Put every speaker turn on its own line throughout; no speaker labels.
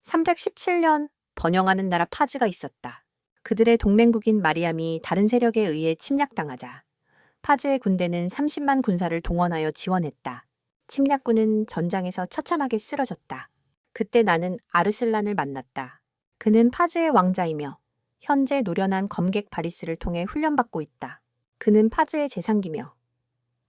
317년 번영하는 나라 파즈가 있었다. 그들의 동맹국인 마리암이 다른 세력에 의해 침략당하자 파즈의 군대는 30만 군사를 동원하여 지원했다. 침략군은 전장에서 처참하게 쓰러졌다. 그때 나는 아르슬란을 만났다. 그는 파즈의 왕자이며 현재 노련한 검객 바리스를 통해 훈련받고 있다. 그는 파즈의 재상기며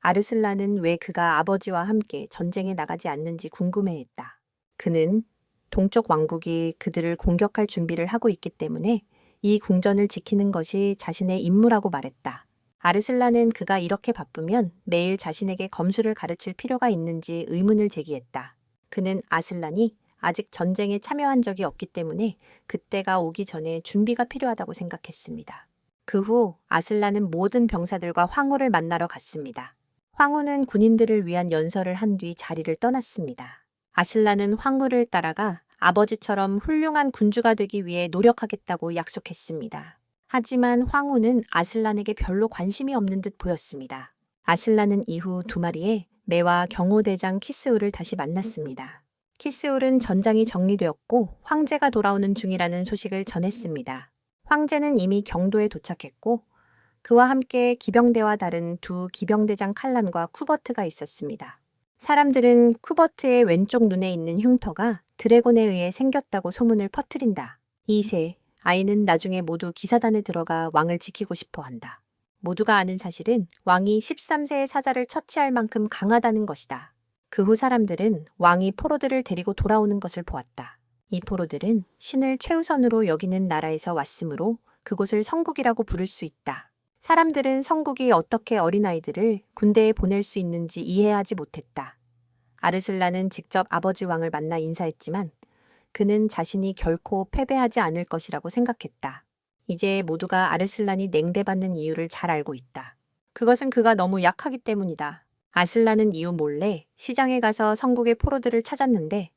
아르슬란은 왜 그가 아버지와 함께 전쟁에 나가지 않는지 궁금해했다. 그는 동쪽 왕국이 그들을 공격할 준비를 하고 있기 때문에 이 궁전을 지키는 것이 자신의 임무라고 말했다. 아르슬란은 그가 이렇게 바쁘면 매일 자신에게 검술을 가르칠 필요가 있는지 의문을 제기했다. 그는 아슬란이 아직 전쟁에 참여한 적이 없기 때문에 그때가 오기 전에 준비가 필요하다고 생각했습니다. 그 후 아슬란은 모든 병사들과 황후를 만나러 갔습니다. 황후는 군인들을 위한 연설을 한 뒤 자리를 떠났습니다. 아슬란은 황후를 따라가 아버지처럼 훌륭한 군주가 되기 위해 노력하겠다고 약속했습니다. 하지만 황후는 아슬란에게 별로 관심이 없는 듯 보였습니다. 아슬란은 이후 두 마리의 매와 경호대장 키스울을 다시 만났습니다. 키스울은 전장이 정리되었고 황제가 돌아오는 중이라는 소식을 전했습니다. 황제는 이미 경도에 도착했고 그와 함께 기병대와 다른 두 기병대장 칼란과 쿠버트가 있었습니다. 사람들은 쿠버트의 왼쪽 눈에 있는 흉터가 드래곤에 의해 생겼다고 소문을 퍼뜨린다. 이 세 아이는 나중에 모두 기사단에 들어가 왕을 지키고 싶어 한다. 모두가 아는 사실은 왕이 13세의 사자를 처치할 만큼 강하다는 것이다. 그 후 사람들은 왕이 포로들을 데리고 돌아오는 것을 보았다. 이 포로들은 신을 최우선으로 여기는 나라에서 왔으므로 그곳을 성국이라고 부를 수 있다. 사람들은 성국이 어떻게 어린아이들을 군대에 보낼 수 있는지 이해하지 못했다. 아르슬란은 직접 아버지 왕을 만나 인사했지만 그는 자신이 결코 패배하지 않을 것이라고 생각했다. 이제 모두가 아르슬란이 냉대받는 이유를 잘 알고 있다. 그것은 그가 너무 약하기 때문이다. 아슬란은 이후 몰래 시장에 가서 성국의 포로들을 찾았는데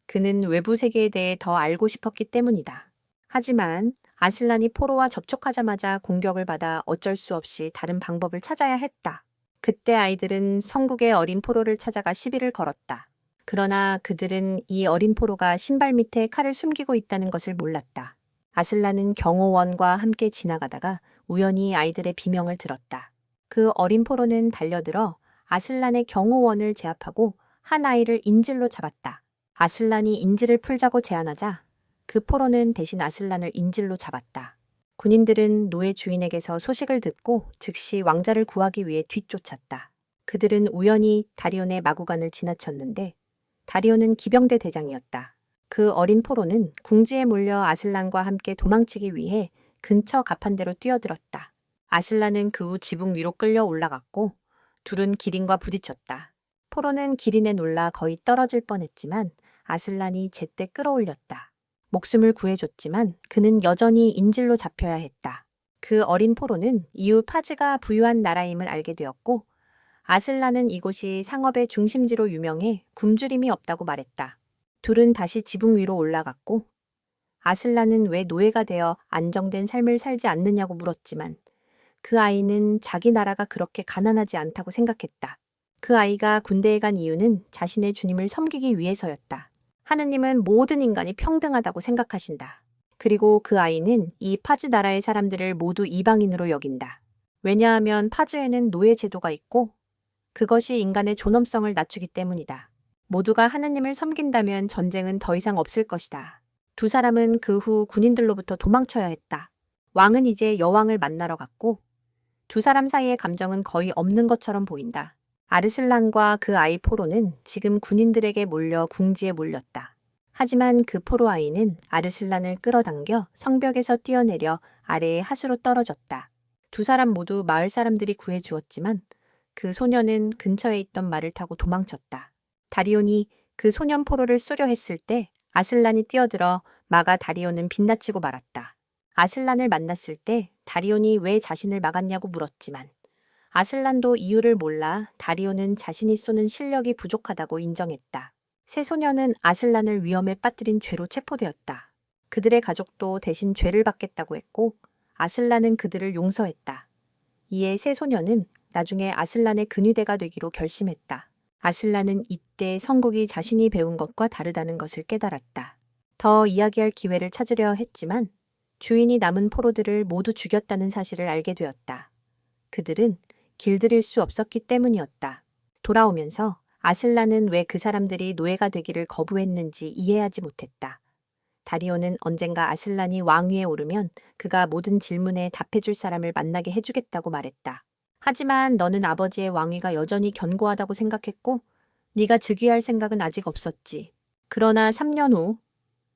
그는 외부 세계에 대해 더 알고 싶었기 때문이다. 하지만 아슬란이 포로와 접촉하자마자 공격을 받아 어쩔 수 없이 다른 방법을 찾아야 했다. 그때 아이들은 성국의 어린 포로를 찾아가 시비를 걸었다. 그러나 그들은 이 어린 포로가 신발 밑에 칼을 숨기고 있다는 것을 몰랐다. 아슬란은 경호원과 함께 지나가다가 우연히 아이들의 비명을 들었다. 그 어린 포로는 달려들어 아슬란의 경호원을 제압하고 한 아이를 인질로 잡았다. 아슬란이 인질을 풀자고 제안하자 그 포로는 대신 아슬란을 인질로 잡았다. 군인들은 노예 주인에게서 소식을 듣고 즉시 왕자를 구하기 위해 뒤쫓았다. 그들은 우연히 다리온의 마구간을 지나쳤는데 다리온은 기병대 대장이었다. 그 어린 포로는 궁지에 몰려 아슬란과 함께 도망치기 위해 근처 가판대로 뛰어들었다. 아슬란은 그 후 지붕 위로 끌려 올라갔고 둘은 기린과 부딪혔다. 포로는 기린에 놀라 거의 떨어질 뻔했지만 아슬란이 제때 끌어올렸다. 목숨을 구해줬지만 그는 여전히 인질로 잡혀야 했다. 그 어린 포로는 이후 파즈가 부유한 나라임을 알게 되었고 아슬란은 이곳이 상업의 중심지로 유명해 굶주림이 없다고 말했다. 둘은 다시 지붕 위로 올라갔고 아슬란은 왜 노예가 되어 안정된 삶을 살지 않느냐고 물었지만 그 아이는 자기 나라가 그렇게 가난하지 않다고 생각했다. 그 아이가 군대에 간 이유는 자신의 주님을 섬기기 위해서였다. 하느님은 모든 인간이 평등하다고 생각하신다. 그리고 그 아이는 이 파즈 나라의 사람들을 모두 이방인으로 여긴다. 왜냐하면 파즈에는 노예 제도가 있고 그것이 인간의 존엄성을 낮추기 때문이다. 모두가 하느님을 섬긴다면 전쟁은 더 이상 없을 것이다. 두 사람은 그 후 군인들로부터 도망쳐야 했다. 왕은 이제 여왕을 만나러 갔고 두 사람 사이의 감정은 거의 없는 것처럼 보인다. 아르슬란과 그 아이 포로는 지금 군인들에게 몰려 궁지에 몰렸다. 하지만 그 포로 아이는 아르슬란을 끌어당겨 성벽에서 뛰어내려 아래의 하수로 떨어졌다. 두 사람 모두 마을 사람들이 구해주었지만 그 소녀는 근처에 있던 말을 타고 도망쳤다. 다리온이 그 소년 포로를 쏘려 했을 때 아슬란이 뛰어들어 막아 다리온은 빗나치고 말았다. 아슬란을 만났을 때 다리온이 왜 자신을 막았냐고 물었지만 아슬란도 이유를 몰라 다리온은 자신이 쏘는 실력이 부족하다고 인정했다. 세 소녀는 아슬란을 위험에 빠뜨린 죄로 체포되었다. 그들의 가족도 대신 죄를 받겠다고 했고 아슬란은 그들을 용서했다. 이에 세 소녀는 나중에 아슬란의 근위대가 되기로 결심했다. 아슬란은 이때 성국이 자신이 배운 것과 다르다는 것을 깨달았다. 더 이야기할 기회를 찾으려 했지만 주인이 남은 포로들을 모두 죽였다는 사실을 알게 되었다. 그들은 길들일 수 없었기 때문이었다. 돌아오면서 아슬란은 왜 그 사람들이 노예가 되기를 거부했는지 이해하지 못했다. 다리오는 언젠가 아슬란이 왕위에 오르면 그가 모든 질문에 답해줄 사람을 만나게 해주겠다고 말했다. 하지만 너는 아버지의 왕위가 여전히 견고하다고 생각했고 네가 즉위할 생각은 아직 없었지. 그러나 3년 후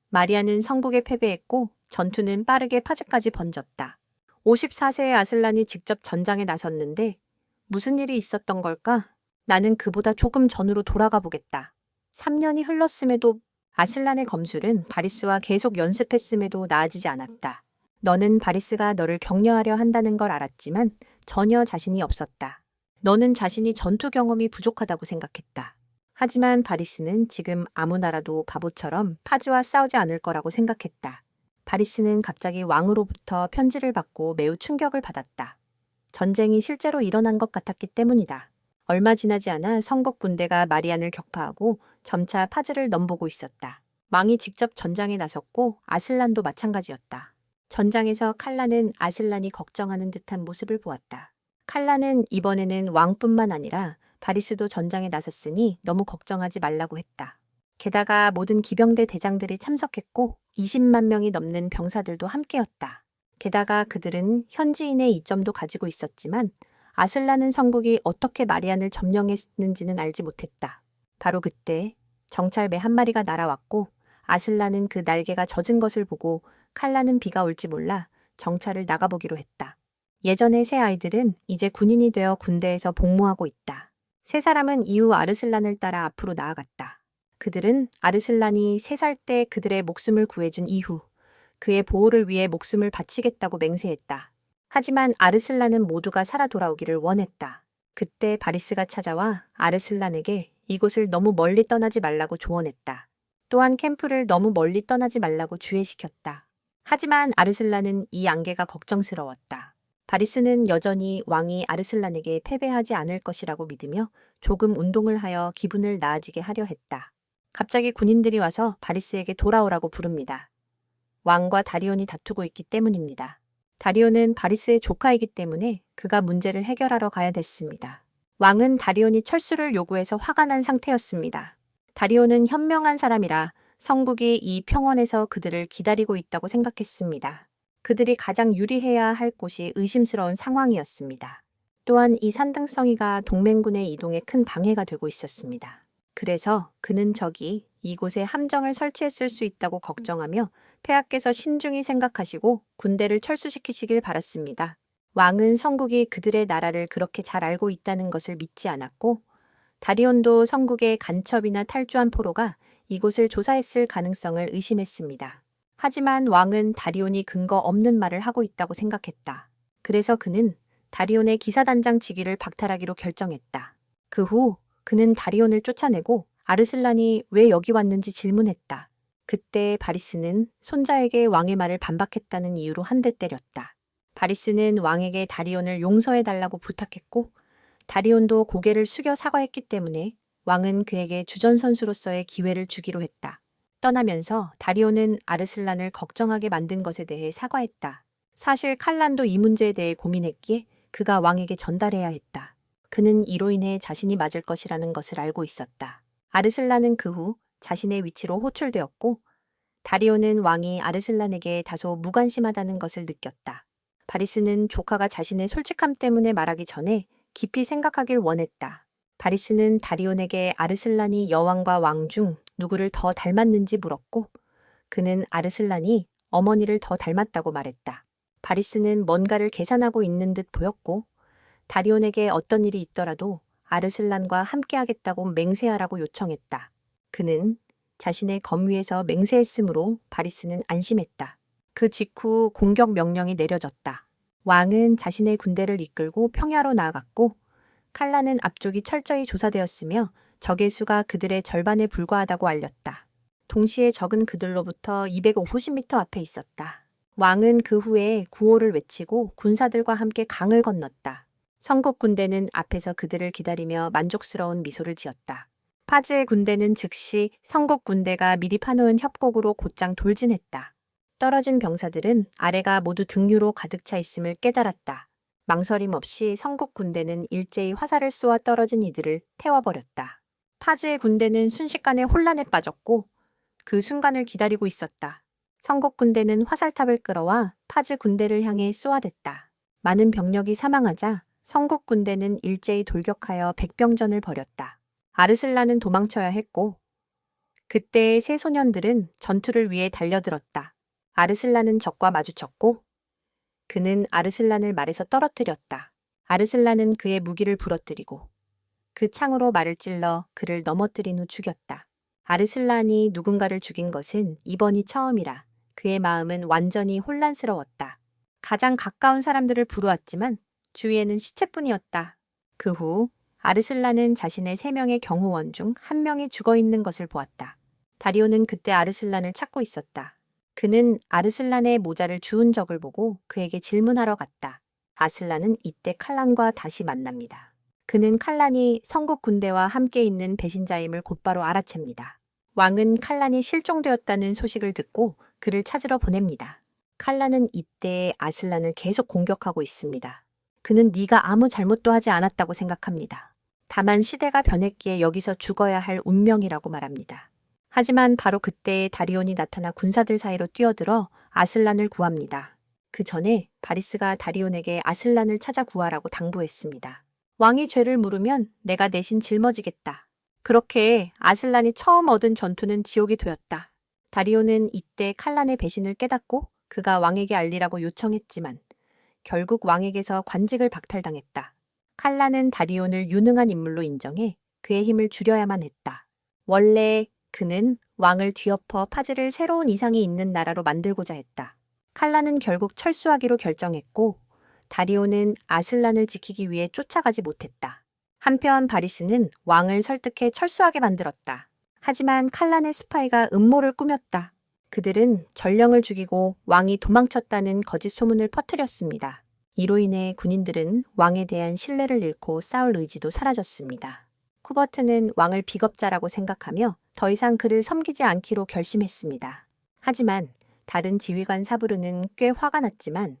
마리아는 성국에 패배했고 전투는 빠르게 파즈까지 번졌다. 54세의 아슬란이 직접 전장에 나섰는데 무슨 일이 있었던 걸까? 나는 그보다 조금 전으로 돌아가 보겠다. 3년이 흘렀음에도 아슬란의 검술은 바리스와 계속 연습했음에도 나아지지 않았다. 너는 바리스가 너를 격려하려 한다는 걸 알았지만 전혀 자신이 없었다. 너는 자신이 전투 경험이 부족하다고 생각했다. 하지만 바리스는 지금 아무 나라도 바보처럼 파즈와 싸우지 않을 거라고 생각했다. 바리스는 갑자기 왕으로부터 편지를 받고 매우 충격을 받았다. 전쟁이 실제로 일어난 것 같았기 때문이다. 얼마 지나지 않아 성국 군대가 마리안을 격파하고 점차 파즈를 넘보고 있었다. 왕이 직접 전장에 나섰고 아슬란도 마찬가지였다. 전장에서 칼라는 아슬란이 걱정하는 듯한 모습을 보았다. 칼라는 이번에는 왕뿐만 아니라 바리스도 전장에 나섰으니 너무 걱정하지 말라고 했다. 게다가 모든 기병대 대장들이 참석했고 20만 명이 넘는 병사들도 함께였다. 게다가 그들은 현지인의 이점도 가지고 있었지만 아슬란은 성국이 어떻게 마리안을 점령했는지는 알지 못했다. 바로 그때 정찰배 한 마리가 날아왔고 아슬란은 그 날개가 젖은 것을 보고 칼라는 비가 올지 몰라 정찰을 나가보기로 했다. 예전의 세 아이들은 이제 군인이 되어 군대에서 복무하고 있다. 세 사람은 이후 아르슬란을 따라 앞으로 나아갔다. 그들은 아르슬란이 3살 때 그들의 목숨을 구해준 이후 그의 보호를 위해 목숨을 바치겠다고 맹세했다. 하지만 아르슬란은 모두가 살아 돌아오기를 원했다. 그때 바리스가 찾아와 아르슬란에게 이곳을 너무 멀리 떠나지 말라고 조언했다. 또한 캠프를 너무 멀리 떠나지 말라고 주의시켰다. 하지만 아르슬란은 이 안개가 걱정스러웠다. 바리스는 여전히 왕이 아르슬란에게 패배하지 않을 것이라고 믿으며 조금 운동을 하여 기분을 나아지게 하려 했다. 갑자기 군인들이 와서 바리스에게 돌아오라고 부릅니다. 왕과 다리온이 다투고 있기 때문입니다. 다리온은 바리스의 조카이기 때문에 그가 문제를 해결하러 가야 됐습니다. 왕은 다리온이 철수를 요구해서 화가 난 상태였습니다. 다리온은 현명한 사람이라 성국이 이 평원에서 그들을 기다리고 있다고 생각했습니다. 그들이 가장 유리해야 할 곳이 의심스러운 상황이었습니다. 또한 이 산등성이가 동맹군의 이동에 큰 방해가 되고 있었습니다. 그래서 그는 저기 이곳에 함정을 설치했을 수 있다고 걱정하며 폐하께서 신중히 생각하시고 군대를 철수시키시길 바랐습니다. 왕은 성국이 그들의 나라를 그렇게 잘 알고 있다는 것을 믿지 않았고 다리온도 성국의 간첩이나 탈주한 포로가 이곳을 조사했을 가능성을 의심했습니다. 하지만 왕은 다리온이 근거 없는 말을 하고 있다고 생각했다. 그래서 그는 다리온의 기사단장 직위를 박탈하기로 결정했다. 그 후 그는 다리온을 쫓아내고 아르슬란이 왜 여기 왔는지 질문했다. 그때 바리스는 손자에게 왕의 말을 반박했다는 이유로 한 대 때렸다. 바리스는 왕에게 다리온을 용서해달라고 부탁했고 다리온도 고개를 숙여 사과했기 때문에 왕은 그에게 주전선수로서의 기회를 주기로 했다. 떠나면서 다리온은 아르슬란을 걱정하게 만든 것에 대해 사과했다. 사실 칼란도 이 문제에 대해 고민했기에 그가 왕에게 전달해야 했다. 그는 이로 인해 자신이 맞을 것이라는 것을 알고 있었다. 아르슬란은 그 후 자신의 위치로 호출되었고 다리온은 왕이 아르슬란에게 다소 무관심하다는 것을 느꼈다. 바리스는 조카가 자신의 솔직함 때문에 말하기 전에 깊이 생각하길 원했다. 바리스는 다리온에게 아르슬란이 여왕과 왕 중 누구를 더 닮았는지 물었고 그는 아르슬란이 어머니를 더 닮았다고 말했다. 바리스는 뭔가를 계산하고 있는 듯 보였고 다리온에게 어떤 일이 있더라도 아르슬란과 함께하겠다고 맹세하라고 요청했다. 그는 자신의 검위에서 맹세했으므로 바리스는 안심했다. 그 직후 공격 명령이 내려졌다. 왕은 자신의 군대를 이끌고 평야로 나아갔고 칼라는 앞쪽이 철저히 조사되었으며 적의 수가 그들의 절반에 불과하다고 알렸다. 동시에 적은 그들로부터 250m 앞에 있었다. 왕은 그 후에 구호를 외치고 군사들과 함께 강을 건넜다. 성국 군대는 앞에서 그들을 기다리며 만족스러운 미소를 지었다. 파즈의 군대는 즉시 성국 군대가 미리 파놓은 협곡으로 곧장 돌진했다. 떨어진 병사들은 아래가 모두 등유로 가득 차 있음을 깨달았다. 망설임 없이 성국 군대는 일제히 화살을 쏘아 떨어진 이들을 태워버렸다. 파즈의 군대는 순식간에 혼란에 빠졌고 그 순간을 기다리고 있었다. 성국 군대는 화살탑을 끌어와 파즈 군대를 향해 쏘아댔다. 많은 병력이 사망하자 성국 군대는 일제히 돌격하여 백병전을 벌였다. 아르슬란은 도망쳐야 했고 그때의 세 소년들은 전투를 위해 달려들었다. 아르슬란은 적과 마주쳤고 그는 아르슬란을 말에서 떨어뜨렸다. 아르슬란은 그의 무기를 부러뜨리고 그 창으로 말을 찔러 그를 넘어뜨린 후 죽였다. 아르슬란이 누군가를 죽인 것은 이번이 처음이라 그의 마음은 완전히 혼란스러웠다. 가장 가까운 사람들을 부르었지만 주위에는 시체뿐이었다. 그 후 아르슬란은 자신의 3명의 경호원 중 1명이 죽어있는 것을 보았다. 다리오는 그때 아르슬란을 찾고 있었다. 그는 아르슬란의 모자를 주운 적을 보고 그에게 질문하러 갔다. 아슬란은 이때 칼란과 다시 만납니다. 그는 칼란이 성국 군대와 함께 있는 배신자임을 곧바로 알아챕니다. 왕은 칼란이 실종되었다는 소식을 듣고 그를 찾으러 보냅니다. 칼란은 이때 아슬란을 계속 공격하고 있습니다. 그는 네가 아무 잘못도 하지 않았다고 생각합니다. 다만 시대가 변했기에 여기서 죽어야 할 운명이라고 말합니다. 하지만 바로 그때 다리온이 나타나 군사들 사이로 뛰어들어 아슬란을 구합니다. 그 전에 바리스가 다리온에게 아슬란을 찾아 구하라고 당부했습니다. 왕이 죄를 물으면 내가 대신 짊어지겠다. 그렇게 아슬란이 처음 얻은 전투는 지옥이 되었다. 다리온은 이때 칼란의 배신을 깨닫고 그가 왕에게 알리라고 요청했지만 결국 왕에게서 관직을 박탈당했다. 칼란은 다리온을 유능한 인물로 인정해 그의 힘을 줄여야만 했다. 원래 그는 왕을 뒤엎어 파즈를 새로운 이상이 있는 나라로 만들고자 했다. 칼란은 결국 철수하기로 결정했고 다리온은 아슬란을 지키기 위해 쫓아가지 못했다. 한편 바리스는 왕을 설득해 철수하게 만들었다. 하지만 칼란의 스파이가 음모를 꾸몄다. 그들은 전령을 죽이고 왕이 도망쳤다는 거짓 소문을 퍼뜨렸습니다. 이로 인해 군인들은 왕에 대한 신뢰를 잃고 싸울 의지도 사라졌습니다. 쿠버트는 왕을 비겁자라고 생각하며 더 이상 그를 섬기지 않기로 결심했습니다. 하지만 다른 지휘관 사부르는 꽤 화가 났지만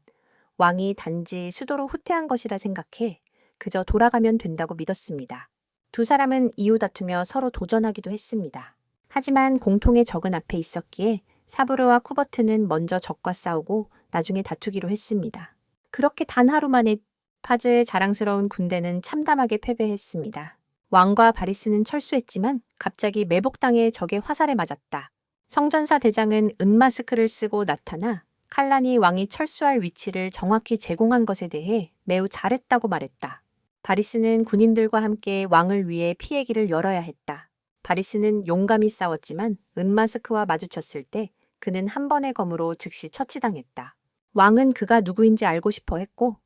왕이 단지 수도로 후퇴한 것이라 생각해 그저 돌아가면 된다고 믿었습니다. 두 사람은 이유 다투며 서로 도전하기도 했습니다. 하지만 공통의 적은 앞에 있었기에 사부르와 쿠버트는 먼저 적과 싸우고 나중에 다투기로 했습니다. 그렇게 단 하루 만에 파즈의 자랑스러운 군대는 참담하게 패배했습니다. 왕과 바리스는 철수했지만 갑자기 매복당해 적의 화살에 맞았다. 성전사 대장은 은마스크를 쓰고 나타나 칼란이 왕이 철수할 위치를 정확히 제공한 것에 대해 매우 잘했다고 말했다. 바리스는 군인들과 함께 왕을 위해 피해 길을 열어야 했다. 바리스는 용감히 싸웠지만 은마스크와 마주쳤을 때 그는 한 번의 검으로 즉시 처치당했다. 왕은 그가 누구인지 알고 싶어 했고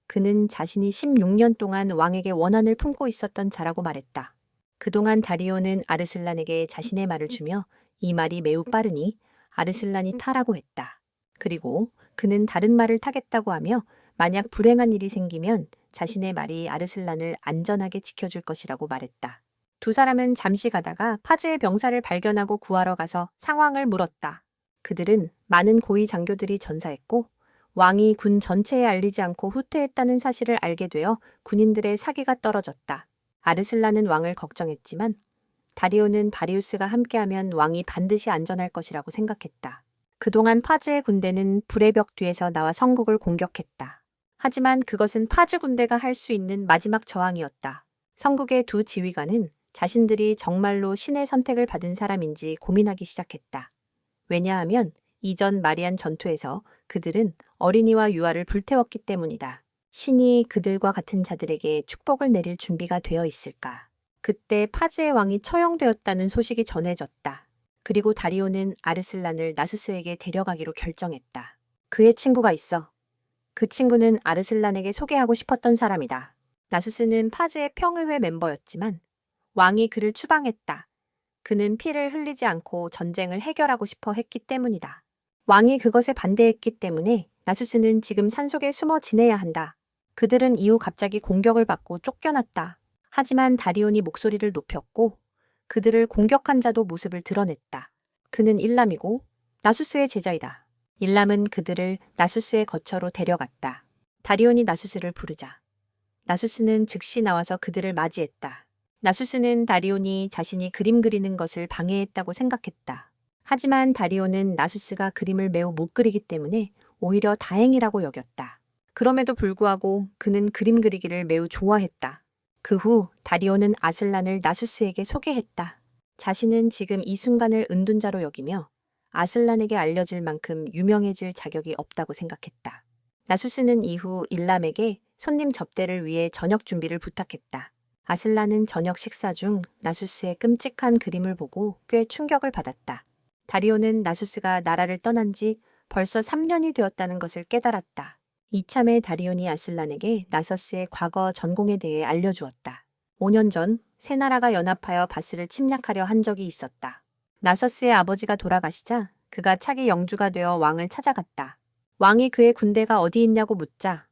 그는 자신이 16년 동안 왕에게 원한을 품고 있었던 자라고 말했다. 그동안 다리오는 아르슬란에게 자신의 말을 주며 이 말이 매우 빠르니 아르슬란이 타라고 했다. 그리고 그는 다른 말을 타겠다고 하며 만약 불행한 일이 생기면 자신의 말이 아르슬란을 안전하게 지켜줄 것이라고 말했다. 두 사람은 잠시 가다가 파즈의 병사를 발견하고 구하러 가서 상황을 물었다. 그들은 많은 고위 장교들이 전사했고 왕이 군 전체에 알리지 않고 후퇴했다는 사실을 알게 되어 군인들의 사기가 떨어졌다. 아르슬란은 왕을 걱정했지만 다리오는 바리우스가 함께하면 왕이 반드시 안전할 것이라고 생각했다. 그동안 파즈의 군대는 불의 벽 뒤에서 나와 성국을 공격했다. 하지만 그것은 파즈 군대가 할 수 있는 마지막 저항이었다. 성국의 두 지휘관은 자신들이 정말로 신의 선택을 받은 사람인지 고민하기 시작했다. 왜냐하면 이전 마리안 전투에서 그들은 어린이와 유아를 불태웠기 때문이다. 신이 그들과 같은 자들에게 축복을 내릴 준비가 되어 있을까? 그때 파즈의 왕이 처형되었다는 소식이 전해졌다. 그리고 다리오는 아르슬란을 나수스에게 데려가기로 결정했다. 그의 친구가 있어. 그 친구는 아르슬란에게 소개하고 싶었던 사람이다. 나수스는 파즈의 평의회 멤버였지만 왕이 그를 추방했다. 그는 피를 흘리지 않고 전쟁을 해결하고 싶어 했기 때문이다. 왕이 그것에 반대했기 때문에 나수스는 지금 산속에 숨어 지내야 한다. 그들은 이후 갑자기 공격을 받고 쫓겨났다. 하지만 다리온이 목소리를 높였고 그들을 공격한 자도 모습을 드러냈다. 그는 일람이고 나수스의 제자이다. 일람은 그들을 나수스의 거처로 데려갔다. 다리온이 나수스를 부르자 나수스는 즉시 나와서 그들을 맞이했다. 나수스는 다리온이 자신이 그림 그리는 것을 방해했다고 생각했다. 하지만 다리온은 나수스가 그림을 매우 못 그리기 때문에 오히려 다행이라고 여겼다. 그럼에도 불구하고 그는 그림 그리기를 매우 좋아했다. 그 후 다리온은 아슬란을 나수스에게 소개했다. 자신은 지금 이 순간을 은둔자로 여기며 아슬란에게 알려질 만큼 유명해질 자격이 없다고 생각했다. 나수스는 이후 일람에게 손님 접대를 위해 저녁 준비를 부탁했다. 아슬란은 저녁 식사 중 나수스의 끔찍한 그림을 보고 꽤 충격을 받았다. 다리온은 나수스가 나라를 떠난 지 벌써 3년이 되었다는 것을 깨달았다. 이참에 다리온이 아슬란에게 나서스의 과거 전공에 대해 알려주었다. 5년 전 세 나라가 연합하여 바스를 침략하려 한 적이 있었다. 나서스의 아버지가 돌아가시자 그가 차기 영주가 되어 왕을 찾아갔다. 왕이 그의 군대가 어디 있냐고 묻자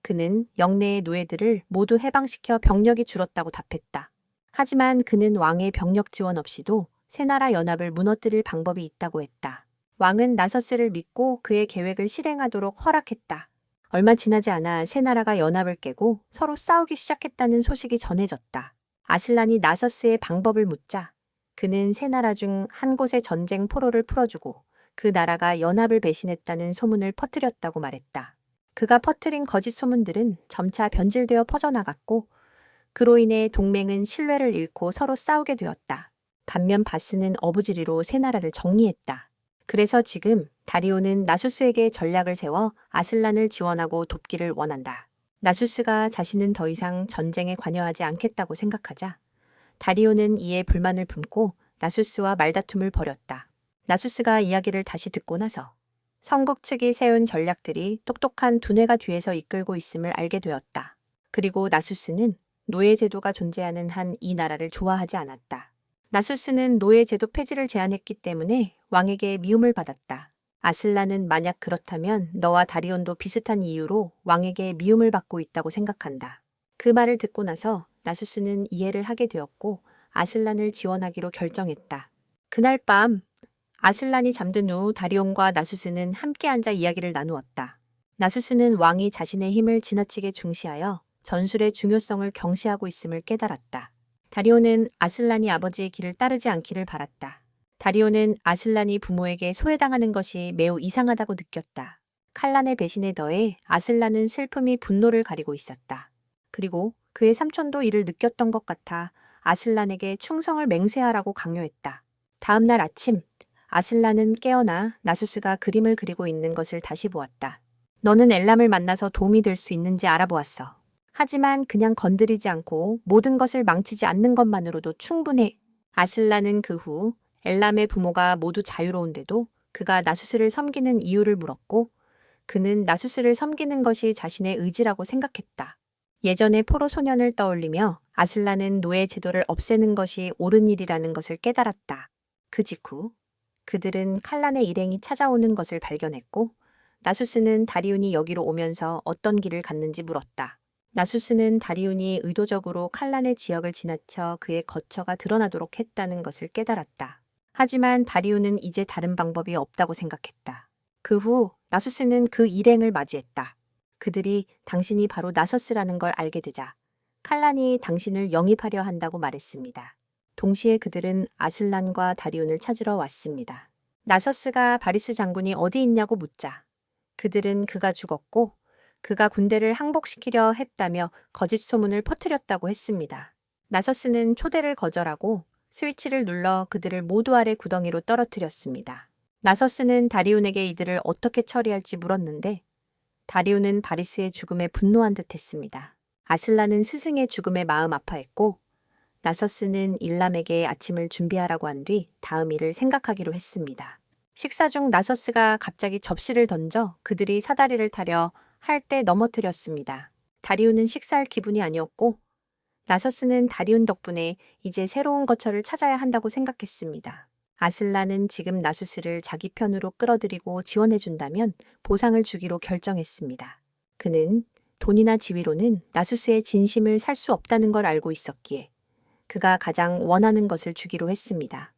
그는 영내의 노예들을 모두 해방시켜 병력이 줄었다고 답했다. 하지만 그는 왕의 병력 지원 없이도 세 나라 연합을 무너뜨릴 방법이 있다고 했다. 왕은 나서스를 믿고 그의 계획을 실행하도록 허락했다. 얼마 지나지 않아 세 나라가 연합을 깨고 서로 싸우기 시작했다는 소식이 전해졌다. 아슬란이 나서스의 방법을 묻자 그는 세 나라 중 한 곳의 전쟁 포로를 풀어주고 그 나라가 연합을 배신했다는 소문을 퍼뜨렸다고 말했다. 그가 퍼뜨린 거짓 소문들은 점차 변질되어 퍼져나갔고 그로 인해 동맹은 신뢰를 잃고 서로 싸우게 되었다. 반면 바스는 어부지리로 세 나라를 정리했다. 그래서 지금 다리오는 나수스에게 전략을 세워 아슬란을 지원하고 돕기를 원한다. 나수스가 자신은 더 이상 전쟁에 관여하지 않겠다고 생각하자 다리오는 이에 불만을 품고 나수스와 말다툼을 벌였다. 나수스가 이야기를 다시 듣고 나서 성국 측이 세운 전략들이 똑똑한 두뇌가 뒤에서 이끌고 있음을 알게 되었다. 그리고 나수스는 노예 제도가 존재하는 한 이 나라를 좋아하지 않았다. 나수스는 노예 제도 폐지를 제안했기 때문에 왕에게 미움을 받았다. 아슬란은 만약 그렇다면 너와 다리온도 비슷한 이유로 왕에게 미움을 받고 있다고 생각한다. 그 말을 듣고 나서 나수스는 이해를 하게 되었고 아슬란을 지원하기로 결정했다. 그날 밤 아슬란이 잠든 후 다리온과 나수스는 함께 앉아 이야기를 나누었다. 나수스는 왕이 자신의 힘을 지나치게 중시하여 전술의 중요성을 경시하고 있음을 깨달았다. 다리온은 아슬란이 아버지의 길을 따르지 않기를 바랐다. 다리온은 아슬란이 부모에게 소외당하는 것이 매우 이상하다고 느꼈다. 칼란의 배신에 더해 아슬란은 슬픔이 분노를 가리고 있었다. 그리고 그의 삼촌도 이를 느꼈던 것 같아 아슬란에게 충성을 맹세하라고 강요했다. 다음 날 아침 아슬란은 깨어나 나수스가 그림을 그리고 있는 것을 다시 보았다. 너는 엘람을 만나서 도움이 될 수 있는지 알아보았어. 하지만 그냥 건드리지 않고 모든 것을 망치지 않는 것만으로도 충분해. 아슬란은 그 후 엘람의 부모가 모두 자유로운데도 그가 나수스를 섬기는 이유를 물었고 그는 나수스를 섬기는 것이 자신의 의지라고 생각했다. 예전의 포로 소년을 떠올리며 아슬란은 노예 제도를 없애는 것이 옳은 일이라는 것을 깨달았다. 그 직후 그들은 칼란의 일행이 찾아오는 것을 발견했고 나수스는 다리온이 여기로 오면서 어떤 길을 갔는지 물었다. 나수스는 다리온이 의도적으로 칼란의 지역을 지나쳐 그의 거처가 드러나도록 했다는 것을 깨달았다. 하지만 다리온은 이제 다른 방법이 없다고 생각했다. 그 후 나수스는 그 일행을 맞이했다. 그들이 당신이 바로 나서스라는 걸 알게 되자 칼란이 당신을 영입하려 한다고 말했습니다. 동시에 그들은 아슬란과 다리온을 찾으러 왔습니다. 나서스가 바리스 장군이 어디 있냐고 묻자 그들은 그가 죽었고 그가 군대를 항복시키려 했다며 거짓 소문을 퍼뜨렸다고 했습니다. 나서스는 초대를 거절하고 스위치를 눌러 그들을 모두 아래 구덩이로 떨어뜨렸습니다. 나서스는 다리온에게 이들을 어떻게 처리할지 물었는데 다리온은 바리스의 죽음에 분노한 듯 했습니다. 아슬란은 스승의 죽음에 마음 아파했고 나서스는 일람에게 아침을 준비하라고 한 뒤 다음 일을 생각하기로 했습니다. 식사 중 나서스가 갑자기 접시를 던져 그들이 사다리를 타려 할 때 넘어뜨렸습니다. 다리온은 식사할 기분이 아니었고 나서스는 다리온 덕분에 이제 새로운 거처를 찾아야 한다고 생각했습니다. 아슬란은 지금 나수스를 자기 편으로 끌어들이고 지원해준다면 보상을 주기로 결정했습니다. 그는 돈이나 지위로는 나수스의 진심을 살 수 없다는 걸 알고 있었기에 그가 가장 원하는 것을 주기로 했습니다.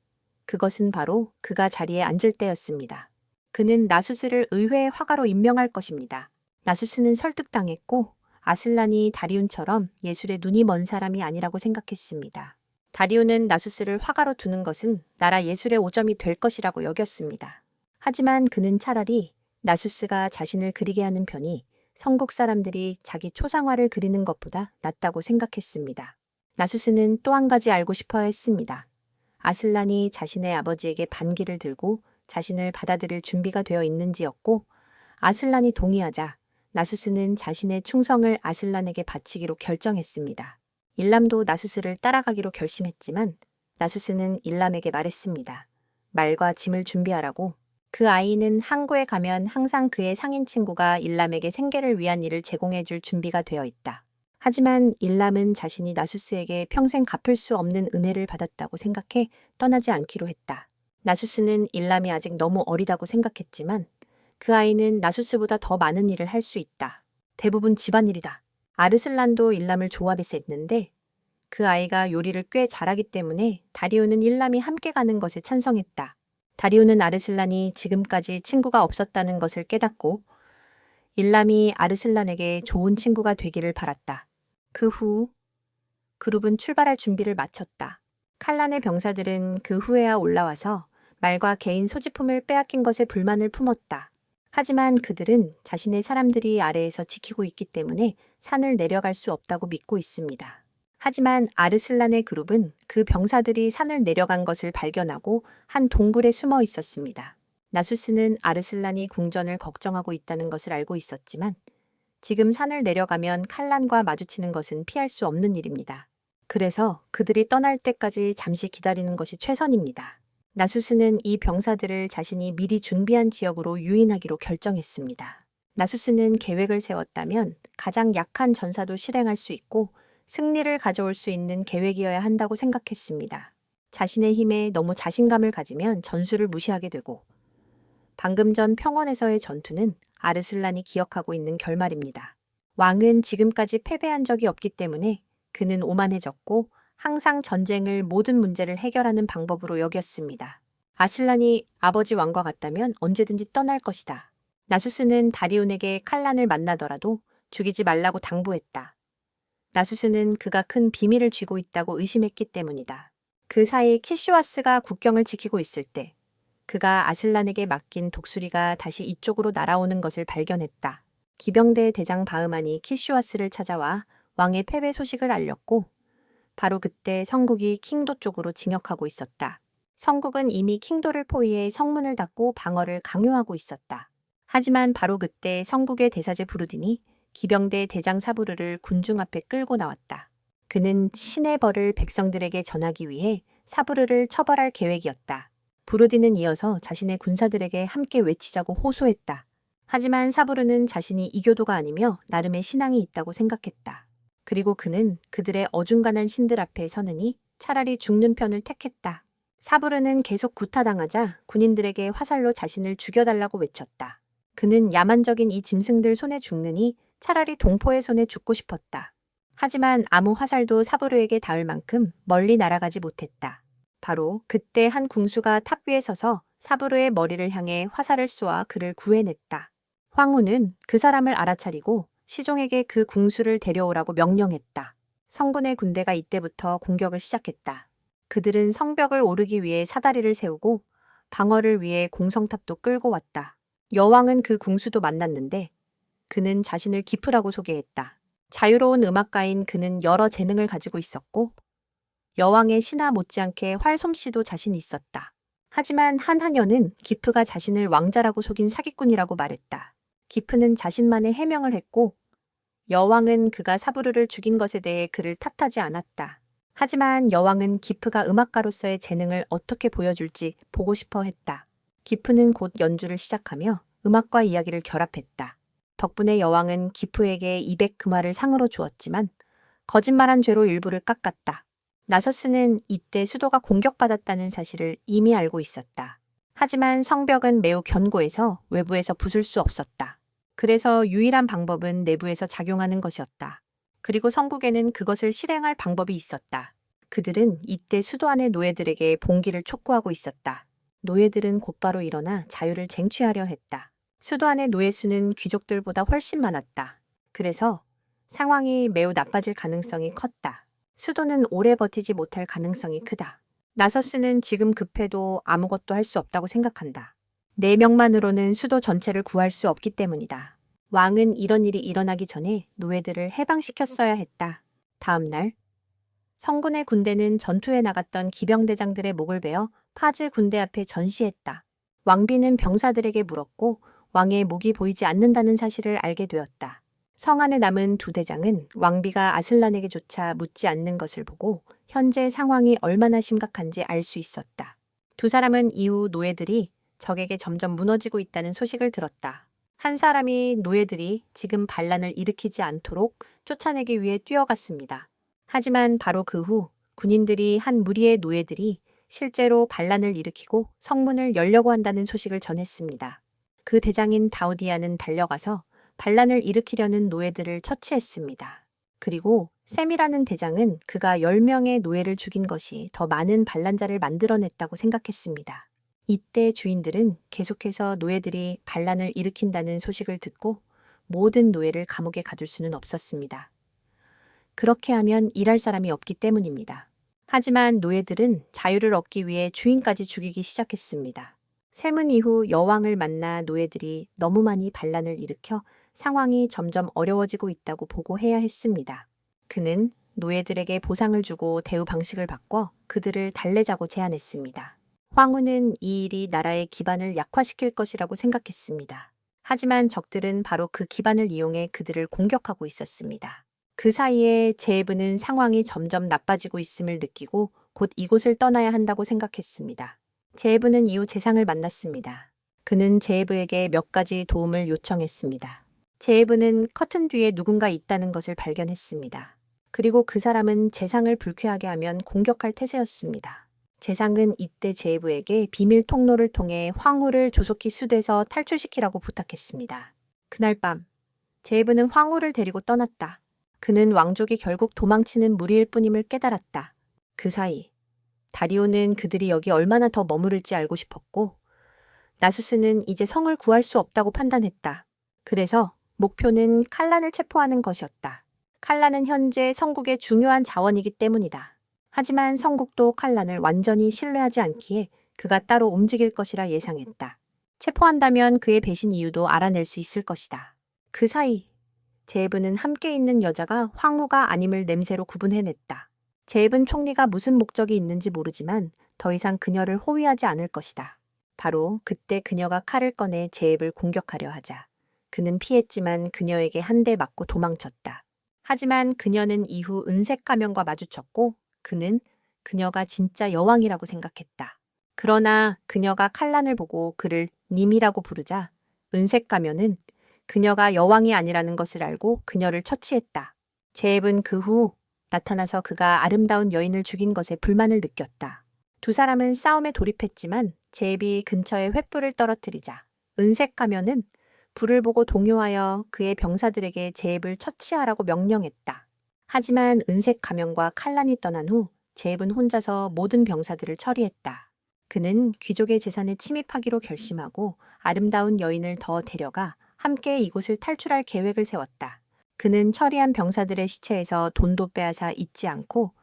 그것은 바로 그가 자리에 앉을 때였습니다. 그는 나수스를 의회의 화가로 임명할 것입니다. 나수스는 설득당했고 아슬란이 다리운처럼 예술에 눈이 먼 사람이 아니라고 생각했습니다. 다리운은 나수스를 화가로 두는 것은 나라 예술의 오점이 될 것이라고 여겼습니다. 하지만 그는 차라리 나수스가 자신을 그리게 하는 편이 성국 사람들이 자기 초상화를 그리는 것보다 낫다고 생각했습니다. 나수스는 또 한 가지 알고 싶어 했습니다. 아슬란이 자신의 아버지에게 반기를 들고 자신을 받아들일 준비가 되어 있는지였고, 아슬란이 동의하자 나수스는 자신의 충성을 아슬란에게 바치기로 결정했습니다. 일람도 나수스를 따라가기로 결심했지만 나수스는 일람에게 말했습니다. 말과 짐을 준비하라고. 그 아이는 항구에 가면 항상 그의 상인 친구가 일람에게 생계를 위한 일을 제공해 줄 준비가 되어 있다. 하지만 일람은 자신이 나수스에게 평생 갚을 수 없는 은혜를 받았다고 생각해 떠나지 않기로 했다. 나수스는 일람이 아직 너무 어리다고 생각했지만 그 아이는 나수스보다 더 많은 일을 할 수 있다. 대부분 집안일이다. 아르슬란도 일람을 좋아해서 했는데 그 아이가 요리를 꽤 잘하기 때문에 다리우는 일람이 함께 가는 것에 찬성했다. 다리우는 아르슬란이 지금까지 친구가 없었다는 것을 깨닫고 일람이 아르슬란에게 좋은 친구가 되기를 바랐다. 그 후 그룹은 출발할 준비를 마쳤다. 칼란의 병사들은 그 후에야 올라와서 말과 개인 소지품을 빼앗긴 것에 불만을 품었다. 하지만 그들은 자신의 사람들이 아래에서 지키고 있기 때문에 산을 내려갈 수 없다고 믿고 있습니다. 하지만 아르슬란의 그룹은 그 병사들이 산을 내려간 것을 발견하고 한 동굴에 숨어 있었습니다. 나수스는 아르슬란이 궁전을 걱정하고 있다는 것을 알고 있었지만 지금 산을 내려가면 칼란과 마주치는 것은 피할 수 없는 일입니다. 그래서 그들이 떠날 때까지 잠시 기다리는 것이 최선입니다. 나수스는 이 병사들을 자신이 미리 준비한 지역으로 유인하기로 결정했습니다. 나수스는 계획을 세웠다면 가장 약한 전사도 실행할 수 있고 승리를 가져올 수 있는 계획이어야 한다고 생각했습니다. 자신의 힘에 너무 자신감을 가지면 전술을 무시하게 되고 방금 전 평원에서의 전투는 아르슬란이 기억하고 있는 결말입니다. 왕은 지금까지 패배한 적이 없기 때문에 그는 오만해졌고 항상 전쟁을 모든 문제를 해결하는 방법으로 여겼습니다. 아슬란이 아버지 왕과 같다면 언제든지 떠날 것이다. 나수스는 다리온에게 칼란을 만나더라도 죽이지 말라고 당부했다. 나수스는 그가 큰 비밀을 쥐고 있다고 의심했기 때문이다. 그 사이 키슈와스가 국경을 지키고 있을 때 그가 아슬란에게 맡긴 독수리가 다시 이쪽으로 날아오는 것을 발견했다. 기병대 대장 바흐만이 키슈와스를 찾아와 왕의 패배 소식을 알렸고 바로 그때 성국이 킹도 쪽으로 진격하고 있었다. 성국은 이미 킹도를 포위해 성문을 닫고 방어를 강요하고 있었다. 하지만 바로 그때 성국의 대사제 부르딘이 기병대 대장 사부르를 군중 앞에 끌고 나왔다. 그는 신의 벌을 백성들에게 전하기 위해 사부르를 처벌할 계획이었다. 부르딘은 이어서 자신의 군사들에게 함께 외치자고 호소했다. 하지만 사부르는 자신이 이교도가 아니며 나름의 신앙이 있다고 생각했다. 그리고 그는 그들의 어중간한 신들 앞에 서느니 차라리 죽는 편을 택했다. 사부르는 계속 구타당하자 군인들에게 화살로 자신을 죽여달라고 외쳤다. 그는 야만적인 이 짐승들 손에 죽느니 차라리 동포의 손에 죽고 싶었다. 하지만 아무 화살도 사부르에게 닿을 만큼 멀리 날아가지 못했다. 바로 그때 한 궁수가 탑 위에 서서 사부르의 머리를 향해 화살을 쏘아 그를 구해냈다. 황후는 그 사람을 알아차리고 시종에게 그 궁수를 데려오라고 명령했다. 성군의 군대가 이때부터 공격을 시작했다. 그들은 성벽을 오르기 위해 사다리를 세우고 방어를 위해 공성탑도 끌고 왔다. 여왕은 그 궁수도 만났는데 그는 자신을 기프라고 소개했다. 자유로운 음악가인 그는 여러 재능을 가지고 있었고 여왕의 신하 못지않게 활솜씨도 자신 있었다. 하지만 한 하녀는 기프가 자신을 왕자라고 속인 사기꾼이라고 말했다. 기프는 자신만의 해명을 했고 여왕은 그가 사부르를 죽인 것에 대해 그를 탓하지 않았다. 하지만 여왕은 기프가 음악가로서의 재능을 어떻게 보여줄지 보고 싶어 했다. 기프는 곧 연주를 시작하며 음악과 이야기를 결합했다. 덕분에 여왕은 기프에게 200금화를 상으로 주었지만 거짓말한 죄로 일부를 깎았다. 나서스는 이때 수도가 공격받았다는 사실을 이미 알고 있었다. 하지만 성벽은 매우 견고해서 외부에서 부술 수 없었다. 그래서 유일한 방법은 내부에서 작용하는 것이었다. 그리고 성국에는 그것을 실행할 방법이 있었다. 그들은 이때 수도 안의 노예들에게 봉기를 촉구하고 있었다. 노예들은 곧바로 일어나 자유를 쟁취하려 했다. 수도 안의 노예 수는 귀족들보다 훨씬 많았다. 그래서 상황이 매우 나빠질 가능성이 컸다. 수도는 오래 버티지 못할 가능성이 크다. 나서스는 지금 급해도 아무것도 할 수 없다고 생각한다. 4명만으로는 수도 전체를 구할 수 없기 때문이다. 왕은 이런 일이 일어나기 전에 노예들을 해방시켰어야 했다. 다음 날 성군의 군대는 전투에 나갔던 기병대장들의 목을 베어 파즈 군대 앞에 전시했다. 왕비는 병사들에게 물었고 왕의 목이 보이지 않는다는 사실을 알게 되었다. 성 안에 남은 2대장은 왕비가 아슬란에게조차 묻지 않는 것을 보고 현재 상황이 얼마나 심각한지 알 수 있었다. 2사람은 이후 노예들이 적에게 점점 무너지고 있다는 소식을 들었다. 한 사람이 노예들이 지금 반란을 일으키지 않도록 쫓아내기 위해 뛰어갔습니다. 하지만 바로 그 후 군인들이 한 무리의 노예들이 실제로 반란을 일으키고 성문을 열려고 한다는 소식을 전했습니다. 그 대장인 다우디아는 달려가서 반란을 일으키려는 노예들을 처치했습니다. 그리고 셈이라는 대장은 그가 10명의 노예를 죽인 것이 더 많은 반란자를 만들어냈다고 생각했습니다. 이때 주인들은 계속해서 노예들이 반란을 일으킨다는 소식을 듣고 모든 노예를 감옥에 가둘 수는 없었습니다. 그렇게 하면 일할 사람이 없기 때문입니다. 하지만 노예들은 자유를 얻기 위해 주인까지 죽이기 시작했습니다. 셈은 이후 여왕을 만나 노예들이 너무 많이 반란을 일으켜 상황이 점점 어려워지고 있다고 보고해야 했습니다. 그는 노예들에게 보상을 주고 대우 방식을 바꿔 그들을 달래자고 제안했습니다. 황후는 이 일이 나라의 기반을 약화시킬 것이라고 생각했습니다. 하지만 적들은 바로 그 기반을 이용해 그들을 공격하고 있었습니다. 그 사이에 제에브는 상황이 점점 나빠지고 있음을 느끼고 곧 이곳을 떠나야 한다고 생각했습니다. 제에브는 이후 재상을 만났습니다. 그는 제에브에게 몇 가지 도움을 요청했습니다. 제에브는 커튼 뒤에 누군가 있다는 것을 발견했습니다. 그리고 그 사람은 재상을 불쾌하게 하면 공격할 태세였습니다. 재상은 이때 제에브에게 비밀 통로를 통해 황후를 조속히 수도에서 탈출시키라고 부탁했습니다. 그날 밤 제에브는 황후를 데리고 떠났다. 그는 왕족이 결국 도망치는 무리일 뿐임을 깨달았다. 그 사이 다리오는 그들이 여기 얼마나 더 머무를지 알고 싶었고 나수스는 이제 성을 구할 수 없다고 판단했다. 그래서 목표는 칼란을 체포하는 것이었다. 칼란은 현재 성국의 중요한 자원이기 때문이다. 하지만 성국도 칼란을 완전히 신뢰하지 않기에 그가 따로 움직일 것이라 예상했다. 체포한다면 그의 배신 이유도 알아낼 수 있을 것이다. 그 사이 제에브는 함께 있는 여자가 황후가 아님을 냄새로 구분해냈다. 제에브는 총리가 무슨 목적이 있는지 모르지만 더 이상 그녀를 호위하지 않을 것이다. 바로 그때 그녀가 칼을 꺼내 제에브를 공격하려 하자 그는 피했지만 그녀에게 한 대 맞고 도망쳤다. 하지만 그녀는 이후 은색 가면과 마주쳤고 그는 그녀가 진짜 여왕이라고 생각했다. 그러나 그녀가 칼란을 보고 그를 님이라고 부르자 은색 가면은 그녀가 여왕이 아니라는 것을 알고 그녀를 처치했다. 제앱은 그 후 나타나서 그가 아름다운 여인을 죽인 것에 불만을 느꼈다. 2사람은 싸움에 돌입했지만 제앱이 근처에 횃불을 떨어뜨리자 은색 가면은 불을 보고 동요하여 그의 병사들에게 제앱을 처치하라고 명령했다. 하지만 은색 가면과 칼란이 떠난 후 제앱은 혼자서 모든 병사들을 처리했다. 그는 귀족의 재산에 침입하기로 결심하고 아름다운 여인을 더 데려가 함께 이곳을 탈출할 계획을 세웠다. 그는 처리한 병사들의 시체에서 돈도 빼앗아 잊지 않고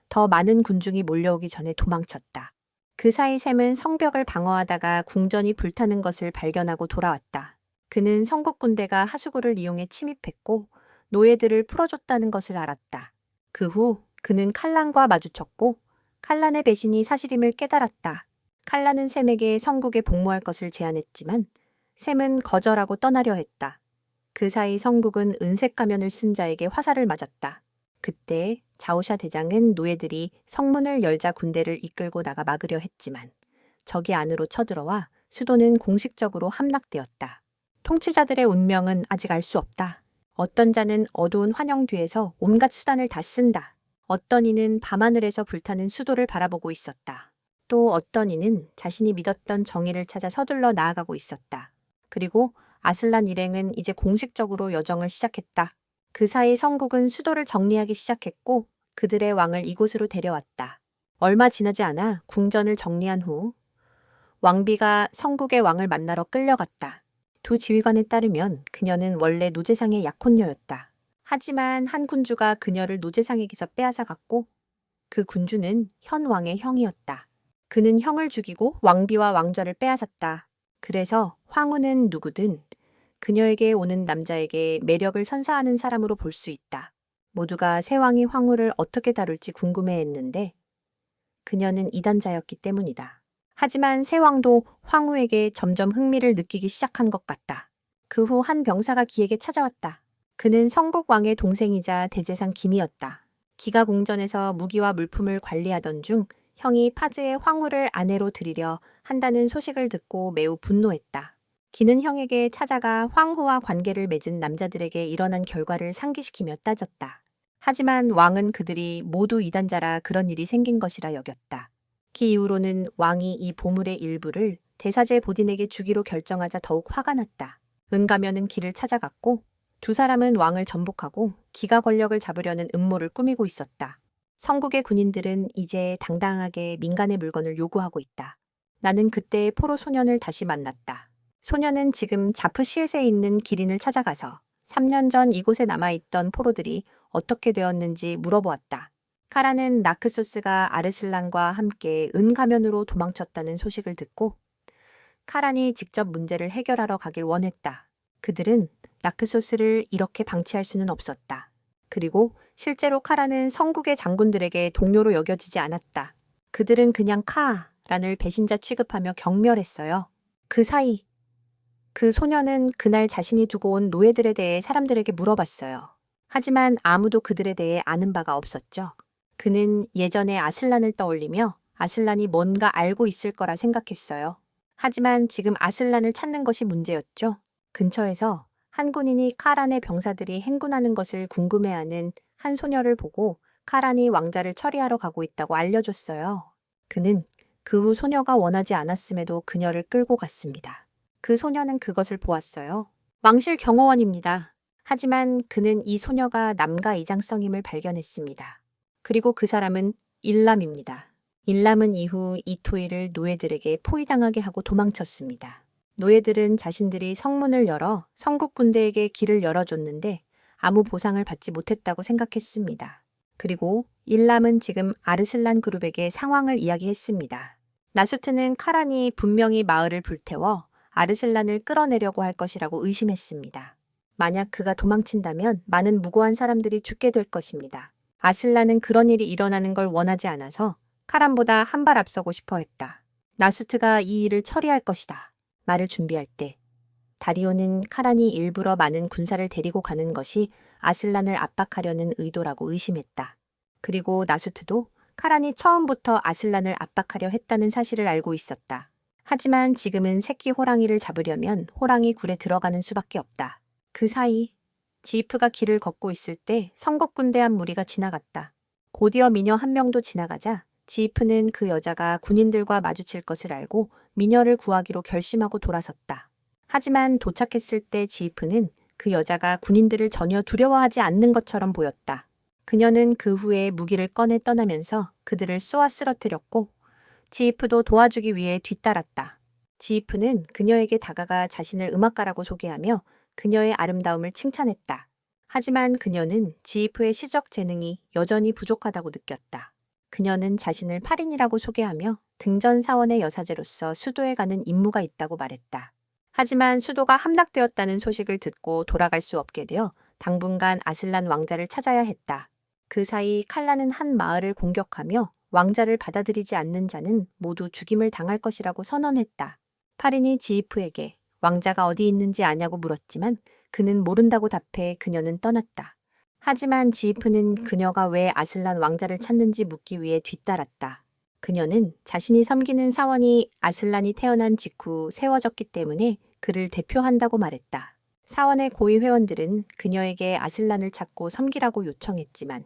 더 많은 군중이 몰려오기 전에 도망쳤다. 그 사이 샘은 성벽을 방어하다가 궁전이 불타는 것을 발견하고 돌아왔다. 그는 성국 군대가 하수구를 이용해 침입했고 노예들을 풀어줬다는 것을 알았다. 그 후 그는 칼란과 마주쳤고 칼란의 배신이 사실임을 깨달았다. 칼란은 샘에게 성국에 복무할 것을 제안했지만 샘은 거절하고 떠나려 했다. 그 사이 성국은 은색 가면을 쓴 자에게 화살을 맞았다. 그때 자오샤 대장은 노예들이 성문을 열자 군대를 이끌고 나가 막으려 했지만 적이 안으로 쳐들어와 수도는 공식적으로 함락되었다. 통치자들의 운명은 아직 알 수 없다. 어떤 자는 어두운 환영 뒤에서 온갖 수단을 다 쓴다. 어떤 이는 밤하늘에서 불타는 수도를 바라보고 있었다. 또 어떤 이는 자신이 믿었던 정의를 찾아 서둘러 나아가고 있었다. 그리고 아슬란 일행은 이제 공식적으로 여정을 시작했다. 그 사이 성국은 수도를 정리하기 시작했고 그들의 왕을 이곳으로 데려왔다. 얼마 지나지 않아 궁전을 정리한 후 왕비가 성국의 왕을 만나러 끌려갔다. 두 지휘관에 따르면 그녀는 원래 노제상의 약혼녀였다. 하지만 한 군주가 그녀를 노제상에게서 빼앗아 갔고 그 군주는 현 왕의 형이었다. 그는 형을 죽이고 왕비와 왕좌를 빼앗았다. 그래서 황후는 누구든 그녀에게 오는 남자에게 매력을 선사하는 사람으로 볼 수 있다. 모두가 새 왕이 황후를 어떻게 다룰지 궁금해했는데 그녀는 이단자였기 때문이다. 하지만 새 왕도 황후에게 점점 흥미를 느끼기 시작한 것 같다. 그 후 한 병사가 기에게 찾아왔다. 그는 성국 왕의 동생이자 대제상 김이었다. 기가 궁전에서 무기와 물품을 관리하던 중 형이 파즈의 황후를 아내로 들이려 한다는 소식을 듣고 매우 분노했다. 기는 형에게 찾아가 황후와 관계를 맺은 남자들에게 일어난 결과를 상기시키며 따졌다. 하지만 왕은 그들이 모두 이단자라 그런 일이 생긴 것이라 여겼다. 그 이후로는 왕이 이 보물의 일부를 대사제 보딘에게 주기로 결정하자 더욱 화가 났다. 은가면은 기를 찾아갔고 두 사람은 왕을 전복하고 기가 권력을 잡으려는 음모를 꾸미고 있었다. 성국의 군인들은 이제 당당하게 민간의 물건을 요구하고 있다. 나는 그때의 포로 소년을 다시 만났다. 소년은 지금 자프시엣에 있는 기린을 찾아가서 3년 전 이곳에 남아있던 포로들이 어떻게 되었는지 물어보았다. 카라는 나크소스가 아르슬란과 함께 은가면으로 도망쳤다는 소식을 듣고 카란이 직접 문제를 해결하러 가길 원했다. 그들은 나크소스를 이렇게 방치할 수는 없었다. 그리고 실제로 카라는 성국의 장군들에게 동료로 여겨지지 않았다. 그들은 그냥 카란을 배신자 취급하며 경멸했어요. 그 사이 그 소녀는 그날 자신이 두고 온 노예들에 대해 사람들에게 물어봤어요. 하지만 아무도 그들에 대해 아는 바가 없었죠. 그는 예전에 아슬란을 떠올리며 아슬란이 뭔가 알고 있을 거라 생각했어요. 하지만 지금 아슬란을 찾는 것이 문제였죠. 근처에서 한 군인이 카란의 병사들이 행군하는 것을 궁금해하는 한 소녀를 보고 카란이 왕자를 처리하러 가고 있다고 알려줬어요. 그는 그 후 소녀가 원하지 않았음에도 그녀를 끌고 갔습니다. 그 소녀는 그것을 보았어요. 왕실 경호원입니다. 하지만 그는 이 소녀가 남가 이장성임을 발견했습니다. 그리고 그 사람은 일람입니다. 일람은 이후 이토이를 노예들에게 포위당하게 하고 도망쳤습니다. 노예들은 자신들이 성문을 열어 성국 군대에게 길을 열어줬는데 아무 보상을 받지 못했다고 생각했습니다. 그리고 일람은 지금 아르슬란 그룹에게 상황을 이야기했습니다. 나수트는 카란이 분명히 마을을 불태워 아르슬란을 끌어내려고 할 것이라고 의심했습니다. 만약 그가 도망친다면 많은 무고한 사람들이 죽게 될 것입니다. 아슬란은 그런 일이 일어나는 걸 원하지 않아서 카란보다 한 발 앞서고 싶어 했다. 나수트가 이 일을 처리할 것이다. 말을 준비할 때 다리오는 카란이 일부러 많은 군사를 데리고 가는 것이 아슬란을 압박하려는 의도라고 의심했다. 그리고 나수트도 카란이 처음부터 아슬란을 압박하려 했다는 사실을 알고 있었다. 하지만 지금은 새끼 호랑이를 잡으려면 호랑이 굴에 들어가는 수밖에 없다. 그 사이 지이프가 길을 걷고 있을 때 성국 군대 한 무리가 지나갔다. 곧이어 미녀 한 명도 지나가자 지이프는 그 여자가 군인들과 마주칠 것을 알고 미녀를 구하기로 결심하고 돌아섰다. 하지만 도착했을 때 지이프는 그 여자가 군인들을 전혀 두려워하지 않는 것처럼 보였다. 그녀는 그 후에 무기를 꺼내 떠나면서 그들을 쏘아 쓰러뜨렸고 지이프도 도와주기 위해 뒤따랐다. 지이프는 그녀에게 다가가 자신을 음악가라고 소개하며 그녀의 아름다움을 칭찬했다. 하지만 그녀는 지이프의 시적 재능이 여전히 부족하다고 느꼈다. 그녀는 자신을 팔인이라고 소개하며 등전 사원의 여사제로서 수도에 가는 임무가 있다고 말했다. 하지만 수도가 함락되었다는 소식을 듣고 돌아갈 수 없게 되어 당분간 아슬란 왕자를 찾아야 했다. 그 사이 칼라는 한 마을을 공격하며 왕자를 받아들이지 않는 자는 모두 죽임을 당할 것이라고 선언했다. 팔인이 지이프에게 왕자가 어디 있는지 아냐고 물었지만 그는 모른다고 답해 그녀는 떠났다. 하지만 지이프는 그녀가 왜 아슬란 왕자를 찾는지 묻기 위해 뒤따랐다. 그녀는 자신이 섬기는 사원이 아슬란이 태어난 직후 세워졌기 때문에 그를 대표한다고 말했다. 사원의 고위 회원들은 그녀에게 아슬란을 찾고 섬기라고 요청했지만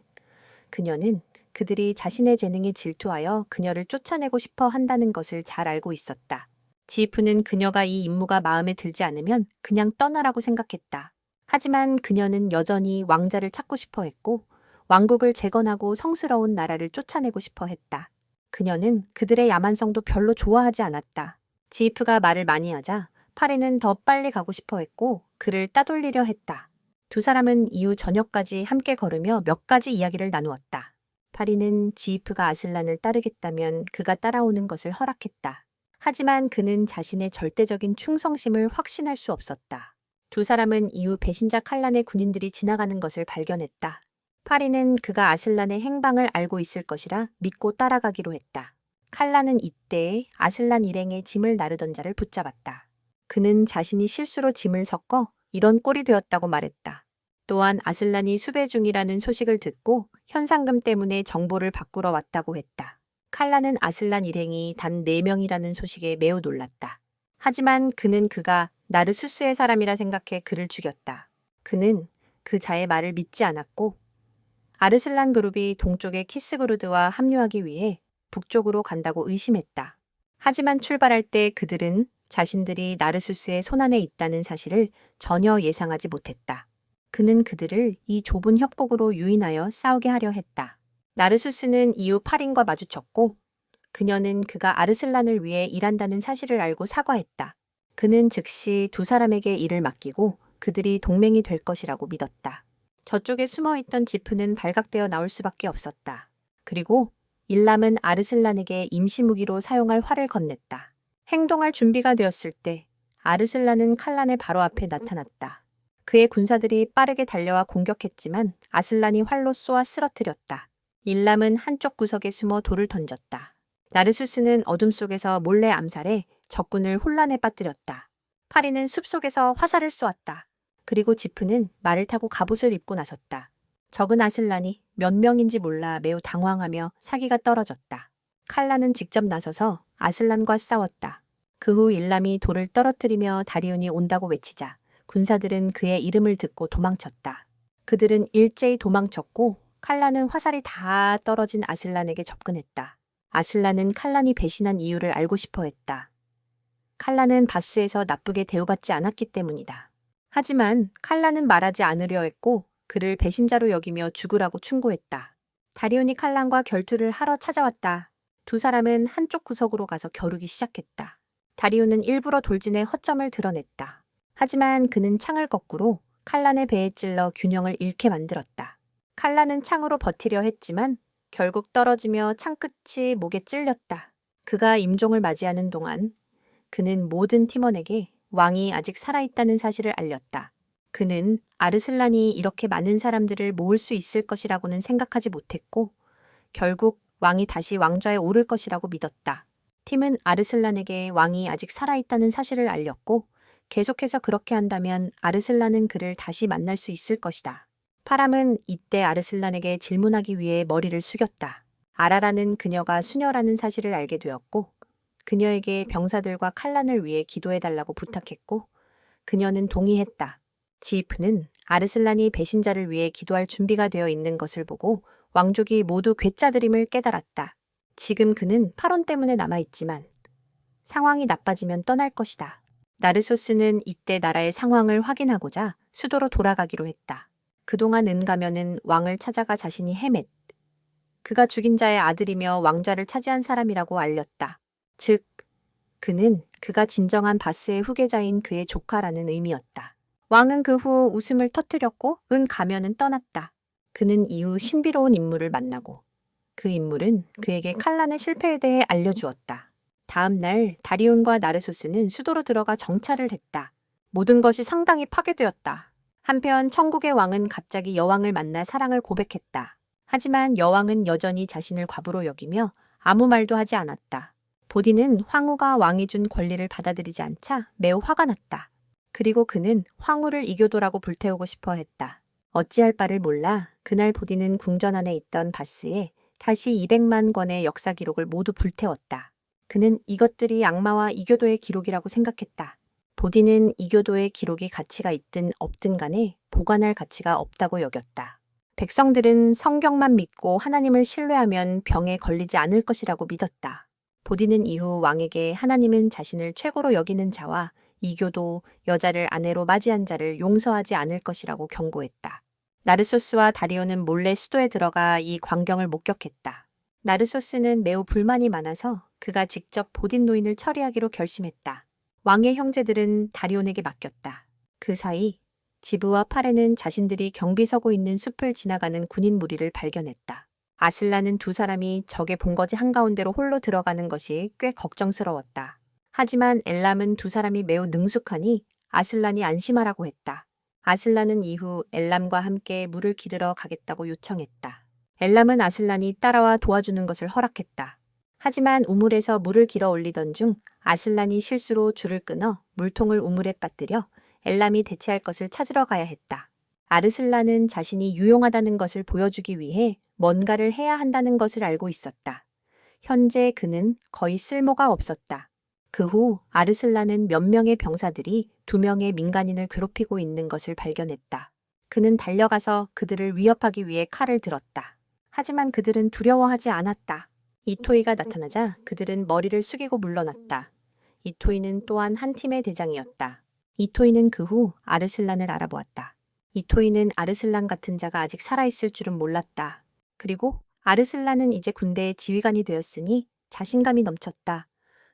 그녀는 그들이 자신의 재능에 질투하여 그녀를 쫓아내고 싶어 한다는 것을 잘 알고 있었다. 지이프는 그녀가 이 임무가 마음에 들지 않으면 그냥 떠나라고 생각했다. 하지만 그녀는 여전히 왕자를 찾고 싶어 했고 왕국을 재건하고 성스러운 나라를 쫓아내고 싶어 했다. 그녀는 그들의 야만성도 별로 좋아하지 않았다. 지이프가 말을 많이 하자 파리는 더 빨리 가고 싶어 했고 그를 따돌리려 했다. 두 사람은 이후 저녁까지 함께 걸으며 몇 가지 이야기를 나누었다. 파리는 지이프가 아슬란을 따르겠다면 그가 따라오는 것을 허락했다. 하지만 그는 자신의 절대적인 충성심을 확신할 수 없었다. 두 사람은 이후 배신자 칼란의 군인들이 지나가는 것을 발견했다. 파리는 그가 아슬란의 행방을 알고 있을 것이라 믿고 따라가기로 했다. 칼란은 이때 아슬란 일행의 짐을 나르던 자를 붙잡았다. 그는 자신이 실수로 짐을 섞어 이런 꼴이 되었다고 말했다. 또한 아슬란이 수배 중이라는 소식을 듣고 현상금 때문에 정보를 바꾸러 왔다고 했다. 칼란은 아슬란 일행이 단 4명이라는 소식에 매우 놀랐다. 하지만 그는 그가 나르수스의 사람이라 생각해 그를 죽였다. 그는 그 자의 말을 믿지 않았고 아르슬란 그룹이 동쪽의 키스그루드와 합류하기 위해 북쪽으로 간다고 의심했다. 하지만 출발할 때 그들은 자신들이 나르수스의 손안에 있다는 사실을 전혀 예상하지 못했다. 그는 그들을 이 좁은 협곡으로 유인하여 싸우게 하려 했다. 나르수스는 이후 파린과 마주쳤고 그녀는 그가 아르슬란을 위해 일한다는 사실을 알고 사과했다. 그는 즉시 두 사람에게 일을 맡기고 그들이 동맹이 될 것이라고 믿었다. 저쪽에 숨어있던 지프는 발각되어 나올 수밖에 없었다. 그리고 일람은 아르슬란에게 임시무기로 사용할 활을 건넸다. 행동할 준비가 되었을 때 아르슬란은 칼란의 바로 앞에 나타났다. 그의 군사들이 빠르게 달려와 공격했지만 아슬란이 활로 쏘아 쓰러뜨렸다. 일람은 한쪽 구석에 숨어 돌을 던졌다. 나르수스는 어둠 속에서 몰래 암살해 적군을 혼란에 빠뜨렸다. 파리는 숲속에서 화살을 쏘았다. 그리고 지프는 말을 타고 갑옷을 입고 나섰다. 적은 아슬란이 몇 명인지 몰라 매우 당황하며 사기가 떨어졌다. 칼란은 직접 나서서 아슬란과 싸웠다. 그 후 일람이 돌을 떨어뜨리며 다리온이 온다고 외치자 군사들은 그의 이름을 듣고 도망쳤다. 그들은 일제히 도망쳤고 칼란은 화살이 다 떨어진 아슬란에게 접근했다. 아슬란은 칼란이 배신한 이유를 알고 싶어 했다. 칼란은 바스에서 나쁘게 대우받지 않았기 때문이다. 하지만 칼란은 말하지 않으려 했고 그를 배신자로 여기며 죽으라고 충고했다. 다리온이 칼란과 결투를 하러 찾아왔다. 두 사람은 한쪽 구석으로 가서 겨루기 시작했다. 다리온은 일부러 돌진해 허점을 드러냈다. 하지만 그는 창을 거꾸로 칼란의 배에 찔러 균형을 잃게 만들었다. 칼란은 창으로 버티려 했지만 결국 떨어지며 창끝이 목에 찔렸다. 그가 임종을 맞이하는 동안 그는 모든 팀원에게 왕이 아직 살아있다는 사실을 알렸다. 그는 아르슬란이 이렇게 많은 사람들을 모을 수 있을 것이라고는 생각하지 못했고 결국 왕이 다시 왕좌에 오를 것이라고 믿었다. 팀은 아르슬란에게 왕이 아직 살아있다는 사실을 알렸고 계속해서 그렇게 한다면 아르슬란은 그를 다시 만날 수 있을 것이다. 파람은 이때 아르슬란에게 질문하기 위해 머리를 숙였다. 아라라는 그녀가 수녀라는 사실을 알게 되었고 그녀에게 병사들과 칼란을 위해 기도해달라고 부탁했고 그녀는 동의했다. 지이프는 아르슬란이 배신자를 위해 기도할 준비가 되어 있는 것을 보고 왕족이 모두 괴짜들임을 깨달았다. 지금 그는 파론 때문에 남아있지만 상황이 나빠지면 떠날 것이다. 나르소스는 이때 나라의 상황을 확인하고자 수도로 돌아가기로 했다. 그동안 은가면은 왕을 찾아가 자신이 헤멧, 그가 죽인 자의 아들이며 왕좌를 차지한 사람이라고 알렸다. 즉, 그는 그가 진정한 바스의 후계자인 그의 조카라는 의미였다. 왕은 그 후 웃음을 터뜨렸고 은가면은 떠났다. 그는 이후 신비로운 인물을 만나고 그 인물은 그에게 칼란의 실패에 대해 알려주었다. 다음 날 다리온과 나르소스는 수도로 들어가 정찰을 했다. 모든 것이 상당히 파괴되었다. 한편 천국의 왕은 갑자기 여왕을 만나 사랑을 고백했다. 하지만 여왕은 여전히 자신을 과부로 여기며 아무 말도 하지 않았다. 보디는 황후가 왕이 준 권리를 받아들이지 않자 매우 화가 났다. 그리고 그는 황후를 이교도라고 불태우고 싶어 했다. 어찌할 바를 몰라 그날 보디는 궁전 안에 있던 바스에 다시 200만 권의 역사 기록을 모두 불태웠다. 그는 이것들이 악마와 이교도의 기록이라고 생각했다. 보디는 이교도의 기록이 가치가 있든 없든 간에 보관할 가치가 없다고 여겼다. 백성들은 성경만 믿고 하나님을 신뢰하면 병에 걸리지 않을 것이라고 믿었다. 보디는 이후 왕에게 하나님은 자신을 최고로 여기는 자와 이교도, 여자를 아내로 맞이한 자를 용서하지 않을 것이라고 경고했다. 나르소스와 다리오는 몰래 수도에 들어가 이 광경을 목격했다. 나르소스는 매우 불만이 많아서 그가 직접 보딘 노인을 처리하기로 결심했다. 왕의 형제들은 다리온에게 맡겼다. 그 사이 지브와 파레는 자신들이 경비 서고 있는 숲을 지나가는 군인 무리를 발견했다. 아슬란은 두 사람이 적의 본거지 한가운데로 홀로 들어가는 것이 꽤 걱정스러웠다. 하지만 엘람은 두 사람이 매우 능숙하니 아슬란이 안심하라고 했다. 아슬란은 이후 엘람과 함께 물을 기르러 가겠다고 요청했다. 엘람은 아슬란이 따라와 도와주는 것을 허락했다. 하지만 우물에서 물을 길어 올리던 중 아슬란이 실수로 줄을 끊어 물통을 우물에 빠뜨려 엘람이 대체할 것을 찾으러 가야 했다. 아르슬란은 자신이 유용하다는 것을 보여주기 위해 뭔가를 해야 한다는 것을 알고 있었다. 현재 그는 거의 쓸모가 없었다. 그 후 아르슬란은 몇 명의 병사들이 2명의 민간인을 괴롭히고 있는 것을 발견했다. 그는 달려가서 그들을 위협하기 위해 칼을 들었다. 하지만 그들은 두려워하지 않았다. 이토이가 나타나자 그들은 머리를 숙이고 물러났다. 이토이는 또한 한 팀의 대장이었다. 이토이는 그 후 아르슬란을 알아보았다. 이토이는 아르슬란 같은 자가 아직 살아있을 줄은 몰랐다. 그리고 아르슬란은 이제 군대의 지휘관이 되었으니 자신감이 넘쳤다.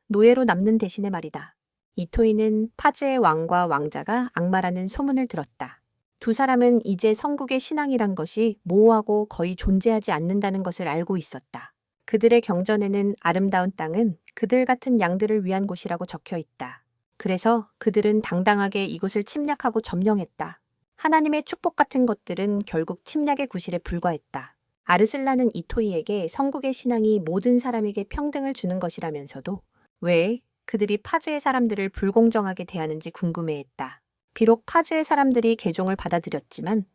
노예로 남는 대신에 말이다. 이토이는 파즈의 왕과 왕자가 악마라는 소문을 들었다. 두 사람은 이제 성국의 신앙이란 것이 모호하고 거의 존재하지 않는다는 것을 알고 있었다. 그들의 경전에는 아름다운 땅은 그들 같은 양들을 위한 곳이라고 적혀 있다. 그래서 그들은 당당하게 이곳을 침략하고 점령했다. 하나님의 축복 같은 것들은 결국 침략의 구실에 불과했다. 아르슬란은 이토이에게 성국의 신앙이 모든 사람에게 평등을 주는 것이라면서도 왜 그들이 파즈의 사람들을 불공정하게 대하는지 궁금해했다. 비록 파즈의 사람들이 개종을 받아들였지만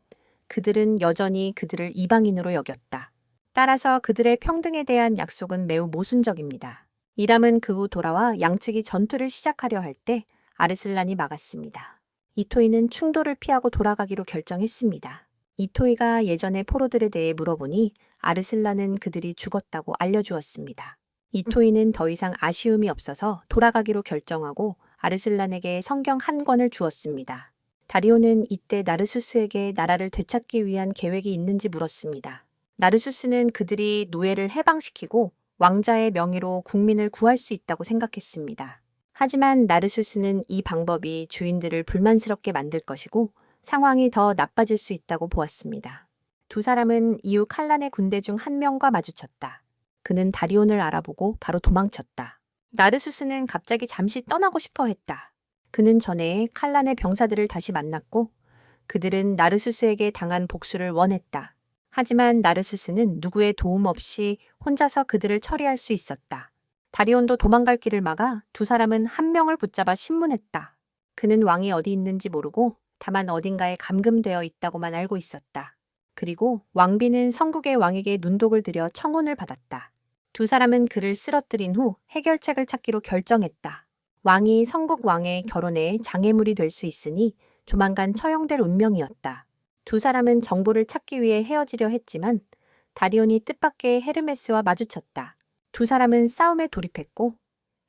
그들은 여전히 그들을 이방인으로 여겼다. 따라서 그들의 평등에 대한 약속은 매우 모순적입니다. 이람은 그 후 돌아와 양측이 전투를 시작하려 할 때 아르슬란이 막았습니다. 이토이는 충돌을 피하고 돌아가기로 결정했습니다. 이토이가 예전의 포로들에 대해 물어보니 아르슬란은 그들이 죽었다고 알려주었습니다. 이토이는 더 이상 아쉬움이 없어서 돌아가기로 결정하고 아르슬란에게 성경 한 권을 주었습니다. 다리오는 이때 나르수스에게 나라를 되찾기 위한 계획이 있는지 물었습니다. 나르수스는 그들이 노예를 해방시키고 왕자의 명의로 국민을 구할 수 있다고 생각했습니다. 하지만 나르수스는 이 방법이 주인들을 불만스럽게 만들 것이고 상황이 더 나빠질 수 있다고 보았습니다. 두 사람은 이후 칼란의 군대 중 한 명과 마주쳤다. 그는 다리온을 알아보고 바로 도망쳤다. 나르수스는 갑자기 잠시 떠나고 싶어 했다. 그는 전에 칼란의 병사들을 다시 만났고 그들은 나르수스에게 당한 복수를 원했다. 하지만 나르수스는 누구의 도움 없이 혼자서 그들을 처리할 수 있었다. 다리온도 도망갈 길을 막아 두 사람은 한 명을 붙잡아 신문했다. 그는 왕이 어디 있는지 모르고 다만 어딘가에 감금되어 있다고만 알고 있었다. 그리고 왕비는 성국의 왕에게 눈독을 들여 청혼을 받았다. 두 사람은 그를 쓰러뜨린 후 해결책을 찾기로 결정했다. 왕이 성국 왕의 결혼에 장애물이 될 수 있으니 조만간 처형될 운명이었다. 두 사람은 정보를 찾기 위해 헤어지려 했지만 다리온이 뜻밖의 헤르메스와 마주쳤다. 두 사람은 싸움에 돌입했고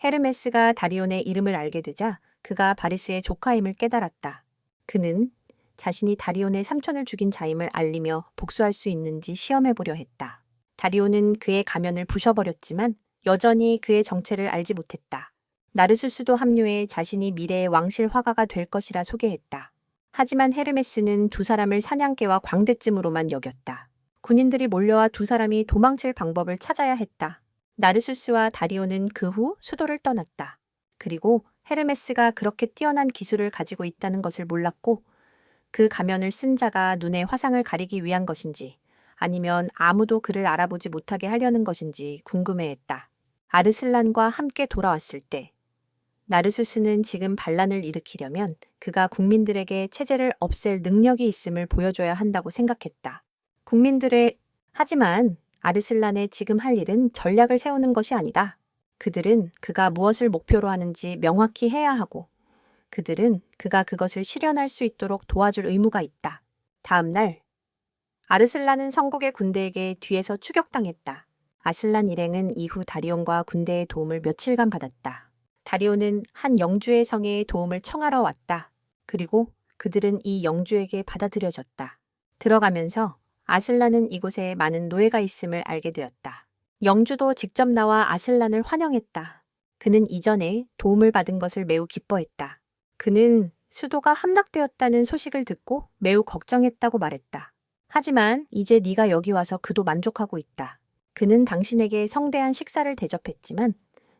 헤르메스가 다리온의 이름을 알게 되자 그가 바리스의 조카임을 깨달았다. 그는 자신이 다리온의 삼촌을 죽인 자임을 알리며 복수할 수 있는지 시험해보려 했다. 다리온은 그의 가면을 부셔버렸지만 여전히 그의 정체를 알지 못했다. 나르수스도 합류해 자신이 미래의 왕실 화가가 될 것이라 소개했다. 하지만 헤르메스는 두 사람을 사냥개와 광대쯤으로만 여겼다. 군인들이 몰려와 두 사람이 도망칠 방법을 찾아야 했다. 나르수스와 다리온은 그 후 수도를 떠났다. 그리고 헤르메스가 그렇게 뛰어난 기술을 가지고 있다는 것을 몰랐고 그 가면을 쓴 자가 눈에 화상을 가리기 위한 것인지 아니면 아무도 그를 알아보지 못하게 하려는 것인지 궁금해했다. 아르슬란과 함께 돌아왔을 때 나르수스는 지금 반란을 일으키려면 그가 국민들에게 체제를 없앨 능력이 있음을 보여줘야 한다고 생각했다. 하지만 아르슬란의 지금 할 일은 전략을 세우는 것이 아니다. 그들은 그가 무엇을 목표로 하는지 명확히 해야 하고 그들은 그가 그것을 실현할 수 있도록 도와줄 의무가 있다. 다음 날 아르슬란은 성국의 군대에게 뒤에서 추격당했다. 아슬란 일행은 이후 다리온과 군대의 도움을 며칠간 받았다. 다리온은 한 영주의 성에 도움을 청하러 왔다. 그리고 그들은 이 영주에게 받아들여졌다. 들어가면서 아슬란은 이곳에 많은 노예가 있음을 알게 되었다. 영주도 직접 나와 아슬란을 환영했다. 그는 이전에 도움을 받은 것을 매우 기뻐했다. 그는 수도가 함락되었다는 소식을 듣고 매우 걱정했다고 말했다. 하지만 이제 네가 여기 와서 그도 만족하고 있다. 그는 당신에게 성대한 식사를 대접했지만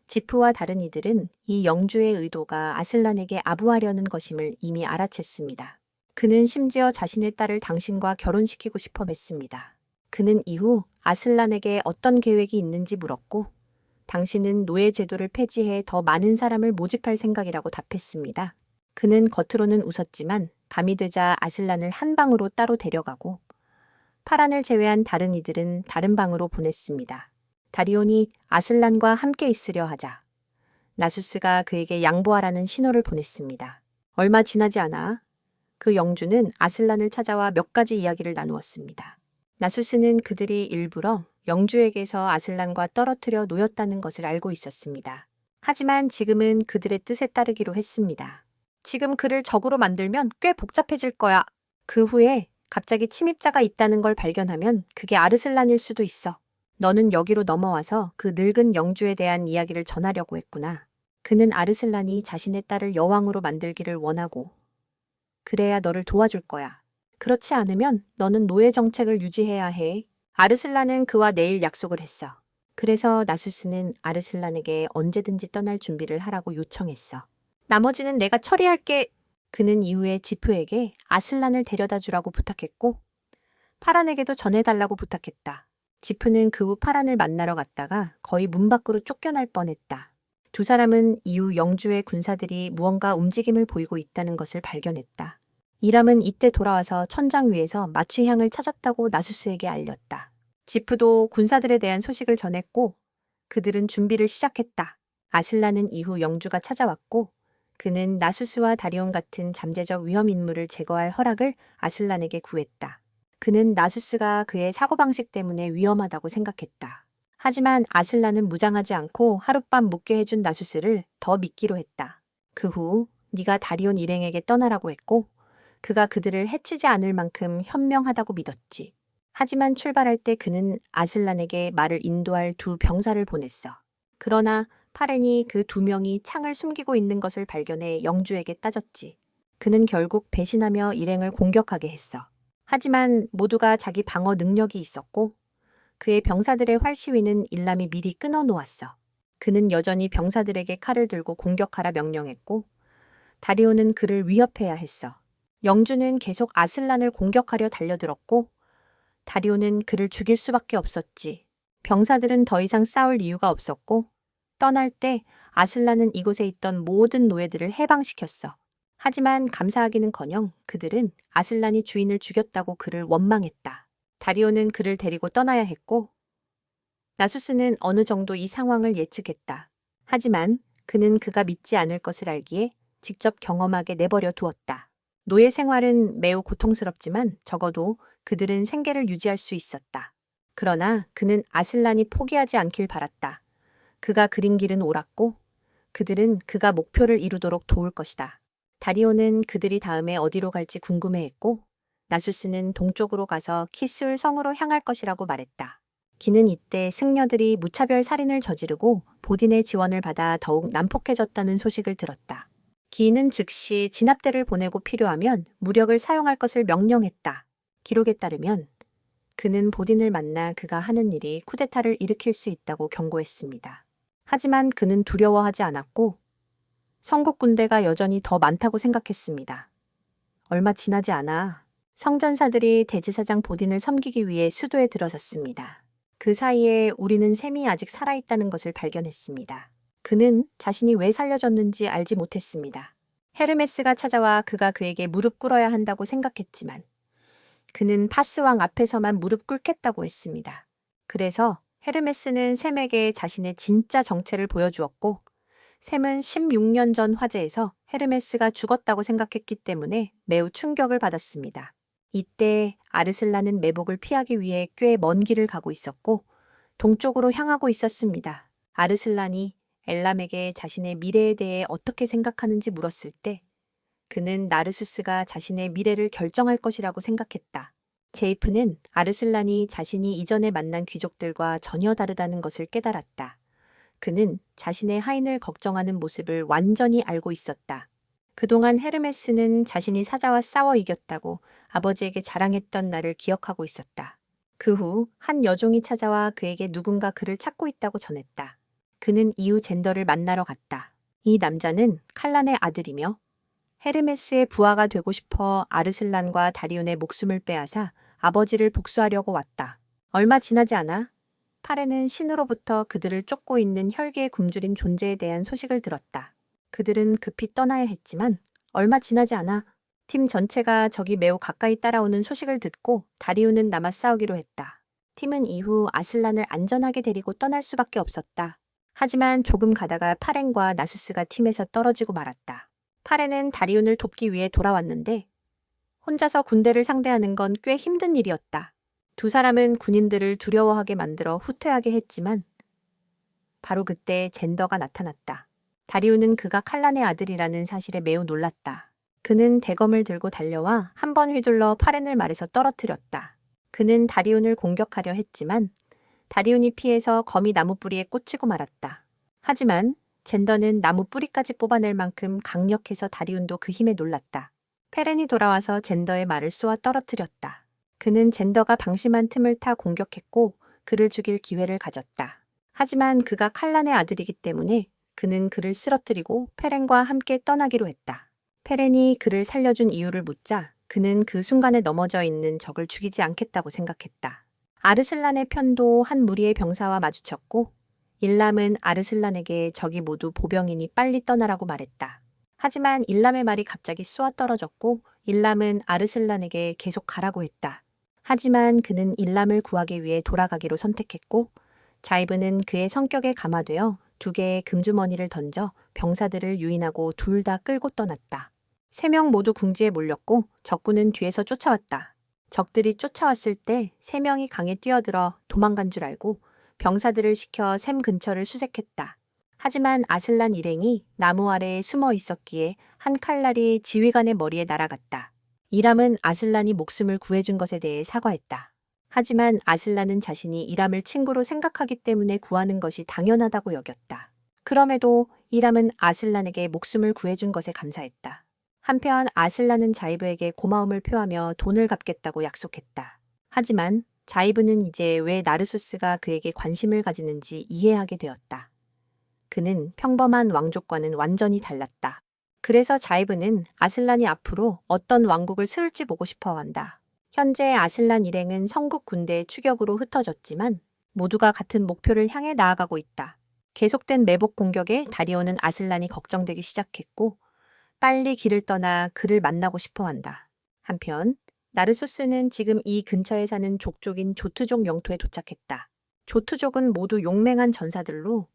지프와 다른 이들은 이 영주의 의도가 아슬란에게 아부하려는 것임을 이미 알아챘습니다. 그는 심지어 자신의 딸을 당신과 결혼시키고 싶어 했습니다. 그는 이후 아슬란에게 어떤 계획이 있는지 물었고 당신은 노예 제도를 폐지해 더 많은 사람을 모집할 생각이라고 답했습니다. 그는 겉으로는 웃었지만 밤이 되자 아슬란을 한 방으로 따로 데려가고 파란을 제외한 다른 이들은 다른 방으로 보냈습니다. 다리온이 아슬란과 함께 있으려 하자 나수스가 그에게 양보하라는 신호를 보냈습니다. 얼마 지나지 않아 그 영주는 아슬란을 찾아와 몇 가지 이야기를 나누었습니다. 나수스는 그들이 일부러 영주에게서 아슬란과 떨어뜨려 놓였다는 것을 알고 있었습니다. 하지만 지금은 그들의 뜻에 따르기로 했습니다. 지금 그를 적으로 만들면 꽤 복잡해질 거야. 그 후에 갑자기 침입자가 있다는 걸 발견하면 그게 아르슬란일 수도 있어. 너는 여기로 넘어와서 그 늙은 영주에 대한 이야기를 전하려고 했구나. 그는 아르슬란이 자신의 딸을 여왕으로 만들기를 원하고 그래야 너를 도와줄 거야. 그렇지 않으면 너는 노예 정책을 유지해야 해. 아르슬란은 그와 내일 약속을 했어. 그래서 나수스는 아르슬란에게 언제든지 떠날 준비를 하라고 요청했어. 나머지는 내가 처리할게. 그는 이후에 지프에게 아슬란을 데려다 주라고 부탁했고 파란에게도 전해달라고 부탁했다. 지프는 그 후 파란을 만나러 갔다가 거의 문 밖으로 쫓겨날 뻔했다. 두 사람은 이후 영주의 군사들이 무언가 움직임을 보이고 있다는 것을 발견했다. 이람은 이때 돌아와서 천장 위에서 마취향을 찾았다고 나수스에게 알렸다. 지프도 군사들에 대한 소식을 전했고 그들은 준비를 시작했다. 아슬란은 이후 영주가 찾아왔고 그는 나수스와 다리온 같은 잠재적 위험 인물을 제거할 허락을 아슬란에게 구했다. 그는 나수스가 그의 사고방식 때문에 위험하다고 생각했다. 하지만 아슬란은 무장하지 않고 하룻밤 묵게 해준 나수스를 더 믿기로 했다. 그 후 네가 다리온 일행에게 떠나라고 했고 그가 그들을 해치지 않을 만큼 현명하다고 믿었지. 하지만 출발할 때 그는 아슬란에게 말을 인도할 두 병사를 보냈어. 그러나 파렌이 그 두 명이 창을 숨기고 있는 것을 발견해 영주에게 따졌지. 그는 결국 배신하며 일행을 공격하게 했어. 하지만 모두가 자기 방어 능력이 있었고 그의 병사들의 활시위는 일람이 미리 끊어놓았어. 그는 여전히 병사들에게 칼을 들고 공격하라 명령했고 다리오는 그를 위협해야 했어. 영주는 계속 아슬란을 공격하려 달려들었고 다리오는 그를 죽일 수밖에 없었지. 병사들은 더 이상 싸울 이유가 없었고 떠날 때 아슬란은 이곳에 있던 모든 노예들을 해방시켰어. 하지만 감사하기는커녕 그들은 아슬란이 주인을 죽였다고 그를 원망했다. 다리오는 그를 데리고 떠나야 했고 나수스는 어느 정도 이 상황을 예측했다. 하지만 그는 그가 믿지 않을 것을 알기에 직접 경험하게 내버려 두었다. 노예 생활은 매우 고통스럽지만 적어도 그들은 생계를 유지할 수 있었다. 그러나 그는 아슬란이 포기하지 않길 바랐다. 그가 그린 길은 옳았고 그들은 그가 목표를 이루도록 도울 것이다. 다리오는 그들이 다음에 어디로 갈지 궁금해했고 나수스는 동쪽으로 가서 키스울 성으로 향할 것이라고 말했다. 기는 이때 승려들이 무차별 살인을 저지르고 보딘의 지원을 받아 더욱 난폭해졌다는 소식을 들었다. 기는 즉시 진압대를 보내고 필요하면 무력을 사용할 것을 명령했다. 기록에 따르면 그는 보딘을 만나 그가 하는 일이 쿠데타를 일으킬 수 있다고 경고했습니다. 하지만 그는 두려워하지 않았고 성국 군대가 여전히 더 많다고 생각했습니다. 얼마 지나지 않아 성전사들이 대제사장 보딘을 섬기기 위해 수도에 들어섰습니다. 그 사이에 우리는 셈이 아직 살아있다는 것을 발견했습니다. 그는 자신이 왜 살려졌는지 알지 못했습니다. 헤르메스가 찾아와 그가 그에게 무릎 꿇어야 한다고 생각했지만 그는 파스왕 앞에서만 무릎 꿇겠다고 했습니다. 그래서 헤르메스는 셈에게 자신의 진짜 정체를 보여주었고 셈은 16년 전 화재에서 헤르메스가 죽었다고 생각했기 때문에 매우 충격을 받았습니다. 이때 아르슬란은 매복을 피하기 위해 꽤 먼 길을 가고 있었고 동쪽으로 향하고 있었습니다. 아르슬란이 엘람에게 자신의 미래에 대해 어떻게 생각하는지 물었을 때 그는 나르수스가 자신의 미래를 결정할 것이라고 생각했다. 제이프는 아르슬란이 자신이 이전에 만난 귀족들과 전혀 다르다는 것을 깨달았다. 그는 자신의 하인을 걱정하는 모습을 완전히 알고 있었다. 그동안 헤르메스는 자신이 사자와 싸워 이겼다고 아버지에게 자랑했던 날을 기억하고 있었다. 그 후 한 여종이 찾아와 그에게 누군가 그를 찾고 있다고 전했다. 그는 이후 젠더를 만나러 갔다. 이 남자는 칼란의 아들이며 헤르메스의 부하가 되고 싶어 아르슬란과 다리온의 목숨을 빼앗아 아버지를 복수하려고 왔다. 얼마 지나지 않아 파레는 신으로부터 그들을 쫓고 있는 혈기에 굶주린 존재에 대한 소식을 들었다. 그들은 급히 떠나야 했지만 얼마 지나지 않아 팀 전체가 적이 매우 가까이 따라오는 소식을 듣고 다리온은 남아 싸우기로 했다. 팀은 이후 아슬란을 안전하게 데리고 떠날 수밖에 없었다. 하지만 조금 가다가 파렌과 나수스가 팀에서 떨어지고 말았다. 파렌은 다리온을 돕기 위해 돌아왔는데 혼자서 군대를 상대하는 건 꽤 힘든 일이었다. 두 사람은 군인들을 두려워하게 만들어 후퇴하게 했지만 바로 그때 젠더가 나타났다. 다리온은 그가 칼란의 아들이라는 사실에 매우 놀랐다. 그는 대검을 들고 달려와 한 번 휘둘러 파렌을 말에서 떨어뜨렸다. 그는 다리온을 공격하려 했지만 다리온이 피해서 검이 나무 뿌리에 꽂히고 말았다. 하지만 젠더는 나무 뿌리까지 뽑아낼 만큼 강력해서 다리온도 그 힘에 놀랐다. 페렌이 돌아와서 젠더의 말을 쏘아 떨어뜨렸다. 그는 젠더가 방심한 틈을 타 공격했고 그를 죽일 기회를 가졌다. 하지만 그가 칼란의 아들이기 때문에 그는 그를 쓰러뜨리고 페렌과 함께 떠나기로 했다. 페렌이 그를 살려준 이유를 묻자 그는 그 순간에 넘어져 있는 적을 죽이지 않겠다고 생각했다. 아르슬란의 편도 한 무리의 병사와 마주쳤고 일람은 아르슬란에게 적이 모두 보병이니 빨리 떠나라고 말했다. 하지만 일람의 말이 갑자기 쏘아 떨어졌고 일람은 아르슬란에게 계속 가라고 했다. 하지만 그는 일람을 구하기 위해 돌아가기로 선택했고 자이브는 그의 성격에 감화되어 2개의 금주머니를 던져 병사들을 유인하고 둘 다 끌고 떠났다. 3명 모두 궁지에 몰렸고 적군은 뒤에서 쫓아왔다. 적들이 쫓아왔을 때 3명이 강에 뛰어들어 도망간 줄 알고 병사들을 시켜 샘 근처를 수색했다. 하지만 아슬란 일행이 나무 아래에 숨어 있었기에 한 칼날이 지휘관의 머리에 날아갔다. 이람은 아슬란이 목숨을 구해준 것에 대해 사과했다. 하지만 아슬란은 자신이 이람을 친구로 생각하기 때문에 구하는 것이 당연하다고 여겼다. 그럼에도 이람은 아슬란에게 목숨을 구해준 것에 감사했다. 한편 아슬란은 자이브에게 고마움을 표하며 돈을 갚겠다고 약속했다. 하지만 자이브는 이제 왜 나르소스가 그에게 관심을 가지는지 이해하게 되었다. 그는 평범한 왕족과는 완전히 달랐다. 그래서 자이브는 아슬란이 앞으로 어떤 왕국을 세울지 보고 싶어 한다. 현재 아슬란 일행은 성국 군대의 추격으로 흩어졌지만 모두가 같은 목표를 향해 나아가고 있다. 계속된 매복 공격에 다리온은 아슬란이 걱정되기 시작했고 빨리 길을 떠나 그를 만나고 싶어 한다. 한편 나르소스는 지금 이 근처에 사는 족족인 조트족 영토에 도착했다. 조트족은 모두 용맹한 전사들로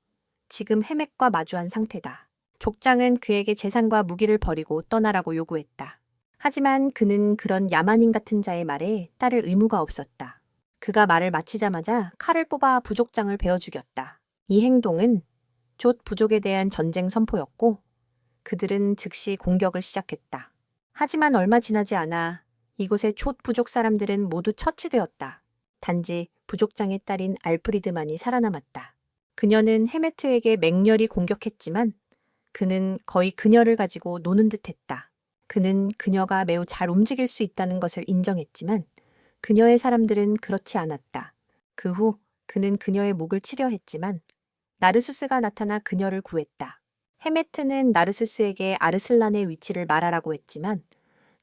지금 헤맥과 마주한 상태다. 족장은 그에게 재산과 무기를 버리고 떠나라고 요구했다. 하지만 그는 그런 야만인 같은 자의 말에 따를 의무가 없었다. 그가 말을 마치자마자 칼을 뽑아 부족장을 베어 죽였다. 이 행동은 조 부족에 대한 전쟁 선포였고 그들은 즉시 공격을 시작했다. 하지만 얼마 지나지 않아 이곳의 조 부족 사람들은 모두 처치되었다. 단지 부족장의 딸인 알프리드만이 살아남았다. 그녀는 헤메트에게 맹렬히 공격했지만 그는 거의 그녀를 가지고 노는 듯했다. 그는 그녀가 매우 잘 움직일 수 있다는 것을 인정했지만 그녀의 사람들은 그렇지 않았다. 그 후 그는 그녀의 목을 치려 했지만 나르수스가 나타나 그녀를 구했다. 헤메트는 나르수스에게 아르슬란의 위치를 말하라고 했지만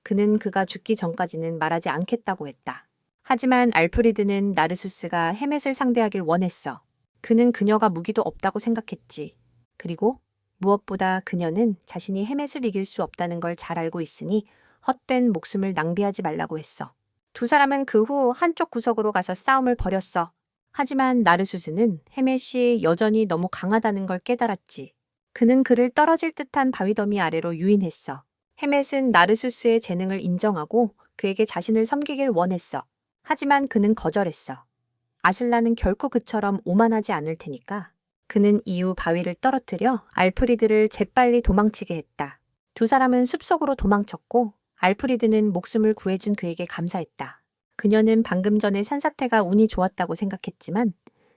그는 그가 죽기 전까지는 말하지 않겠다고 했다. 하지만 알프리드는 나르수스가 헤멧을 상대하길 원했어. 그는 그녀가 무기도 없다고 생각했지. 그리고 무엇보다 그녀는 자신이 헤멧을 이길 수 없다는 걸 잘 알고 있으니 헛된 목숨을 낭비하지 말라고 했어. 두 사람은 그 후 한쪽 구석으로 가서 싸움을 벌였어. 하지만 나르수스는 헤멧이 여전히 너무 강하다는 걸 깨달았지. 그는 그를 떨어질 듯한 바위더미 아래로 유인했어. 헤멧은 나르수스의 재능을 인정하고 그에게 자신을 섬기길 원했어. 하지만 그는 거절했어. 아슬란은 결코 그처럼 오만하지 않을 테니까. 그는 이후 바위를 떨어뜨려 알프리드를 재빨리 도망치게 했다. 두 사람은 숲속으로 도망쳤고 알프리드는 목숨을 구해준 그에게 감사했다. 그녀는 방금 전에 산사태가 운이 좋았다고 생각했지만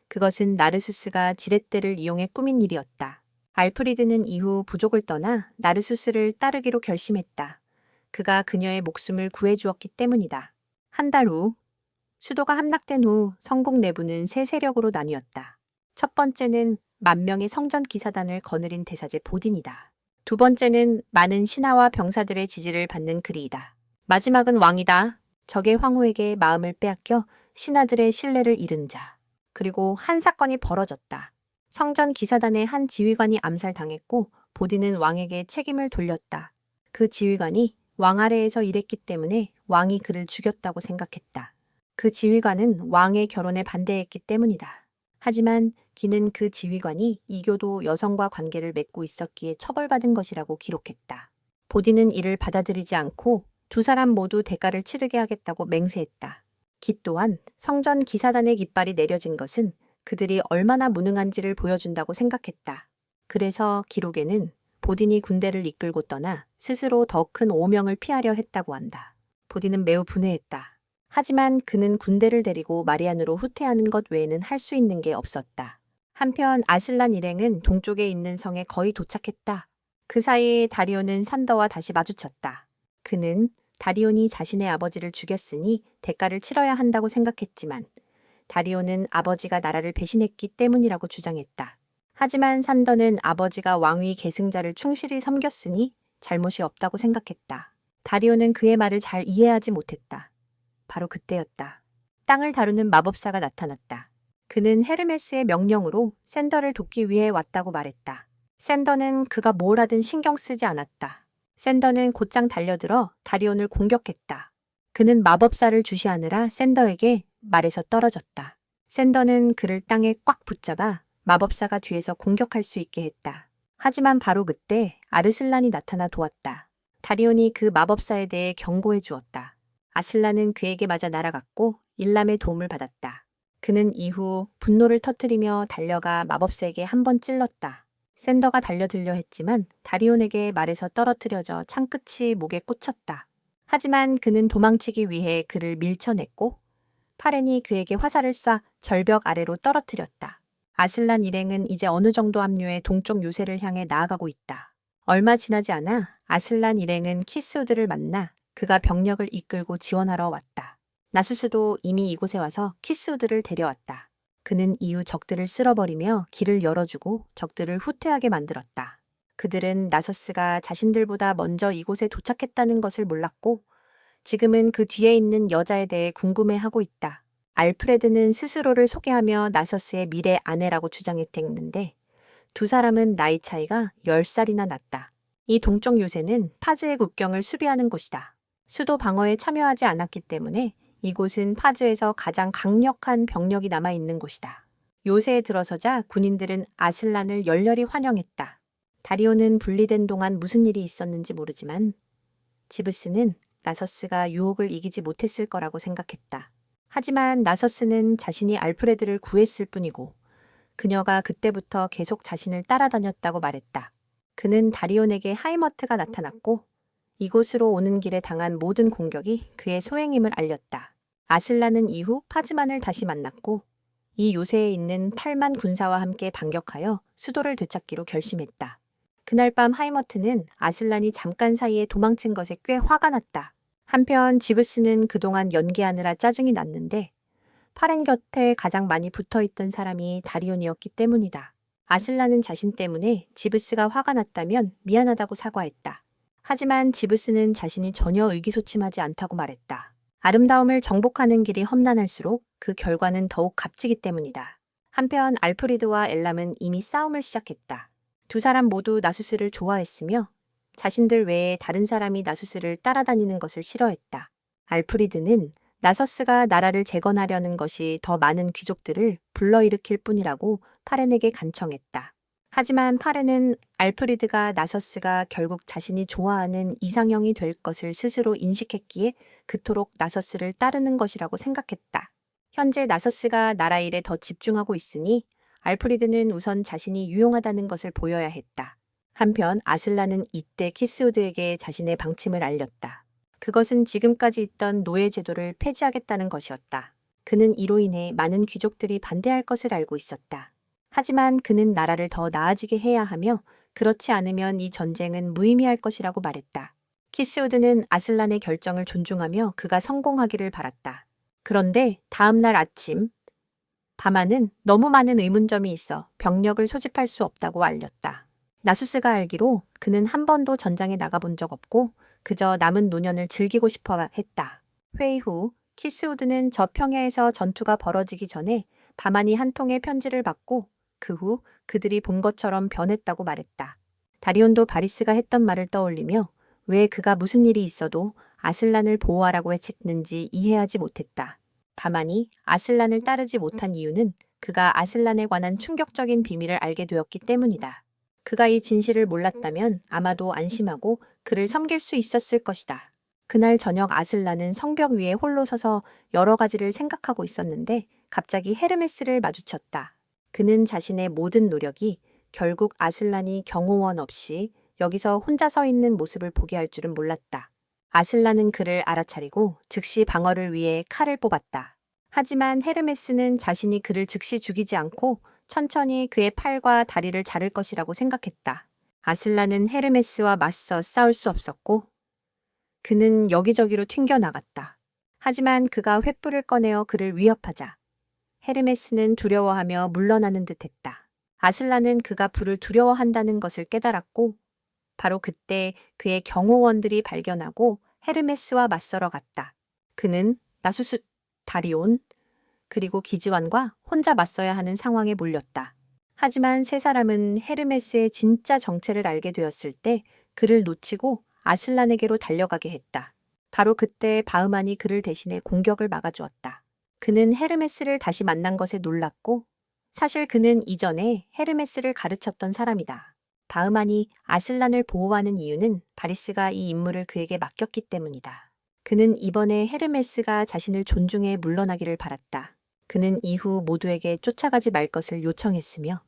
그것은 나르수스가 지렛대를 이용해 꾸민 일이었다. 알프리드는 이후 부족을 떠나 나르수스를 따르기로 결심했다. 그가 그녀의 목숨을 구해주었기 때문이다. 한 달 후, 수도가 함락된 후 성국 내부는 세 세력으로 나뉘었다. 첫 번째는 10,000명의 성전 기사단을 거느린 대사제 보딘이다. 두 번째는 많은 신하와 병사들의 지지를 받는 그리이다. 마지막은 왕이다. 적의 황후에게 마음을 빼앗겨 신하들의 신뢰를 잃은 자. 그리고 한 사건이 벌어졌다. 성전 기사단의 한 지휘관이 암살당했고 보딘은 왕에게 책임을 돌렸다. 그 지휘관이 왕 아래에서 일했기 때문에 왕이 그를 죽였다고 생각했다. 그 지휘관은 왕의 결혼에 반대했기 때문이다. 하지만 기는 그 지휘관이 이교도 여성과 관계를 맺고 있었기에 처벌받은 것이라고 기록했다. 보딘은 이를 받아들이지 않고 두 사람 모두 대가를 치르게 하겠다고 맹세했다. 기 또한 성전 기사단의 깃발이 내려진 것은 그들이 얼마나 무능한지를 보여준다고 생각했다. 그래서 기록에는 보딘이 군대를 이끌고 떠나 스스로 더 큰 오명을 피하려 했다고 한다. 보딘은 매우 분해했다. 하지만 그는 군대를 데리고 마리안으로 후퇴하는 것 외에는 할 수 있는 게 없었다. 한편 아슬란 일행은 동쪽에 있는 성에 거의 도착했다. 그 사이에 다리오는 산더와 다시 마주쳤다. 그는 다리온이 자신의 아버지를 죽였으니 대가를 치러야 한다고 생각했지만 다리오는 아버지가 나라를 배신했기 때문이라고 주장했다. 하지만 산더는 아버지가 왕위 계승자를 충실히 섬겼으니 잘못이 없다고 생각했다. 다리오는 그의 말을 잘 이해하지 못했다. 바로 그때였다. 땅을 다루는 마법사가 나타났다. 그는 헤르메스의 명령으로 샌더를 돕기 위해 왔다고 말했다. 샌더는 그가 뭘 하든 신경 쓰지 않았다. 샌더는 곧장 달려들어 다리온을 공격했다. 그는 마법사를 주시하느라 샌더에게 말에서 떨어졌다. 샌더는 그를 땅에 꽉 붙잡아 마법사가 뒤에서 공격할 수 있게 했다. 하지만 바로 그때 아르슬란이 나타나 도왔다. 다리온이 그 마법사에 대해 경고해 주었다. 아슬란은 그에게 맞아 날아갔고 일람의 도움을 받았다. 그는 이후 분노를 터뜨리며 달려가 마법사에게 한 번 찔렀다. 샌더가 달려들려 했지만 다리온에게 말에서 떨어뜨려져 창끝이 목에 꽂혔다. 하지만 그는 도망치기 위해 그를 밀쳐냈고 파렌이 그에게 화살을 쏴 절벽 아래로 떨어뜨렸다. 아슬란 일행은 이제 어느 정도 합류해 동쪽 요새를 향해 나아가고 있다. 얼마 지나지 않아 아슬란 일행은 키스우드를 만나 그가 병력을 이끌고 지원하러 왔다. 나수스도 이미 이곳에 와서 키스우드를 데려왔다. 그는 이후 적들을 쓸어버리며 길을 열어주고 적들을 후퇴하게 만들었다. 그들은 나서스가 자신들보다 먼저 이곳에 도착했다는 것을 몰랐고 지금은 그 뒤에 있는 여자에 대해 궁금해하고 있다. 알프레드는 스스로를 소개하며 나서스의 미래 아내라고 주장했는데 두 사람은 나이 차이가 10살이나 났다. 이 동쪽 요새는 파즈의 국경을 수비하는 곳이다. 수도 방어에 참여하지 않았기 때문에 이곳은 파즈에서 가장 강력한 병력이 남아있는 곳이다. 요새에 들어서자 군인들은 아슬란을 열렬히 환영했다. 다리오는 분리된 동안 무슨 일이 있었는지 모르지만 지브스는 나서스가 유혹을 이기지 못했을 거라고 생각했다. 하지만 나서스는 자신이 알프레드를 구했을 뿐이고 그녀가 그때부터 계속 자신을 따라다녔다고 말했다. 그는 다리온에게 하이머트가 나타났고 이곳으로 오는 길에 당한 모든 공격이 그의 소행임을 알렸다. 아슬란은 이후 파즈만을 다시 만났고 이 요새에 있는 8만 군사와 함께 반격하여 수도를 되찾기로 결심했다. 그날 밤 하이머트는 아슬란이 잠깐 사이에 도망친 것에 꽤 화가 났다. 한편 지브스는 그동안 연기하느라 짜증이 났는데 파렌 곁에 가장 많이 붙어있던 사람이 다리온이었기 때문이다. 아슬란은 자신 때문에 지브스가 화가 났다면 미안하다고 사과했다. 하지만 지브스는 자신이 전혀 의기소침하지 않다고 말했다. 아름다움을 정복하는 길이 험난할수록 그 결과는 더욱 값지기 때문이다. 한편 알프리드와 엘람은 이미 싸움을 시작했다. 두 사람 모두 나수스를 좋아했으며 자신들 외에 다른 사람이 나수스를 따라다니는 것을 싫어했다. 알프리드는 나서스가 나라를 재건하려는 것이 더 많은 귀족들을 불러일으킬 뿐이라고 파렌에게 간청했다. 하지만 파렌은 알프리드가 나서스가 결국 자신이 좋아하는 이상형이 될 것을 스스로 인식했기에 그토록 나서스를 따르는 것이라고 생각했다. 현재 나서스가 나라 일에 더 집중하고 있으니 알프리드는 우선 자신이 유용하다는 것을 보여야 했다. 한편 아슬란은 이때 키스우드에게 자신의 방침을 알렸다. 그것은 지금까지 있던 노예 제도를 폐지하겠다는 것이었다. 그는 이로 인해 많은 귀족들이 반대할 것을 알고 있었다. 하지만 그는 나라를 더 나아지게 해야 하며 그렇지 않으면 이 전쟁은 무의미할 것이라고 말했다. 키스우드는 아슬란의 결정을 존중하며 그가 성공하기를 바랐다. 그런데 다음 날 아침, 바마는 너무 많은 의문점이 있어 병력을 소집할 수 없다고 알렸다. 나수스가 알기로 그는 한 번도 전장에 나가본 적 없고 그저 남은 노년을 즐기고 싶어 했다. 회의 후 키스우드는 저 평야에서 전투가 벌어지기 전에 바만이 한 통의 편지를 받고 그 후 그들이 본 것처럼 변했다고 말했다. 다리온도 바리스가 했던 말을 떠올리며 왜 그가 무슨 일이 있어도 아슬란을 보호하라고 했는지 이해하지 못했다. 바만이 아슬란을 따르지 못한 이유는 그가 아슬란에 관한 충격적인 비밀을 알게 되었기 때문이다. 그가 이 진실을 몰랐다면 아마도 안심하고 그를 섬길 수 있었을 것이다. 그날 저녁 아슬란은 성벽 위에 홀로 서서 여러 가지를 생각하고 있었는데 갑자기 헤르메스를 마주쳤다. 그는 자신의 모든 노력이 결국 아슬란이 경호원 없이 여기서 혼자 서 있는 모습을 보게 할 줄은 몰랐다. 아슬란은 그를 알아차리고 즉시 방어를 위해 칼을 뽑았다. 하지만 헤르메스는 자신이 그를 즉시 죽이지 않고 천천히 그의 팔과 다리를 자를 것이라고 생각했다. 아슬란은 헤르메스와 맞서 싸울 수 없었고 그는 여기저기로 튕겨나갔다. 하지만 그가 횃불을 꺼내어 그를 위협하자 헤르메스는 두려워하며 물러나는 듯했다. 아슬란은 그가 불을 두려워한다는 것을 깨달았고 바로 그때 그의 경호원들이 발견하고 헤르메스와 맞서러 갔다. 그는 나수스, 다리온, 그리고 기지완과 혼자 맞서야 하는 상황에 몰렸다. 하지만 세 사람은 헤르메스의 진짜 정체를 알게 되었을 때 그를 놓치고 아슬란에게로 달려가게 했다. 바로 그때 바흐만이 그를 대신해 공격을 막아주었다. 그는 헤르메스를 다시 만난 것에 놀랐고 사실 그는 이전에 헤르메스를 가르쳤던 사람이다. 바흐만이 아슬란을 보호하는 이유는 바리스가 이 임무를 그에게 맡겼기 때문이다. 그는 이번에 헤르메스가 자신을 존중해 물러나기를 바랐다. 그는 이후 모두에게 쫓아가지 말 것을 요청했으며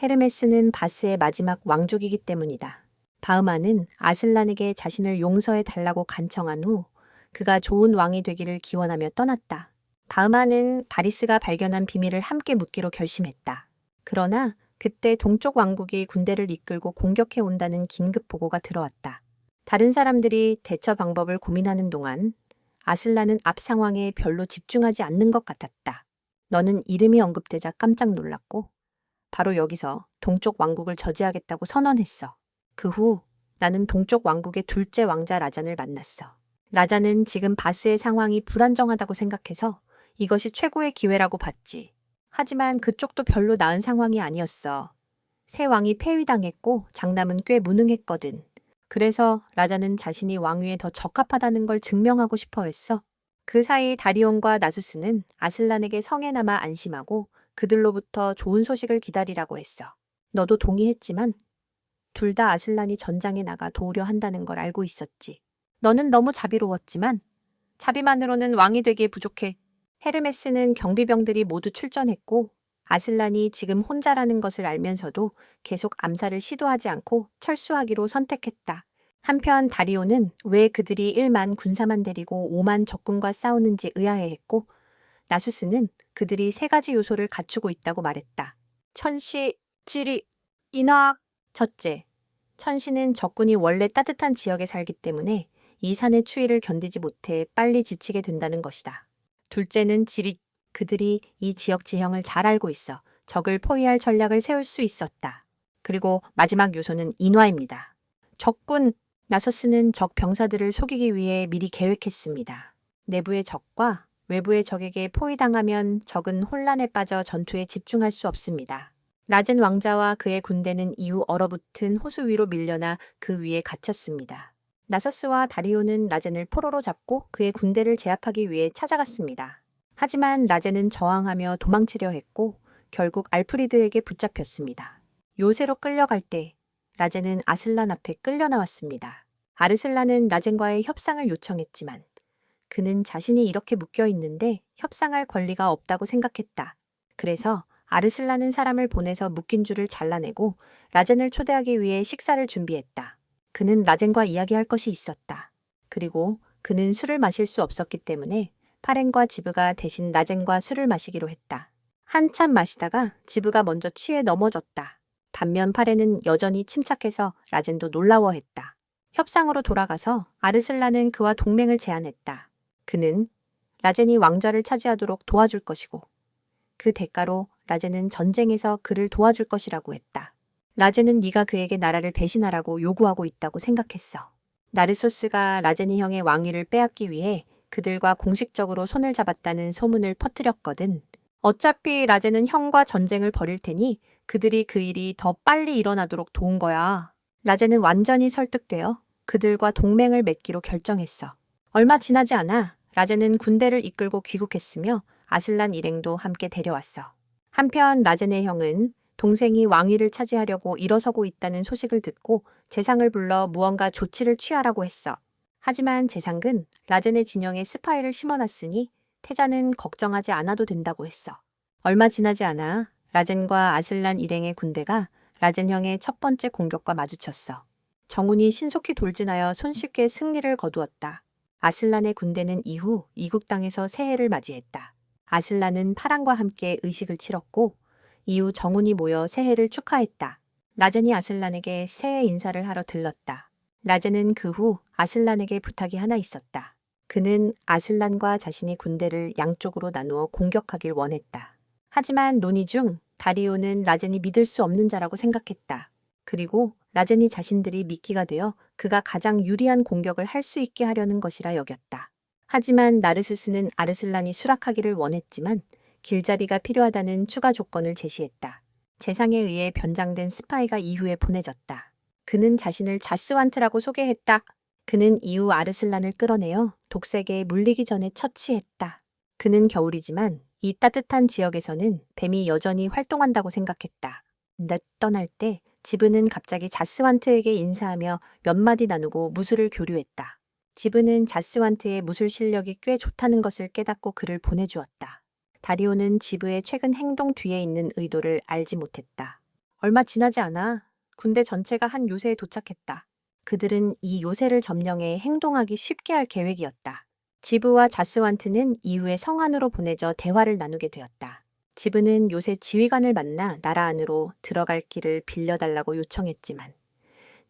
헤르메스는 바스의 마지막 왕족이기 때문이다. 바흐만은 아슬란에게 자신을 용서해 달라고 간청한 후 그가 좋은 왕이 되기를 기원하며 떠났다. 바흐만은 바리스가 발견한 비밀을 함께 묻기로 결심했다. 그러나 그때 동쪽 왕국이 군대를 이끌고 공격해 온다는 긴급 보고가 들어왔다. 다른 사람들이 대처 방법을 고민하는 동안 아슬란은 앞 상황에 별로 집중하지 않는 것 같았다. 너는 이름이 언급되자 깜짝 놀랐고 바로 여기서 동쪽 왕국을 저지하겠다고 선언했어. 그 후 나는 동쪽 왕국의 둘째 왕자 라잔을 만났어. 라잔은 지금 바스의 상황이 불안정하다고 생각해서 이것이 최고의 기회라고 봤지. 하지만 그쪽도 별로 나은 상황이 아니었어. 새 왕이 폐위당했고 장남은 꽤 무능했거든. 그래서 라잔은 자신이 왕위에 더 적합하다는 걸 증명하고 싶어 했어. 그 사이 다리온과 나수스는 아슬란에게 성에 남아 안심하고 그들로부터 좋은 소식을 기다리라고 했어. 너도 동의했지만 둘 다 아슬란이 전장에 나가 도우려 한다는 걸 알고 있었지. 너는 너무 자비로웠지만 자비만으로는 왕이 되기에 부족해. 헤르메스는 경비병들이 모두 출전했고 아슬란이 지금 혼자라는 것을 알면서도 계속 암살을 시도하지 않고 철수하기로 선택했다. 한편 다리오는 왜 그들이 1만 군사만 데리고 5만 적군과 싸우는지 의아해했고 나수스는 그들이 세 가지 요소를 갖추고 있다고 말했다. 천시, 지리, 인화. 첫째, 천시는 적군이 원래 따뜻한 지역에 살기 때문에 이 산의 추위를 견디지 못해 빨리 지치게 된다는 것이다. 둘째는 지리, 그들이 이 지역 지형을 잘 알고 있어 적을 포위할 전략을 세울 수 있었다. 그리고 마지막 요소는 인화입니다. 적군, 나서스는 적 병사들을 속이기 위해 미리 계획했습니다. 내부의 적과 외부의 적에게 포위당하면 적은 혼란에 빠져 전투에 집중할 수 없습니다. 라젠 왕자와 그의 군대는 이후 얼어붙은 호수 위로 밀려나 그 위에 갇혔습니다. 나서스와 다리오는 라젠을 포로로 잡고 그의 군대를 제압하기 위해 찾아갔습니다. 하지만 라젠은 저항하며 도망치려 했고 결국 알프리드에게 붙잡혔습니다. 요새로 끌려갈 때 라젠은 아슬란 앞에 끌려 나왔습니다. 아르슬란은 라젠과의 협상을 요청했지만 그는 자신이 이렇게 묶여 있는데 협상할 권리가 없다고 생각했다. 그래서 아르슬란은 사람을 보내서 묶인 줄을 잘라내고 라젠을 초대하기 위해 식사를 준비했다. 그는 라젠과 이야기할 것이 있었다. 그리고 그는 술을 마실 수 없었기 때문에 파렌과 지브가 대신 라젠과 술을 마시기로 했다. 한참 마시다가 지브가 먼저 취해 넘어졌다. 반면 파렌은 여전히 침착해서 라젠도 놀라워했다. 협상으로 돌아가서 아르슬란은 그와 동맹을 제안했다. 그는 라젠이 왕좌를 차지하도록 도와줄 것이고 그 대가로 라젠은 전쟁에서 그를 도와줄 것이라고 했다. 라젠은 네가 그에게 나라를 배신하라고 요구하고 있다고 생각했어. 나르소스가 라제니 형의 왕위를 빼앗기 위해 그들과 공식적으로 손을 잡았다는 소문을 퍼뜨렸거든. 어차피 라제는 형과 전쟁을 벌일 테니 그들이 그 일이 더 빨리 일어나도록 도운 거야. 라제는 완전히 설득되어 그들과 동맹을 맺기로 결정했어. 얼마 지나지 않아 라제는 군대를 이끌고 귀국했으며 아슬란 일행도 함께 데려왔어. 한편 라제네 형은 동생이 왕위를 차지하려고 일어서고 있다는 소식을 듣고 재상을 불러 무언가 조치를 취하라고 했어. 하지만 재상은 라젠의 진영에 스파이를 심어놨으니 태자는 걱정하지 않아도 된다고 했어. 얼마 지나지 않아 라젠과 아슬란 일행의 군대가 라젠 형의 첫 번째 공격과 마주쳤어. 정운이 신속히 돌진하여 손쉽게 승리를 거두었다. 아슬란의 군대는 이후 이국 땅에서 새해를 맞이했다. 아슬란은 파랑과 함께 의식을 치렀고 이후 정운이 모여 새해를 축하했다. 라젠이 아슬란에게 새해 인사를 하러 들렀다. 라젠은 그 후 아슬란에게 부탁이 하나 있었다. 그는 아슬란과 자신의 군대를 양쪽으로 나누어 공격하길 원했다. 하지만 논의 중 다리오는 라젠이 믿을 수 없는 자라고 생각했다. 그리고 라젠이 자신들이 미끼가 되어 그가 가장 유리한 공격을 할 수 있게 하려는 것이라 여겼다. 하지만 나르수스는 아르슬란이 수락하기를 원했지만 길잡이가 필요하다는 추가 조건을 제시했다. 재상에 의해 변장된 스파이가 이후에 보내졌다. 그는 자신을 자스완트라고 소개했다. 그는 이후 아르슬란을 끌어내어 독색에 물리기 전에 처치했다. 그는 겨울이지만 이 따뜻한 지역에서는 뱀이 여전히 활동한다고 생각했다. 떠날 때 지브는 갑자기 자스완트에게 인사하며 몇 마디 나누고 무술을 교류했다. 지브는 자스완트의 무술 실력이 꽤 좋다는 것을 깨닫고 그를 보내주었다. 다리오는 지브의 최근 행동 뒤에 있는 의도를 알지 못했다. 얼마 지나지 않아 군대 전체가 한 요새에 도착했다. 그들은 이 요새를 점령해 행동하기 쉽게 할 계획이었다. 지브와 자스완트는 이후에 성안으로 보내져 대화를 나누게 되었다. 지브는 요새 지휘관을 만나 나라 안으로 들어갈 길을 빌려달라고 요청했지만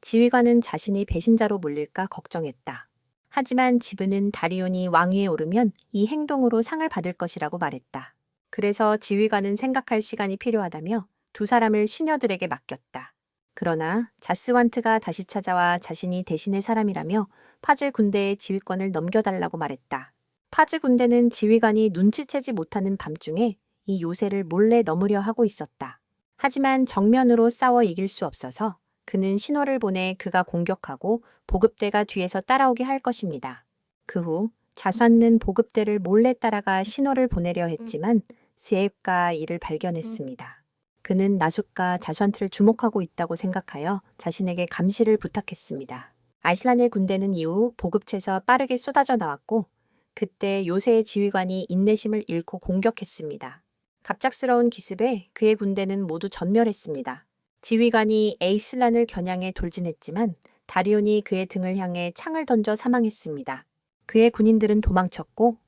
지휘관은 자신이 배신자로 몰릴까 걱정했다. 하지만 지브는 다리온이 왕위에 오르면 이 행동으로 상을 받을 것이라고 말했다. 그래서 지휘관은 생각할 시간이 필요하다며 두 사람을 시녀들에게 맡겼다. 그러나 자스완트가 다시 찾아와 자신이 대신의 사람이라며 파즈 군대의 지휘권을 넘겨달라고 말했다. 파즈 군대는 지휘관이 눈치채지 못하는 밤중에 이 요새를 몰래 넘으려 하고 있었다. 하지만 정면으로 싸워 이길 수 없어서 그는 신호를 보내 그가 공격하고 보급대가 뒤에서 따라오게 할 것입니다. 그 후 자스완트는 보급대를 몰래 따라가 신호를 보내려 했지만 스에프가 이를 발견했습니다. 그는 나숫과 자스완트를 주목하고 있다고 생각하여 자신에게 감시를 부탁했습니다. 아슬란의 군대는 이후 보급체에서 빠르게 쏟아져 나왔고 그때 요새의 지휘관이 인내심을 잃고 공격했습니다. 갑작스러운 기습에 그의 군대는 모두 전멸했습니다. 지휘관이 에이슬란을 겨냥해 돌진했지만 다리온이 그의 등을 향해 창을 던져 사망했습니다. 그의 군인들은 도망쳤고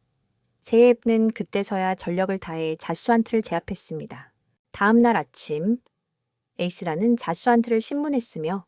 세엡는 그때서야 전력을 다해 자스완트를 제압했습니다. 다음 날 아침 에이슬란은 자스완트를 신문했으며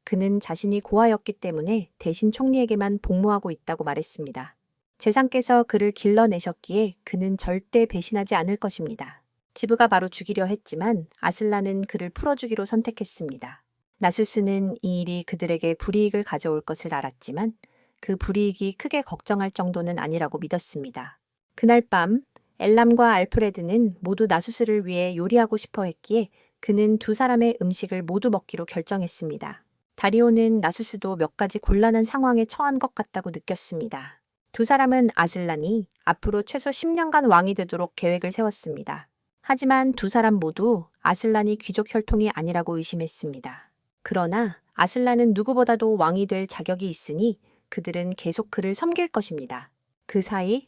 그는 자신이 고아였기 때문에 대신 총리에게만 복무하고 있다고 말했습니다. 재상께서 그를 길러내셨기에 그는 절대 배신하지 않을 것입니다. 지브가 바로 죽이려 했지만 아슬란은 그를 풀어주기로 선택했습니다. 나수스는 이 일이 그들에게 불이익을 가져올 것을 알았지만 그 불이익이 크게 걱정할 정도는 아니라고 믿었습니다. 그날 밤 엘람과 알프레드는 모두 나수스를 위해 요리하고 싶어 했기에 그는 두 사람의 음식을 모두 먹기로 결정했습니다. 다리오는 나수스도 몇 가지 곤란한 상황에 처한 것 같다고 느꼈습니다. 두 사람은 아슬란이 앞으로 최소 10년간 왕이 되도록 계획을 세웠습니다. 하지만 두 사람 모두 아슬란이 귀족 혈통이 아니라고 의심했습니다. 그러나 아슬란은 누구보다도 왕이 될 자격이 있으니 그들은 계속 그를 섬길 것입니다. 그 사이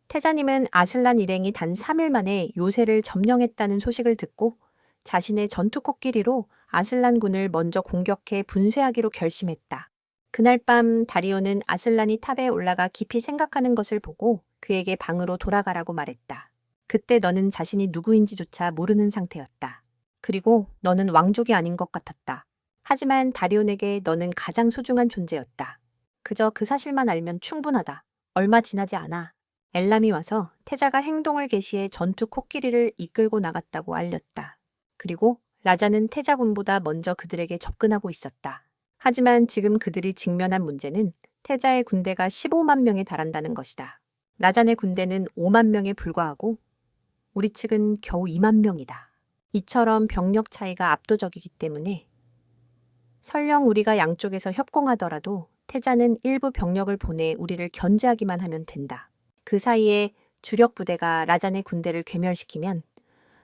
태자님은 아슬란 일행이 단 3일 만에 요새를 점령했다는 소식을 듣고 자신의 전투 코끼리로 아슬란 군을 먼저 공격해 분쇄하기로 결심했다. 그날 밤 다리오는 아슬란이 탑에 올라가 깊이 생각하는 것을 보고 그에게 방으로 돌아가라고 말했다. 그때 너는 자신이 누구인지조차 모르는 상태였다. 그리고 너는 왕족이 아닌 것 같았다. 하지만 다리온에게 너는 가장 소중한 존재였다. 그저 그 사실만 알면 충분하다. 얼마 지나지 않아 엘람이 와서 태자가 행동을 개시해 전투 코끼리를 이끌고 나갔다고 알렸다. 그리고 라자는 태자군보다 먼저 그들에게 접근하고 있었다. 하지만 지금 그들이 직면한 문제는 태자의 군대가 15만 명에 달한다는 것이다. 라잔의 군대는 5만 명에 불과하고 우리 측은 겨우 2만 명이다. 이처럼 병력 차이가 압도적이기 때문에 설령 우리가 양쪽에서 협공하더라도 태자는 일부 병력을 보내 우리를 견제하기만 하면 된다. 그 사이에 주력 부대가 라잔의 군대를 괴멸시키면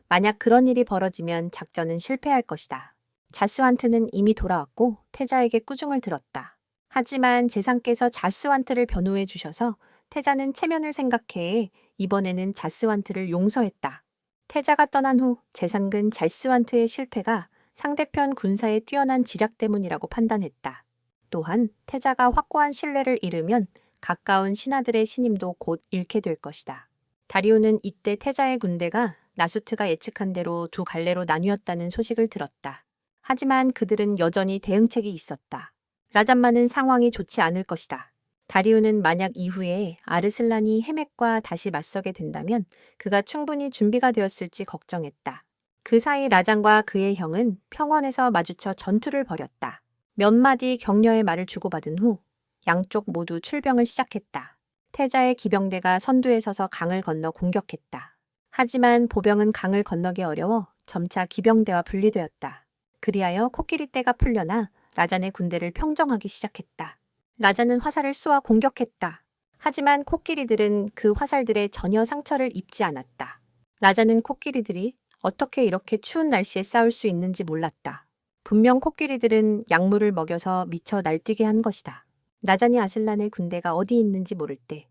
만약 그런 일이 벌어지면 작전은 실패할 것이다. 자스완트는 이미 돌아왔고 태자에게 꾸중을 들었다. 하지만 제상께서 자스완트를 변호해 주셔서 태자는 체면을 생각해 이번에는 자스완트를 용서했다. 태자가 떠난 후 제상은 자스완트의 실패가 상대편 군사의 뛰어난 지략 때문이라고 판단했다. 또한 태자가 확고한 신뢰를 잃으면 가까운 신하들의 신임도 곧 잃게 될 것이다. 다리오는 이때 태자의 군대가 나수트가 예측한 대로 두 갈래로 나뉘었다는 소식을 들었다. 하지만 그들은 여전히 대응책이 있었다. 라잔만은 상황이 좋지 않을 것이다. 다리오는 만약 이후에 아르슬란이 헤맥과 다시 맞서게 된다면 그가 충분히 준비가 되었을지 걱정했다. 그 사이 라잔과 그의 형은 평원에서 마주쳐 전투를 벌였다. 몇 마디 격려의 말을 주고받은 후 양쪽 모두 출병을 시작했다. 태자의 기병대가 선두에 서서 강을 건너 공격했다. 하지만 보병은 강을 건너기 어려워 점차 기병대와 분리되었다. 그리하여 코끼리 떼가 풀려나 라잔의 군대를 평정하기 시작했다. 라잔은 화살을 쏘아 공격했다. 하지만 코끼리들은 그 화살들에 전혀 상처를 입지 않았다. 라잔은 코끼리들이 어떻게 이렇게 추운 날씨에 싸울 수 있는지 몰랐다. 분명 코끼리들은 약물을 먹여서 미쳐 날뛰게 한 것이다. 라잔이 아슬란의 군대가 어디 있는지 모를 때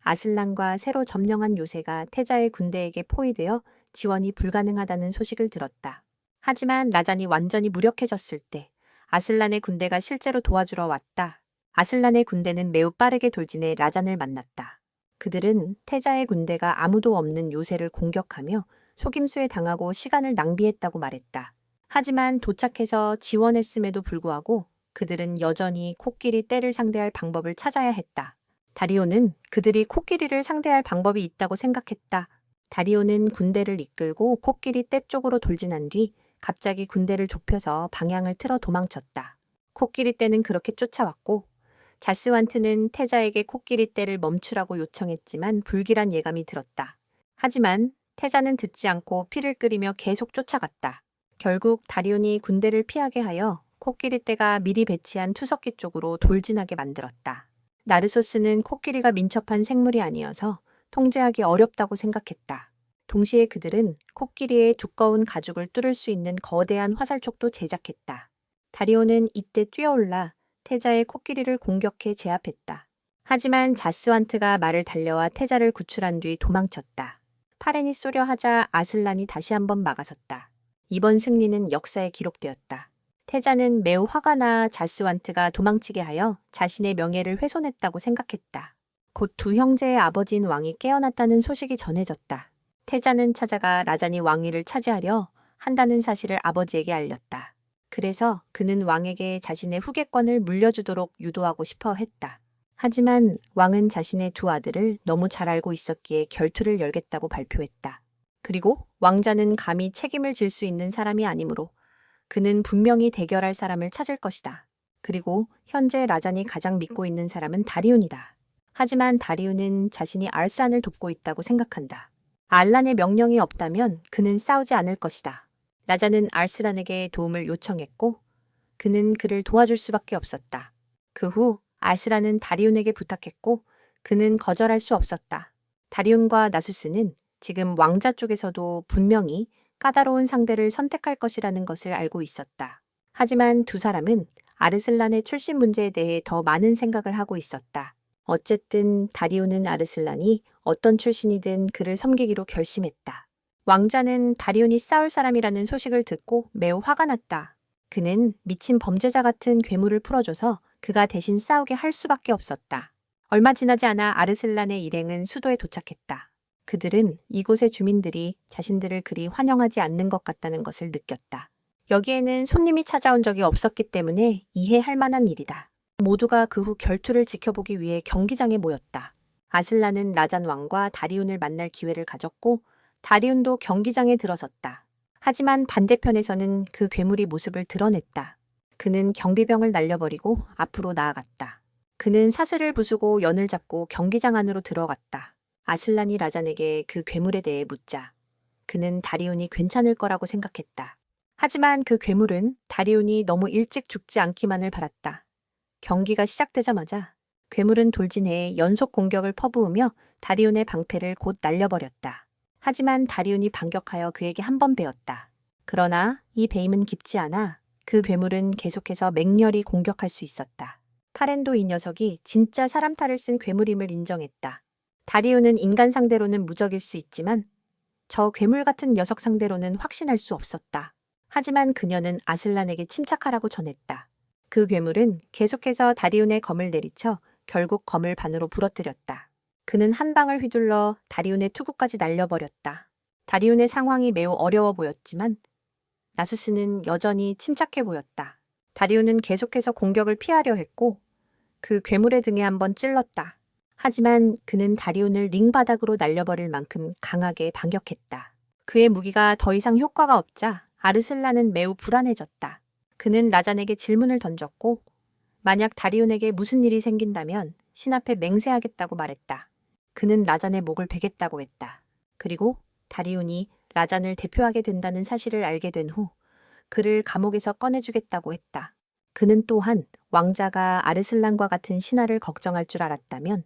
아슬란과 새로 점령한 요새가 태자의 군대에게 포위되어 지원이 불가능하다는 소식을 들었다. 하지만 라잔이 완전히 무력해졌을 때 아슬란의 군대가 실제로 도와주러 왔다. 아슬란의 군대는 매우 빠르게 돌진해 라잔을 만났다. 그들은 태자의 군대가 아무도 없는 요새를 공격하며 속임수에 당하고 시간을 낭비했다고 말했다. 하지만 도착해서 지원했음에도 불구하고 그들은 여전히 코끼리 떼를 상대할 방법을 찾아야 했다. 다리오는 그들이 코끼리를 상대할 방법이 있다고 생각했다. 다리오는 군대를 이끌고 코끼리 떼 쪽으로 돌진한 뒤 갑자기 군대를 좁혀서 방향을 틀어 도망쳤다. 코끼리 떼는 그렇게 쫓아왔고 자스완트는 태자에게 코끼리 떼를 멈추라고 요청했지만 불길한 예감이 들었다. 하지만 태자는 듣지 않고 피를 끓이며 계속 쫓아갔다. 결국 다리온이 군대를 피하게 하여 코끼리 떼가 미리 배치한 투석기 쪽으로 돌진하게 만들었다. 나르소스는 코끼리가 민첩한 생물이 아니어서 통제하기 어렵다고 생각했다. 동시에 그들은 코끼리의 두꺼운 가죽을 뚫을 수 있는 거대한 화살촉도 제작했다. 다리오는 이때 뛰어올라 태자의 코끼리를 공격해 제압했다. 하지만 자스완트가 말을 달려와 태자를 구출한 뒤 도망쳤다. 파렌이 쏘려 하자 아슬란이 다시 한번 막아섰다. 이번 승리는 역사에 기록되었다. 태자는 매우 화가 나 자스완트가 도망치게 하여 자신의 명예를 훼손했다고 생각했다. 곧 두 형제의 아버지인 왕이 깨어났다는 소식이 전해졌다. 태자는 찾아가 라잔이 왕위를 차지하려 한다는 사실을 아버지에게 알렸다. 그래서 그는 왕에게 자신의 후계권을 물려주도록 유도하고 싶어 했다. 하지만 왕은 자신의 두 아들을 너무 잘 알고 있었기에 결투를 열겠다고 발표했다. 그리고 왕자는 감히 책임을 질 수 있는 사람이 아니므로 그는 분명히 대결할 사람을 찾을 것이다. 그리고 현재 라잔이 가장 믿고 있는 사람은 다리온이다. 하지만 다리온은 자신이 알스란을 돕고 있다고 생각한다. 알란의 명령이 없다면 그는 싸우지 않을 것이다. 라잔은 알스란에게 도움을 요청했고 그는 그를 도와줄 수밖에 없었다. 그 후 알스란은 다리온에게 부탁했고 그는 거절할 수 없었다. 다리온과 나수스는 지금 왕자 쪽에서도 분명히 까다로운 상대를 선택할 것이라는 것을 알고 있었다. 하지만 두 사람은 아르슬란의 출신 문제에 대해 더 많은 생각을 하고 있었다. 어쨌든 다리온은 아르슬란이 어떤 출신이든 그를 섬기기로 결심했다. 왕자는 다리온이 싸울 사람이라는 소식을 듣고 매우 화가 났다. 그는 미친 범죄자 같은 괴물을 풀어줘서 그가 대신 싸우게 할 수밖에 없었다. 얼마 지나지 않아 아르슬란의 일행은 수도에 도착했다. 그들은 이곳의 주민들이 자신들을 그리 환영하지 않는 것 같다는 것을 느꼈다. 여기에는 손님이 찾아온 적이 없었기 때문에 이해할 만한 일이다. 모두가 그 후 결투를 지켜보기 위해 경기장에 모였다. 아슬란은 라잔 왕과 다리운을 만날 기회를 가졌고 다리운도 경기장에 들어섰다. 하지만 반대편에서는 그 괴물이 모습을 드러냈다. 그는 경비병을 날려버리고 앞으로 나아갔다. 그는 사슬을 부수고 연을 잡고 경기장 안으로 들어갔다. 아슬란이 라잔에게 그 괴물에 대해 묻자 그는 다리운이 괜찮을 거라고 생각했다. 하지만 그 괴물은 다리운이 너무 일찍 죽지 않기만을 바랐다. 경기가 시작되자마자 괴물은 돌진해 연속 공격을 퍼부으며 다리운의 방패를 곧 날려버렸다. 하지만 다리운이 반격하여 그에게 한 번 베었다. 그러나 이 베임은 깊지 않아 그 괴물은 계속해서 맹렬히 공격할 수 있었다. 파렌도 이 녀석이 진짜 사람 탈을 쓴 괴물임을 인정했다. 다리운은 인간 상대로는 무적일 수 있지만 저 괴물 같은 녀석 상대로는 확신할 수 없었다. 하지만 그녀는 아슬란에게 침착하라고 전했다. 그 괴물은 계속해서 다리운의 검을 내리쳐 결국 검을 반으로 부러뜨렸다. 그는 한 방을 휘둘러 다리운의 투구까지 날려버렸다. 다리운의 상황이 매우 어려워 보였지만 나수스는 여전히 침착해 보였다. 다리운은 계속해서 공격을 피하려 했고 그 괴물의 등에 한번 찔렀다. 하지만 그는 다리운을 링 바닥으로 날려버릴 만큼 강하게 반격했다. 그의 무기가 더 이상 효과가 없자 아르슬란은 매우 불안해졌다. 그는 라잔에게 질문을 던졌고 만약 다리운에게 무슨 일이 생긴다면 신 앞에 맹세하겠다고 말했다. 그는 라잔의 목을 베겠다고 했다. 그리고 다리운이 라잔을 대표하게 된다는 사실을 알게 된 후 그를 감옥에서 꺼내주겠다고 했다. 그는 또한 왕자가 아르슬란과 같은 신하를 걱정할 줄 알았다면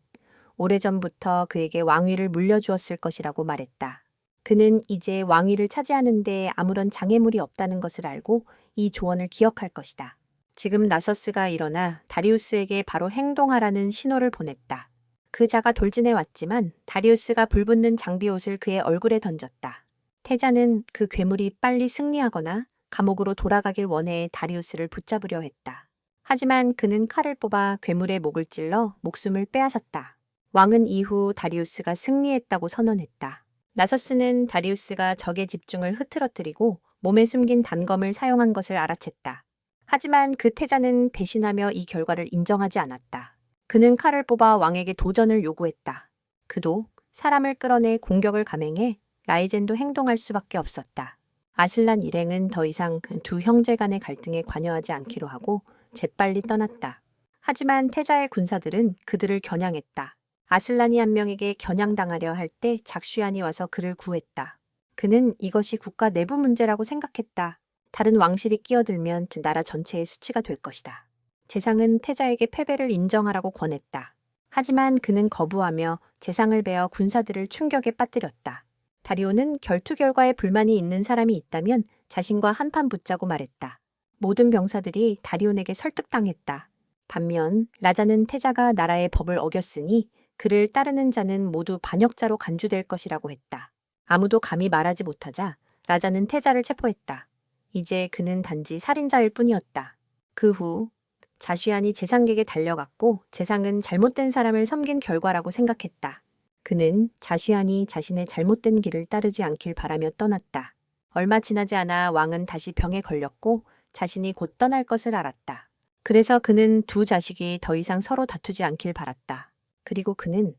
오래전부터 그에게 왕위를 물려주었을 것이라고 말했다. 그는 이제 왕위를 차지하는 데 아무런 장애물이 없다는 것을 알고 이 조언을 기억할 것이다. 지금 나서스가 일어나 다리우스에게 바로 행동하라는 신호를 보냈다. 그 자가 돌진해 왔지만 다리우스가 불붙는 장비옷을 그의 얼굴에 던졌다. 태자는 그 괴물이 빨리 승리하거나 감옥으로 돌아가길 원해 다리우스를 붙잡으려 했다. 하지만 그는 칼을 뽑아 괴물의 목을 찔러 목숨을 빼앗았다. 왕은 이후 다리우스가 승리했다고 선언했다. 나서스는 다리우스가 적의 집중을 흐트러뜨리고 몸에 숨긴 단검을 사용한 것을 알아챘다. 하지만 그 태자는 배신하며 이 결과를 인정하지 않았다. 그는 칼을 뽑아 왕에게 도전을 요구했다. 그도 사람을 끌어내 공격을 감행해 라이젠도 행동할 수밖에 없었다. 아슬란 일행은 더 이상 두 형제 간의 갈등에 관여하지 않기로 하고 재빨리 떠났다. 하지만 태자의 군사들은 그들을 겨냥했다. 아슬란이 한 명에게 겨냥당하려 할 때 작슈안이 와서 그를 구했다. 그는 이것이 국가 내부 문제라고 생각했다. 다른 왕실이 끼어들면 나라 전체의 수치가 될 것이다. 재상은 태자에게 패배를 인정하라고 권했다. 하지만 그는 거부하며 재상을 베어 군사들을 충격에 빠뜨렸다. 다리오는 결투 결과에 불만이 있는 사람이 있다면 자신과 한판 붙자고 말했다. 모든 병사들이 다리온에게 설득당했다. 반면 라자는 태자가 나라의 법을 어겼으니 그를 따르는 자는 모두 반역자로 간주될 것이라고 했다. 아무도 감히 말하지 못하자 라자는 태자를 체포했다. 이제 그는 단지 살인자일 뿐이었다. 그 후 자슈안이 재상에게 달려갔고 재상은 잘못된 사람을 섬긴 결과라고 생각했다. 그는 자슈안이 자신의 잘못된 길을 따르지 않길 바라며 떠났다. 얼마 지나지 않아 왕은 다시 병에 걸렸고 자신이 곧 떠날 것을 알았다. 그래서 그는 두 자식이 더 이상 서로 다투지 않길 바랐다. 그리고 그는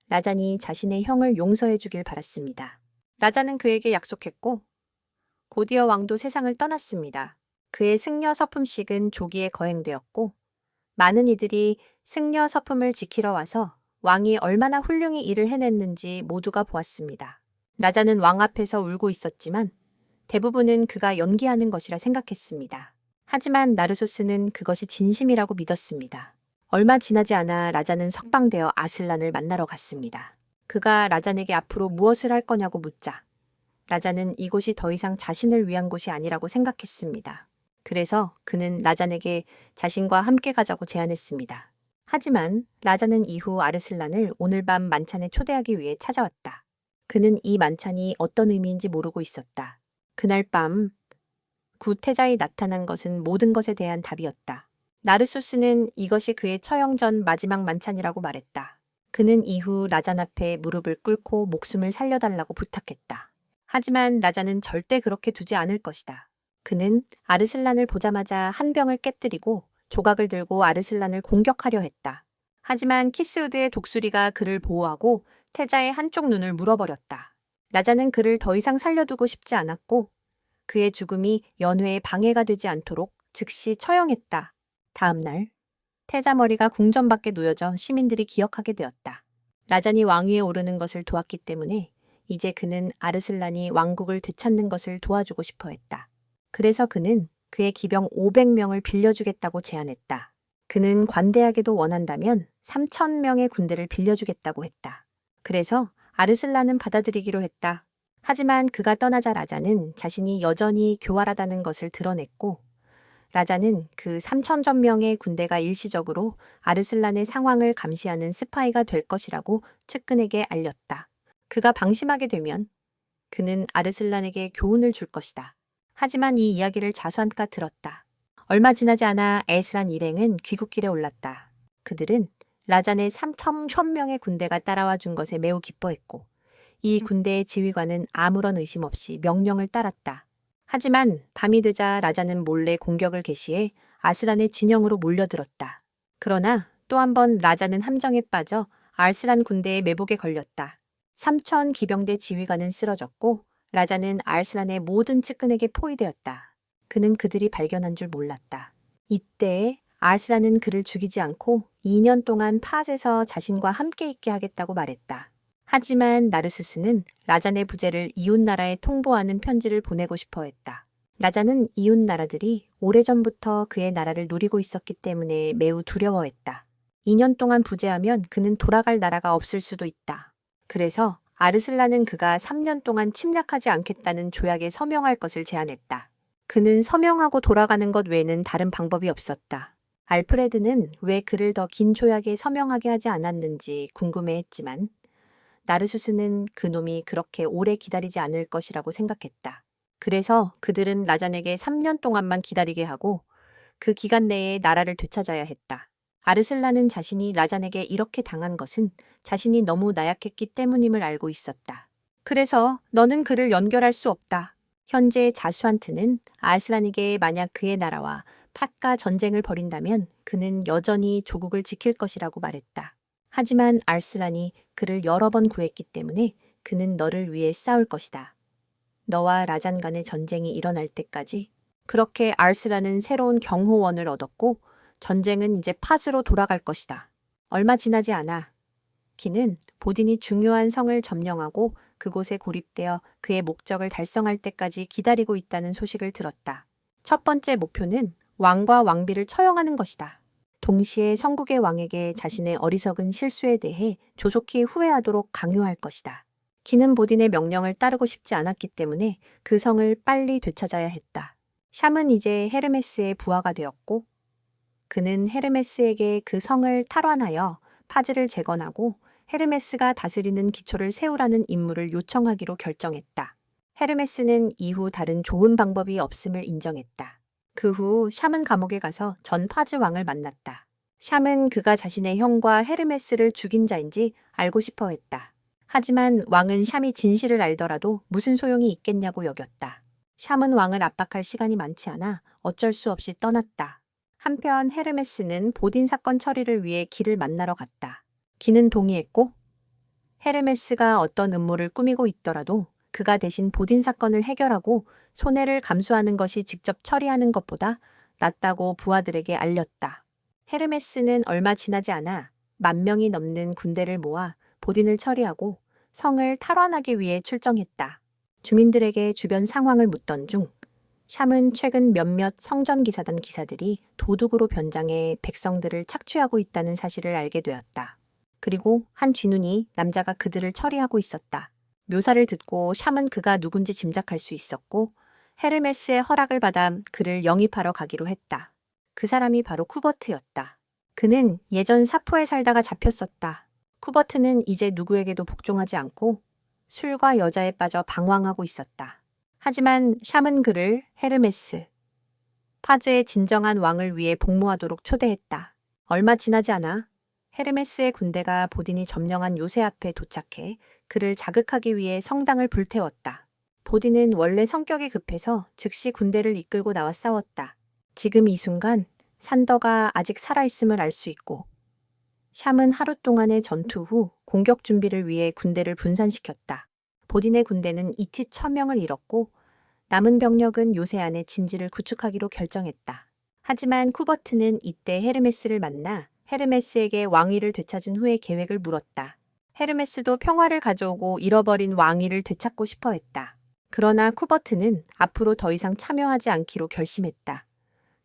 라잔이 자신의 형을 용서해 주길 바랐습니다. 라잔은 그에게 약속했고 고디어 왕도 세상을 떠났습니다. 그의 승려 서품식은 조기에 거행되었고 많은 이들이 승려 서품을 지키러 와서 왕이 얼마나 훌륭히 일을 해냈는지 모두가 보았습니다. 라잔은 왕 앞에서 울고 있었지만 대부분은 그가 연기하는 것이라 생각했습니다. 하지만 나르소스는 그것이 진심이라고 믿었습니다. 얼마 지나지 않아 라잔은 석방되어 아슬란을 만나러 갔습니다. 그가 라잔에게 앞으로 무엇을 할 거냐고 묻자 라잔은 이곳이 더 이상 자신을 위한 곳이 아니라고 생각했습니다. 그래서 그는 라잔에게 자신과 함께 가자고 제안했습니다. 하지만 라잔은 이후 아르슬란을 오늘 밤 만찬에 초대하기 위해 찾아왔다. 그는 이 만찬이 어떤 의미인지 모르고 있었다. 그날 밤 구태자에 나타난 것은 모든 것에 대한 답이었다. 나르소스는 이것이 그의 처형 전 마지막 만찬이라고 말했다. 그는 이후 라잔 앞에 무릎을 꿇고 목숨을 살려달라고 부탁했다. 하지만 라잔은 절대 그렇게 두지 않을 것이다. 그는 아르슬란을 보자마자 한 병을 깨뜨리고 조각을 들고 아르슬란을 공격하려 했다. 하지만 키스우드의 독수리가 그를 보호하고 태자의 한쪽 눈을 물어버렸다. 라잔은 그를 더 이상 살려두고 싶지 않았고 그의 죽음이 연회에 방해가 되지 않도록 즉시 처형했다. 다음 날 태자 머리가 궁전 밖에 놓여져 시민들이 기억하게 되었다. 라잔이 왕위에 오르는 것을 도왔기 때문에 이제 그는 아르슬란이 왕국을 되찾는 것을 도와주고 싶어 했다. 그래서 그는 그의 기병 500명을 빌려주겠다고 제안했다. 그는 관대하게도 원한다면 3,000명의 군대를 빌려주겠다고 했다. 그래서 아르슬란은 받아들이기로 했다. 하지만 그가 떠나자 라잔은 자신이 여전히 교활하다는 것을 드러냈고 라잔은 그 3,000전명의 군대가 일시적으로 아르슬란의 상황을 감시하는 스파이가 될 것이라고 측근에게 알렸다. 그가 방심하게 되면 그는 아르슬란에게 교훈을 줄 것이다. 하지만 이 이야기를 자수한가 들었다. 얼마 지나지 않아 에스란 일행은 귀국길에 올랐다. 그들은 라잔의 3,000명의 군대가 따라와 준 것에 매우 기뻐했고 이 군대의 지휘관은 아무런 의심 없이 명령을 따랐다. 하지만 밤이 되자 라잔은 몰래 공격을 개시해 아스란의 진영으로 몰려들었다. 그러나 또 한 번 라잔은 함정에 빠져 알스란 군대의 매복에 걸렸다. 3,000 기병대 지휘관은 쓰러졌고 라잔은 알스란의 모든 측근에게 포위되었다. 그는 그들이 발견한 줄 몰랐다. 이때 알스란은 그를 죽이지 않고 2년 동안 팟에서 자신과 함께 있게 하겠다고 말했다. 하지만 나르수스는 라잔의 부재를 이웃나라에 통보하는 편지를 보내고 싶어 했다. 라잔은 이웃나라들이 오래전부터 그의 나라를 노리고 있었기 때문에 매우 두려워했다. 2년 동안 부재하면 그는 돌아갈 나라가 없을 수도 있다. 그래서 아르슬란은 그가 3년 동안 침략하지 않겠다는 조약에 서명할 것을 제안했다. 그는 서명하고 돌아가는 것 외에는 다른 방법이 없었다. 알프레드는 왜 그를 더 긴 조약에 서명하게 하지 않았는지 궁금해했지만 나르수스는 그놈이 그렇게 오래 기다리지 않을 것이라고 생각했다. 그래서 그들은 라잔에게 3년 동안만 기다리게 하고 그 기간 내에 나라를 되찾아야 했다. 아르슬란은 자신이 라잔에게 이렇게 당한 것은 자신이 너무 나약했기 때문임을 알고 있었다. 그래서 너는 그를 연결할 수 없다. 현재 자수안트는 아르슬란에게 만약 그의 나라와 팟과 전쟁을 벌인다면 그는 여전히 조국을 지킬 것이라고 말했다. 하지만 알스란이 그를 여러 번 구했기 때문에 그는 너를 위해 싸울 것이다. 너와 라잔 간의 전쟁이 일어날 때까지. 그렇게 알스란은 새로운 경호원을 얻었고 전쟁은 이제 팟으로 돌아갈 것이다. 얼마 지나지 않아 기는 보딘이 중요한 성을 점령하고 그곳에 고립되어 그의 목적을 달성할 때까지 기다리고 있다는 소식을 들었다. 첫 번째 목표는 왕과 왕비를 처형하는 것이다. 동시에 성국의 왕에게 자신의 어리석은 실수에 대해 조속히 후회하도록 강요할 것이다. 기는 보딘의 명령을 따르고 싶지 않았기 때문에 그 성을 빨리 되찾아야 했다. 샴은 이제 헤르메스의 부하가 되었고 그는 헤르메스에게 그 성을 탈환하여 파즈를 재건하고 헤르메스가 다스리는 기초를 세우라는 임무를 요청하기로 결정했다. 헤르메스는 이후 다른 좋은 방법이 없음을 인정했다. 그 후 샴은 감옥에 가서 전 파즈 왕을 만났다. 샴은 그가 자신의 형과 헤르메스를 죽인 자인지 알고 싶어 했다. 하지만 왕은 샴이 진실을 알더라도 무슨 소용이 있겠냐고 여겼다. 샴은 왕을 압박할 시간이 많지 않아 어쩔 수 없이 떠났다. 한편 헤르메스는 보딘 사건 처리를 위해 기를 만나러 갔다. 기는 동의했고 헤르메스가 어떤 음모를 꾸미고 있더라도 그가 대신 보딘 사건을 해결하고 손해를 감수하는 것이 직접 처리하는 것보다 낫다고 부하들에게 알렸다. 헤르메스는 얼마 지나지 않아 10,000명이 넘는 군대를 모아 보딘을 처리하고 성을 탈환하기 위해 출정했다. 주민들에게 주변 상황을 묻던 중 샴은 최근 몇몇 성전기사단 기사들이 도둑으로 변장해 백성들을 착취하고 있다는 사실을 알게 되었다. 그리고 한 쥐눈이 남자가 그들을 처리하고 있었다. 묘사를 듣고 샴은 그가 누군지 짐작할 수 있었고 헤르메스의 허락을 받아 그를 영입하러 가기로 했다. 그 사람이 바로 쿠버트였다. 그는 예전 사포에 살다가 잡혔었다. 쿠버트는 이제 누구에게도 복종하지 않고 술과 여자에 빠져 방황하고 있었다. 하지만 샴은 그를 헤르메스, 파즈의 진정한 왕을 위해 복무하도록 초대했다. 얼마 지나지 않아 헤르메스의 군대가 보딘이 점령한 요새 앞에 도착해 그를 자극하기 위해 성당을 불태웠다. 보딘은 원래 성격이 급해서 즉시 군대를 이끌고 나와 싸웠다. 지금 이 순간 산더가 아직 살아있음을 알 수 있고 샴은 하루 동안의 전투 후 공격 준비를 위해 군대를 분산시켰다. 보딘의 군대는 이치 1000명을 잃었고 남은 병력은 요새 안에 진지를 구축하기로 결정했다. 하지만 쿠버트는 이때 헤르메스를 만나 헤르메스에게 왕위를 되찾은 후의 계획을 물었다. 헤르메스도 평화를 가져오고 잃어버린 왕위를 되찾고 싶어 했다. 그러나 쿠버트는 앞으로 더 이상 참여하지 않기로 결심했다.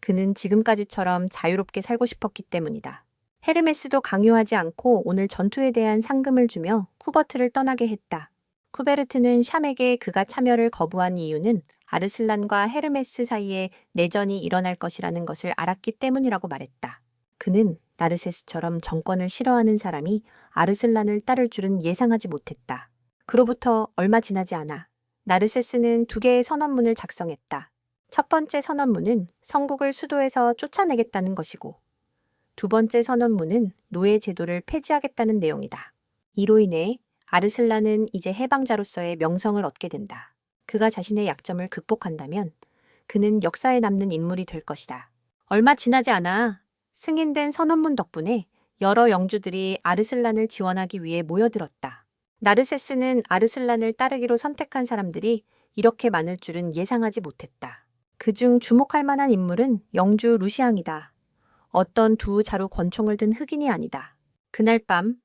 그는 지금까지처럼 자유롭게 살고 싶었기 때문이다. 헤르메스도 강요하지 않고 오늘 전투에 대한 상금을 주며 쿠버트를 떠나게 했다. 쿠베르트는 샴에게 그가 참여를 거부한 이유는 아르슬란과 헤르메스 사이에 내전이 일어날 것이라는 것을 알았기 때문이라고 말했다. 그는 나르세스처럼 정권을 싫어하는 사람이 아르슬란을 따를 줄은 예상하지 못했다. 그로부터 얼마 지나지 않아 나르세스는 2개의 선언문을 작성했다. 첫 번째 선언문은 성국을 수도에서 쫓아내겠다는 것이고 두 번째 선언문은 노예 제도를 폐지하겠다는 내용이다. 이로 인해 아르슬란은 이제 해방자로서의 명성을 얻게 된다. 그가 자신의 약점을 극복한다면 그는 역사에 남는 인물이 될 것이다. 얼마 지나지 않아 승인된 선언문 덕분에 여러 영주들이 아르슬란을 지원하기 위해 모여들었다. 나르세스는 아르슬란을 따르기로 선택한 사람들이 이렇게 많을 줄은 예상하지 못했다. 그중 주목할 만한 인물은 영주 루시앙이다. 어떤 두 자루 권총을 든 흑인이 아니다. 그날 밤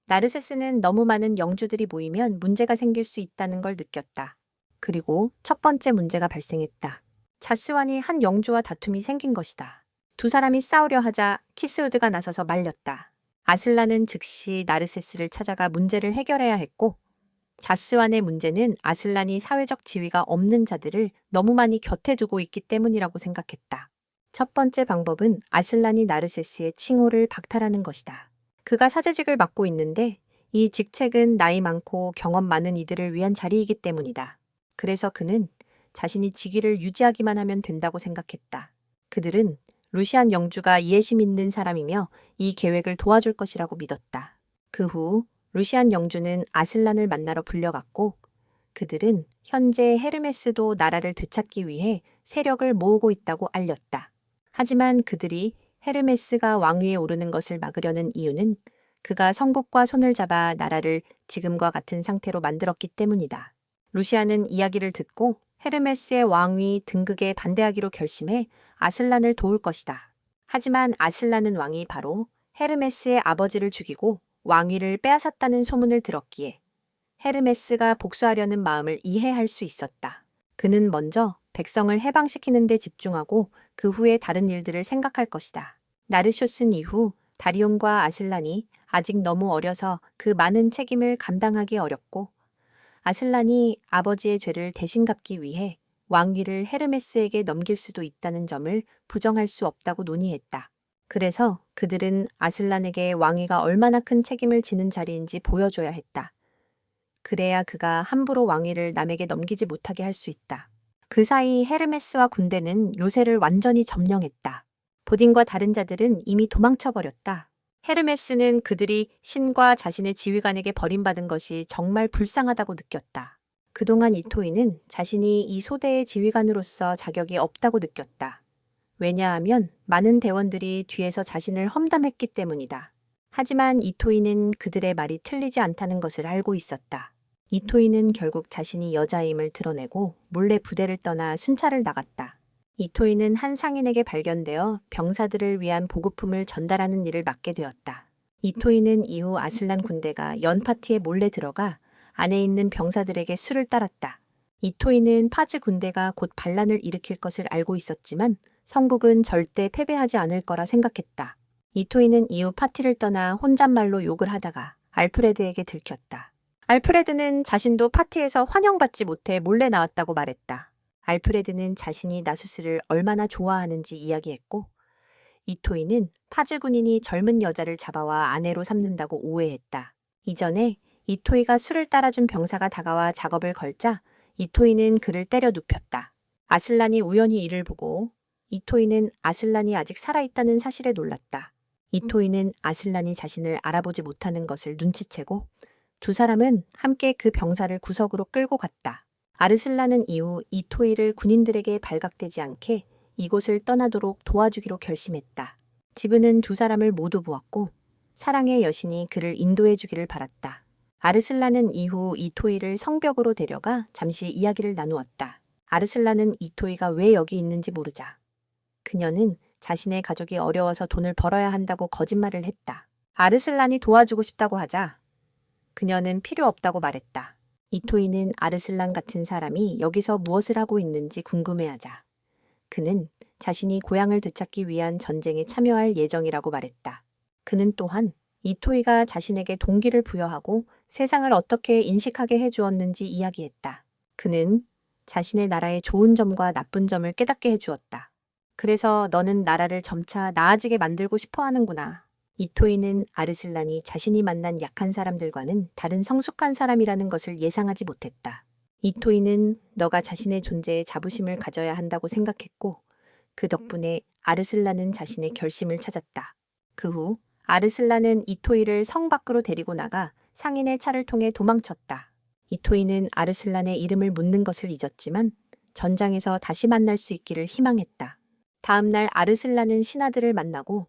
나르세스는 너무 많은 영주들이 모이면 문제가 생길 수 있다는 걸 느꼈다. 그리고 첫 번째 문제가 발생했다. 자스완이 한 영주와 다툼이 생긴 것이다. 두 사람이 싸우려 하자 키스우드가 나서서 말렸다. 아슬란은 즉시 나르세스를 찾아가 문제를 해결해야 했고 자스완의 문제는 아슬란이 사회적 지위가 없는 자들을 너무 많이 곁에 두고 있기 때문이라고 생각했다. 첫 번째 방법은 아슬란이 나르세스의 칭호를 박탈하는 것이다. 그가 사제직을 맡고 있는데 이 직책은 나이 많고 경험 많은 이들을 위한 자리이기 때문이다. 그래서 그는 자신이 직위를 유지하기만 하면 된다고 생각했다. 그들은 루시안 영주가 이해심 있는 사람이며 이 계획을 도와줄 것이라고 믿었다. 그 후 루시안 영주는 아슬란을 만나러 불려갔고 그들은 현재 헤르메스도 나라를 되찾기 위해 세력을 모으고 있다고 알렸다. 하지만 그들이 헤르메스가 왕위에 오르는 것을 막으려는 이유는 그가 성국과 손을 잡아 나라를 지금과 같은 상태로 만들었기 때문이다. 루시안은 이야기를 듣고 헤르메스의 왕위 등극에 반대하기로 결심해 아슬란을 도울 것이다. 하지만 아슬란은 왕이 바로 헤르메스의 아버지를 죽이고 왕위를 빼앗았다는 소문을 들었기에 헤르메스가 복수하려는 마음을 이해할 수 있었다. 그는 먼저 백성을 해방시키는 데 집중하고 그 후에 다른 일들을 생각할 것이다. 나르쇼슨 이후 다리온과 아슬란이 아직 너무 어려서 그 많은 책임을 감당하기 어렵고 아슬란이 아버지의 죄를 대신 갚기 위해 왕위를 헤르메스에게 넘길 수도 있다는 점을 부정할 수 없다고 논의했다. 그래서 그들은 아슬란에게 왕위가 얼마나 큰 책임을 지는 자리인지 보여줘야 했다. 그래야 그가 함부로 왕위를 남에게 넘기지 못하게 할 수 있다. 그 사이 헤르메스와 군대는 요새를 완전히 점령했다. 보딘과 다른 자들은 이미 도망쳐버렸다. 헤르메스는 그들이 신과 자신의 지휘관에게 버림받은 것이 정말 불쌍하다고 느꼈다. 그동안 이토이는 자신이 이 소대의 지휘관으로서 자격이 없다고 느꼈다. 왜냐하면 많은 대원들이 뒤에서 자신을 험담했기 때문이다. 하지만 이토이는 그들의 말이 틀리지 않다는 것을 알고 있었다. 이토이는 결국 자신이 여자임을 드러내고 몰래 부대를 떠나 순찰을 나갔다. 이토이는 한 상인에게 발견되어 병사들을 위한 보급품을 전달하는 일을 맡게 되었다. 이토이는 이후 아슬란 군대가 연 파티에 몰래 들어가 안에 있는 병사들에게 술을 따랐다. 이토이는 파즈 군대가 곧 반란을 일으킬 것을 알고 있었지만 성국은 절대 패배하지 않을 거라 생각했다. 이토이는 이후 파티를 떠나 혼잣말로 욕을 하다가 알프레드에게 들켰다. 알프레드는 자신도 파티에서 환영받지 못해 몰래 나왔다고 말했다. 알프레드는 자신이 나수스를 얼마나 좋아하는지 이야기했고 이토이는 파즈 군인이 젊은 여자를 잡아와 아내로 삼는다고 오해했다. 이전에 이토이가 술을 따라준 병사가 다가와 작업을 걸자 이토이는 그를 때려 눕혔다. 아슬란이 우연히 이를 보고 이토이는 아슬란이 아직 살아있다는 사실에 놀랐다. 이토이는 아슬란이 자신을 알아보지 못하는 것을 눈치채고 두 사람은 함께 그 병사를 구석으로 끌고 갔다. 아르슬란은 이후 이토이를 군인들에게 발각되지 않게 이곳을 떠나도록 도와주기로 결심했다. 지브는 두 사람을 모두 보았고 사랑의 여신이 그를 인도해 주기를 바랐다. 아르슬란은 이후 이토이를 성벽으로 데려가 잠시 이야기를 나누었다. 아르슬란은 이토이가 왜 여기 있는지 모르자 그녀는 자신의 가족이 어려워서 돈을 벌어야 한다고 거짓말을 했다. 아르슬란이 도와주고 싶다고 하자 그녀는 필요 없다고 말했다. 이토이는 아르슬란 같은 사람이 여기서 무엇을 하고 있는지 궁금해하자 그는 자신이 고향을 되찾기 위한 전쟁에 참여할 예정이라고 말했다. 그는 또한 이토이가 자신에게 동기를 부여하고 세상을 어떻게 인식하게 해주었는지 이야기했다. 그는 자신의 나라의 좋은 점과 나쁜 점을 깨닫게 해주었다. 그래서 너는 나라를 점차 나아지게 만들고 싶어 하는구나. 이토이는 아르슬란이 자신이 만난 약한 사람들과는 다른 성숙한 사람이라는 것을 예상하지 못했다. 이토이는 너가 자신의 존재에 자부심을 가져야 한다고 생각했고 그 덕분에 아르슬란은 자신의 결심을 찾았다. 그 후 아르슬란은 이토이를 성 밖으로 데리고 나가 상인의 차를 통해 도망쳤다. 이토이는 아르슬란의 이름을 묻는 것을 잊었지만 전장에서 다시 만날 수 있기를 희망했다. 다음 날 아르슬란은 신하들을 만나고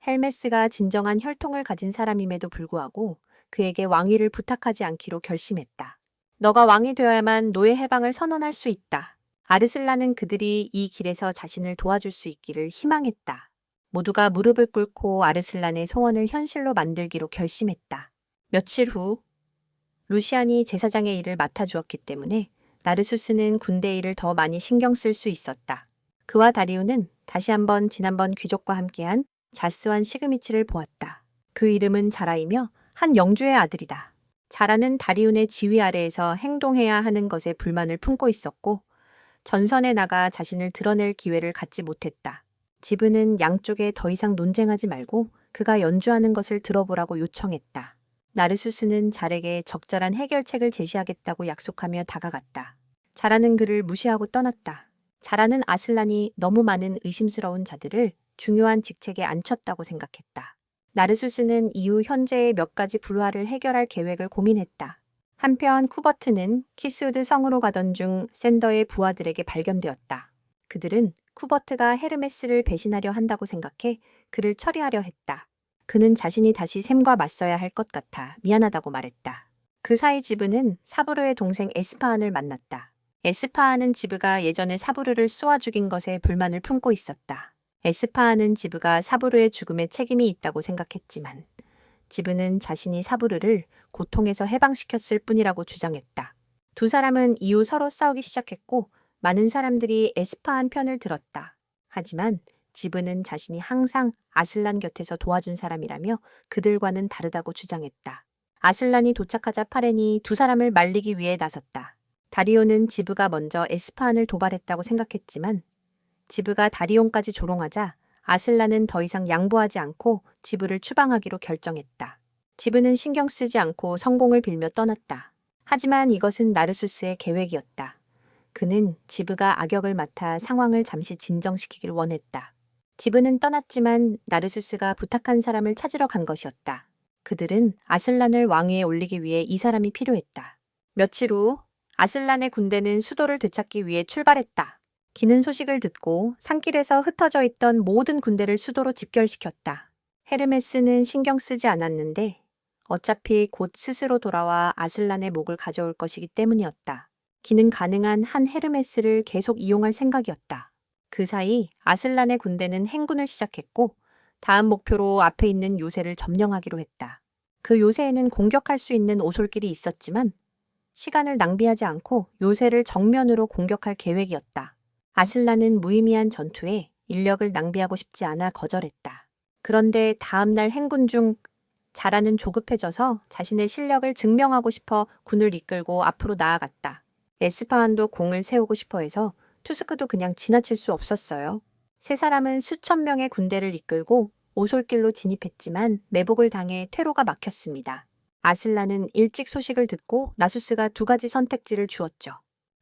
헬메스가 진정한 혈통을 가진 사람임에도 불구하고 그에게 왕위를 부탁하지 않기로 결심했다. 너가 왕이 되어야만 노예 해방을 선언할 수 있다. 아르슬란은 그들이 이 길에서 자신을 도와줄 수 있기를 희망했다. 모두가 무릎을 꿇고 아르슬란의 소원을 현실로 만들기로 결심했다. 며칠 후 루시안이 제사장의 일을 맡아주었기 때문에 나르수스는 군대 일을 더 많이 신경 쓸 수 있었다. 그와 다리우는 다시 한번 지난번 귀족과 함께한 자스완 시그미치를 보았다. 그 이름은 자라이며 한 영주의 아들이다. 자라는 다리운의 지휘 아래에서 행동해야 하는 것에 불만을 품고 있었고 전선에 나가 자신을 드러낼 기회를 갖지 못했다. 지브는 양쪽에 더 이상 논쟁하지 말고 그가 연주하는 것을 들어보라고 요청했다. 나르수스는 잘에게 적절한 해결책을 제시하겠다고 약속하며 다가갔다. 자라는 그를 무시하고 떠났다. 자라는 아슬란이 너무 많은 의심스러운 자들을 중요한 직책에 앉혔다고 생각했다. 나르수스는 이후 현재의 몇 가지 불화를 해결할 계획을 고민했다. 한편 쿠버트는 키스우드 성으로 가던 중 샌더의 부하들에게 발견되었다. 그들은 쿠버트가 헤르메스를 배신하려 한다고 생각해 그를 처리하려 했다. 그는 자신이 다시 샘과 맞서야 할 것 같아 미안하다고 말했다. 그 사이 지브는 사부르의 동생 에스파한을 만났다. 에스파한은 지브가 예전에 사부르를 쏘아 죽인 것에 불만을 품고 있었다. 에스파한은 지브가 사부르의 죽음에 책임이 있다고 생각했지만 지브는 자신이 사부르를 고통에서 해방시켰을 뿐이라고 주장했다. 두 사람은 이후 서로 싸우기 시작했고 많은 사람들이 에스파한 편을 들었다. 하지만 지브는 자신이 항상 아슬란 곁에서 도와준 사람이라며 그들과는 다르다고 주장했다. 아슬란이 도착하자 파렌이 두 사람을 말리기 위해 나섰다. 다리오는 지브가 먼저 에스파한을 도발했다고 생각했지만 지브가 다리온까지 조롱하자 아슬란은 더 이상 양보하지 않고 지브를 추방하기로 결정했다. 지브는 신경 쓰지 않고 성공을 빌며 떠났다. 하지만 이것은 나르수스의 계획이었다. 그는 지브가 악역을 맡아 상황을 잠시 진정시키길 원했다. 지브는 떠났지만 나르수스가 부탁한 사람을 찾으러 간 것이었다. 그들은 아슬란을 왕위에 올리기 위해 이 사람이 필요했다. 며칠 후 아슬란의 군대는 수도를 되찾기 위해 출발했다. 기는 소식을 듣고 산길에서 흩어져 있던 모든 군대를 수도로 집결시켰다. 헤르메스는 신경 쓰지 않았는데 어차피 곧 스스로 돌아와 아슬란의 목을 가져올 것이기 때문이었다. 기는 가능한 한 헤르메스를 계속 이용할 생각이었다. 그 사이 아슬란의 군대는 행군을 시작했고 다음 목표로 앞에 있는 요새를 점령하기로 했다. 그 요새에는 공격할 수 있는 오솔길이 있었지만 시간을 낭비하지 않고 요새를 정면으로 공격할 계획이었다. 아슬란은 무의미한 전투에 인력을 낭비하고 싶지 않아 거절했다. 그런데 다음 날 행군 중 자라는 조급해져서 자신의 실력을 증명하고 싶어 군을 이끌고 앞으로 나아갔다. 에스파한도 공을 세우고 싶어 해서 투스크도 그냥 지나칠 수 없었어요. 세 사람은 수천 명의 군대를 이끌고 오솔길로 진입했지만 매복을 당해 퇴로가 막혔습니다. 아슬란은 일찍 소식을 듣고 나수스가 두 가지 선택지를 주었죠.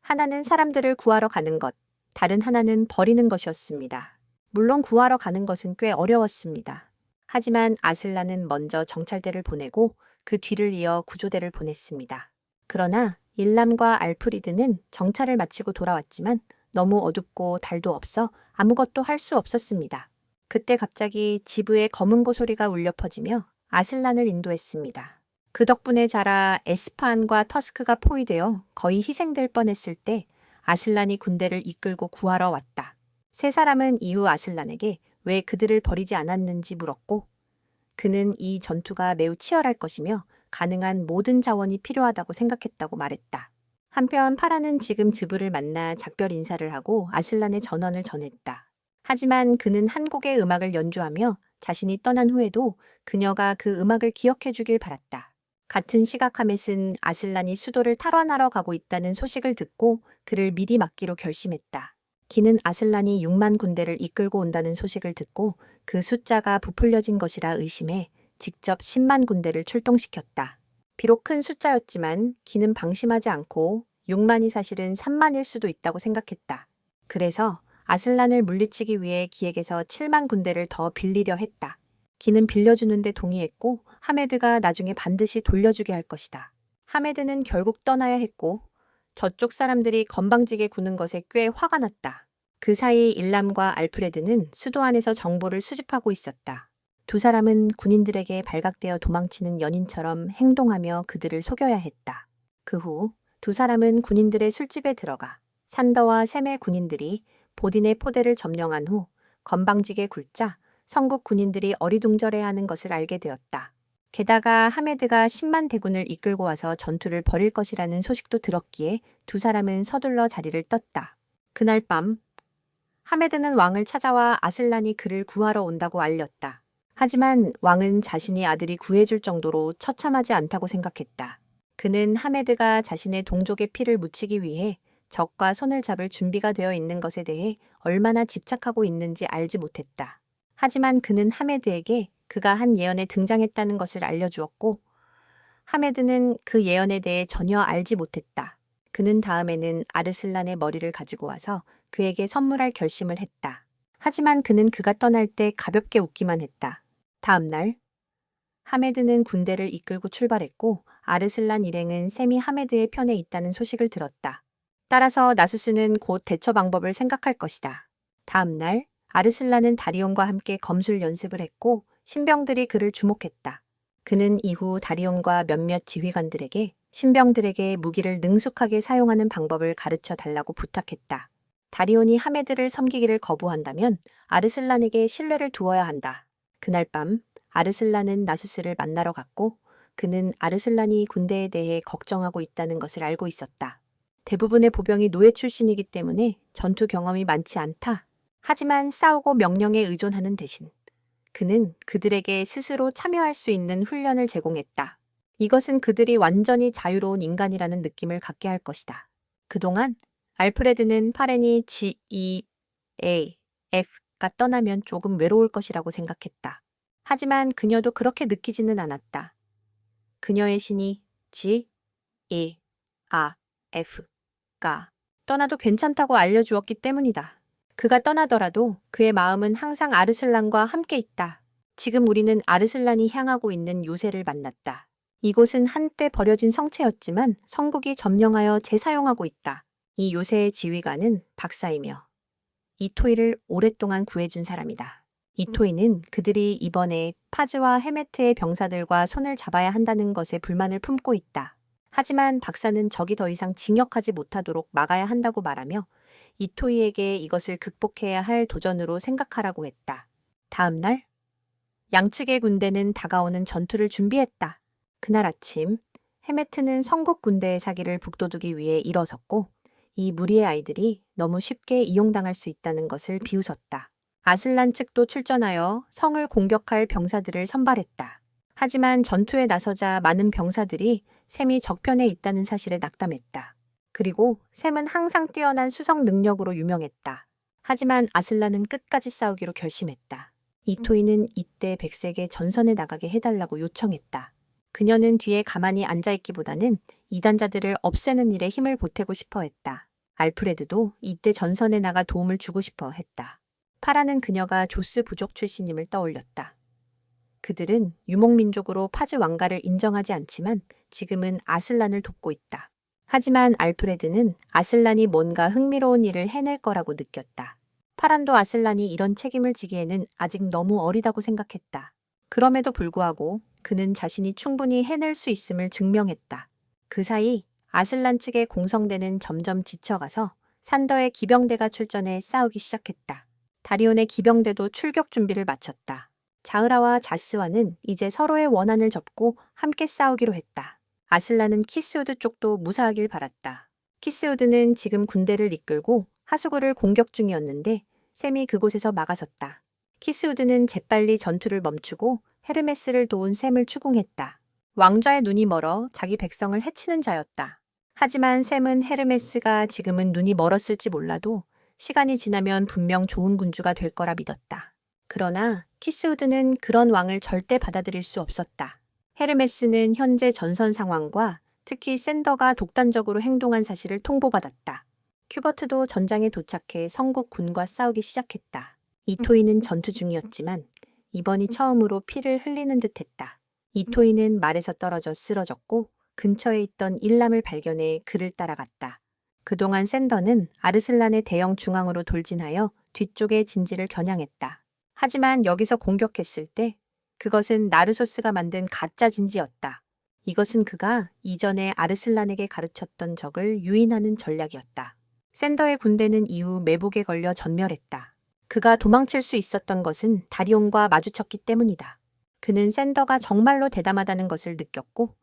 하나는 사람들을 구하러 가는 것, 다른 하나는 버리는 것이었습니다. 물론 구하러 가는 것은 꽤 어려웠습니다. 하지만 아슬란은 먼저 정찰대를 보내고 그 뒤를 이어 구조대를 보냈습니다. 그러나 일람과 알프리드는 정찰을 마치고 돌아왔지만 너무 어둡고 달도 없어 아무것도 할 수 없었습니다. 그때 갑자기 지브의 검은고 소리가 울려 퍼지며 아슬란을 인도했습니다. 그 덕분에 자라 에스파안과 터스크가 포위되어 거의 희생될 뻔했을 때 아슬란이 군대를 이끌고 구하러 왔다. 세 사람은 이후 아슬란에게 왜 그들을 버리지 않았는지 물었고 그는 이 전투가 매우 치열할 것이며 가능한 모든 자원이 필요하다고 생각했다고 말했다. 한편 파라는 지금 즈브를 만나 작별 인사를 하고 아슬란의 전언을 전했다. 하지만 그는 한 곡의 음악을 연주하며 자신이 떠난 후에도 그녀가 그 음악을 기억해 주길 바랐다. 같은 시각 하멧은 아슬란이 수도를 탈환하러 가고 있다는 소식을 듣고 그를 미리 막기로 결심했다. 기는 아슬란이 6만 군대를 이끌고 온다는 소식을 듣고 그 숫자가 부풀려진 것이라 의심해 직접 10만 군대를 출동시켰다. 비록 큰 숫자였지만 기는 방심하지 않고 6만이 사실은 3만일 수도 있다고 생각했다. 그래서 아슬란을 물리치기 위해 기에게서 7만 군대를 더 빌리려 했다. 기는 빌려주는데 동의했고 하메드가 나중에 반드시 돌려주게 할 것이다. 하메드는 결국 떠나야 했고 저쪽 사람들이 건방지게 구는 것에 꽤 화가 났다. 그 사이 일람과 알프레드는 수도 안에서 정보를 수집하고 있었다. 두 사람은 군인들에게 발각되어 도망치는 연인처럼 행동하며 그들을 속여야 했다. 그 후 두 사람은 군인들의 술집에 들어가 산더와 셈의 군인들이 보딘의 포대를 점령한 후 건방지게 굴자 성국 군인들이 어리둥절해하는 것을 알게 되었다. 게다가 하메드가 10만 대군을 이끌고 와서 전투를 벌일 것이라는 소식도 들었기에 두 사람은 서둘러 자리를 떴다. 그날 밤 하메드는 왕을 찾아와 아슬란이 그를 구하러 온다고 알렸다. 하지만 왕은 자신이 아들이 구해줄 정도로 처참하지 않다고 생각했다. 그는 하메드가 자신의 동족의 피를 묻히기 위해 적과 손을 잡을 준비가 되어 있는 것에 대해 얼마나 집착하고 있는지 알지 못했다. 하지만 그는 하메드에게 그가 한 예언에 등장했다는 것을 알려주었고 하메드는 그 예언에 대해 전혀 알지 못했다. 그는 다음에는 아르슬란의 머리를 가지고 와서 그에게 선물할 결심을 했다. 하지만 그는 그가 떠날 때 가볍게 웃기만 했다. 다음 날 하메드는 군대를 이끌고 출발했고 아르슬란 일행은 셈이 하메드의 편에 있다는 소식을 들었다. 따라서 나수스는 곧 대처 방법을 생각할 것이다. 다음 날 아르슬란은 다리온과 함께 검술 연습을 했고 신병들이 그를 주목했다. 그는 이후 다리온과 몇몇 지휘관들에게 신병들에게 무기를 능숙하게 사용하는 방법을 가르쳐 달라고 부탁했다. 다리온이 하메드를 섬기기를 거부한다면 아르슬란에게 신뢰를 두어야 한다. 그날 밤 아르슬란은 나수스를 만나러 갔고 그는 아르슬란이 군대에 대해 걱정하고 있다는 것을 알고 있었다. 대부분의 보병이 노예 출신이기 때문에 전투 경험이 많지 않다. 하지만 싸우고 명령에 의존하는 대신 그는 그들에게 스스로 참여할 수 있는 훈련을 제공했다. 이것은 그들이 완전히 자유로운 인간이라는 느낌을 갖게 할 것이다. 그동안 알프레드는 파렌이 GEAF가 떠나면 조금 외로울 것이라고 생각했다. 하지만 그녀도 그렇게 느끼지는 않았다. 그녀의 신이 GEAF가 떠나도 괜찮다고 알려주었기 때문이다. 그가 떠나더라도 그의 마음은 항상 아르슬란과 함께 있다. 지금 우리는 아르슬란이 향하고 있는 요새를 만났다. 이곳은 한때 버려진 성체였지만 성국이 점령하여 재사용하고 있다. 이 요새의 지휘관은 박사이며 이토이를 오랫동안 구해준 사람이다. 이토이는 그들이 이번에 파즈와 헤메트의 병사들과 손을 잡아야 한다는 것에 불만을 품고 있다. 하지만 박사는 적이 더 이상 징역하지 못하도록 막아야 한다고 말하며 이토이에게 이것을 극복해야 할 도전으로 생각하라고 했다. 다음 날 양측의 군대는 다가오는 전투를 준비했다. 그날 아침 헤메트는 성국 군대의 사기를 북돋우기 위해 일어섰고 이 무리의 아이들이 너무 쉽게 이용당할 수 있다는 것을 비웃었다. 아슬란 측도 출전하여 성을 공격할 병사들을 선발했다. 하지만 전투에 나서자 많은 병사들이 셈이 적편에 있다는 사실에 낙담했다. 그리고 셈은 항상 뛰어난 수성 능력으로 유명했다. 하지만 아슬란은 끝까지 싸우기로 결심했다. 이토이는 이때 백색에 전선에 나가게 해달라고 요청했다. 그녀는 뒤에 가만히 앉아있기보다는 이단자들을 없애는 일에 힘을 보태고 싶어 했다. 알프레드도 이때 전선에 나가 도움을 주고 싶어 했다. 파라는 그녀가 조스 부족 출신임을 떠올렸다. 그들은 유목민족으로 파즈 왕가를 인정하지 않지만 지금은 아슬란을 돕고 있다. 하지만 알프레드는 아슬란이 뭔가 흥미로운 일을 해낼 거라고 느꼈다. 파란도 아슬란이 이런 책임을 지기에는 아직 너무 어리다고 생각했다. 그럼에도 불구하고 그는 자신이 충분히 해낼 수 있음을 증명했다. 그 사이 아슬란 측의 공성대는 점점 지쳐가서 산더의 기병대가 출전해 싸우기 시작했다. 다리온의 기병대도 출격 준비를 마쳤다. 자흐라와 자스와는 이제 서로의 원한을 접고 함께 싸우기로 했다. 아슬란은 키스우드 쪽도 무사하길 바랐다. 키스우드는 지금 군대를 이끌고 하수구를 공격 중이었는데 샘이 그곳에서 막아섰다. 키스우드는 재빨리 전투를 멈추고 헤르메스를 도운 샘을 추궁했다. 왕좌의 눈이 멀어 자기 백성을 해치는 자였다. 하지만 샘은 헤르메스가 지금은 눈이 멀었을지 몰라도 시간이 지나면 분명 좋은 군주가 될 거라 믿었다. 그러나 키스우드는 그런 왕을 절대 받아들일 수 없었다. 헤르메스는 현재 전선 상황과 특히 샌더가 독단적으로 행동한 사실을 통보받았다. 큐버트도 전장에 도착해 성국 군과 싸우기 시작했다. 이토이는 전투 중이었지만 이번이 처음으로 피를 흘리는 듯했다. 이토이는 말에서 떨어져 쓰러졌고 근처에 있던 일람을 발견해 그를 따라갔다. 그동안 샌더는 아르슬란의 대형 중앙으로 돌진하여 뒤쪽의 진지를 겨냥했다. 하지만 여기서 공격했을 때 그것은 나르소스가 만든 가짜 진지였다. 이것은 그가 이전에 아르슬란에게 가르쳤던 적을 유인하는 전략이었다. 샌더의 군대는 이후 매복에 걸려 전멸했다. 그가 도망칠 수 있었던 것은 다리온과 마주쳤기 때문이다. 그는 샌더가 정말로 대담하다는 것을 느꼈고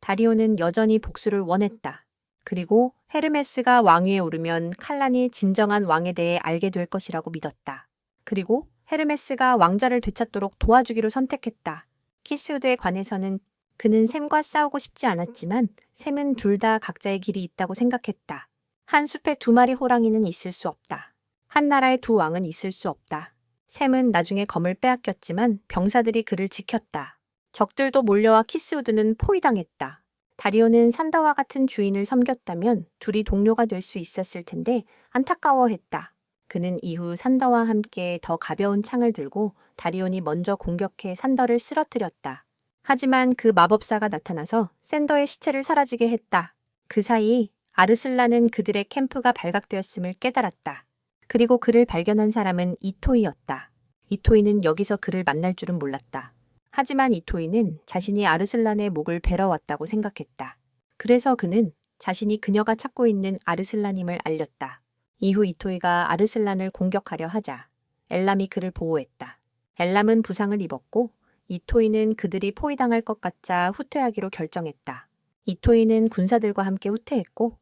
다리온은 여전히 복수를 원했다. 그리고 헤르메스가 왕위에 오르면 칼란이 진정한 왕에 대해 알게 될 것이라고 믿었다. 그리고 헤르메스가 왕좌를 되찾도록 도와주기로 선택했다. 키스우드에 관해서는 그는 샘과 싸우고 싶지 않았지만 샘은 둘 다 각자의 길이 있다고 생각했다. 한 숲에 두 마리 호랑이는 있을 수 없다. 한 나라의 두 왕은 있을 수 없다. 샘은 나중에 검을 빼앗겼지만 병사들이 그를 지켰다. 적들도 몰려와 키스우드는 포위당했다. 다리온은 산더와 같은 주인을 섬겼다면 둘이 동료가 될 수 있었을 텐데 안타까워했다. 그는 이후 산더와 함께 더 가벼운 창을 들고 다리온이 먼저 공격해 산더를 쓰러뜨렸다. 하지만 그 마법사가 나타나서 샌더의 시체를 사라지게 했다. 그 사이 아르슬란은 그들의 캠프가 발각되었음을 깨달았다. 그리고 그를 발견한 사람은 이토이였다. 이토이는 여기서 그를 만날 줄은 몰랐다. 하지만 이토이는 자신이 아르슬란의 목을 베러 왔다고 생각했다. 그래서 그는 자신이 그녀가 찾고 있는 아르슬란임을 알렸다. 이후 이토이가 아르슬란을 공격하려 하자 엘람이 그를 보호했다. 엘람은 부상을 입었고 이토이는 그들이 포위당할 것 같자 후퇴하기로 결정했다. 이토이는 군사들과 함께 후퇴했고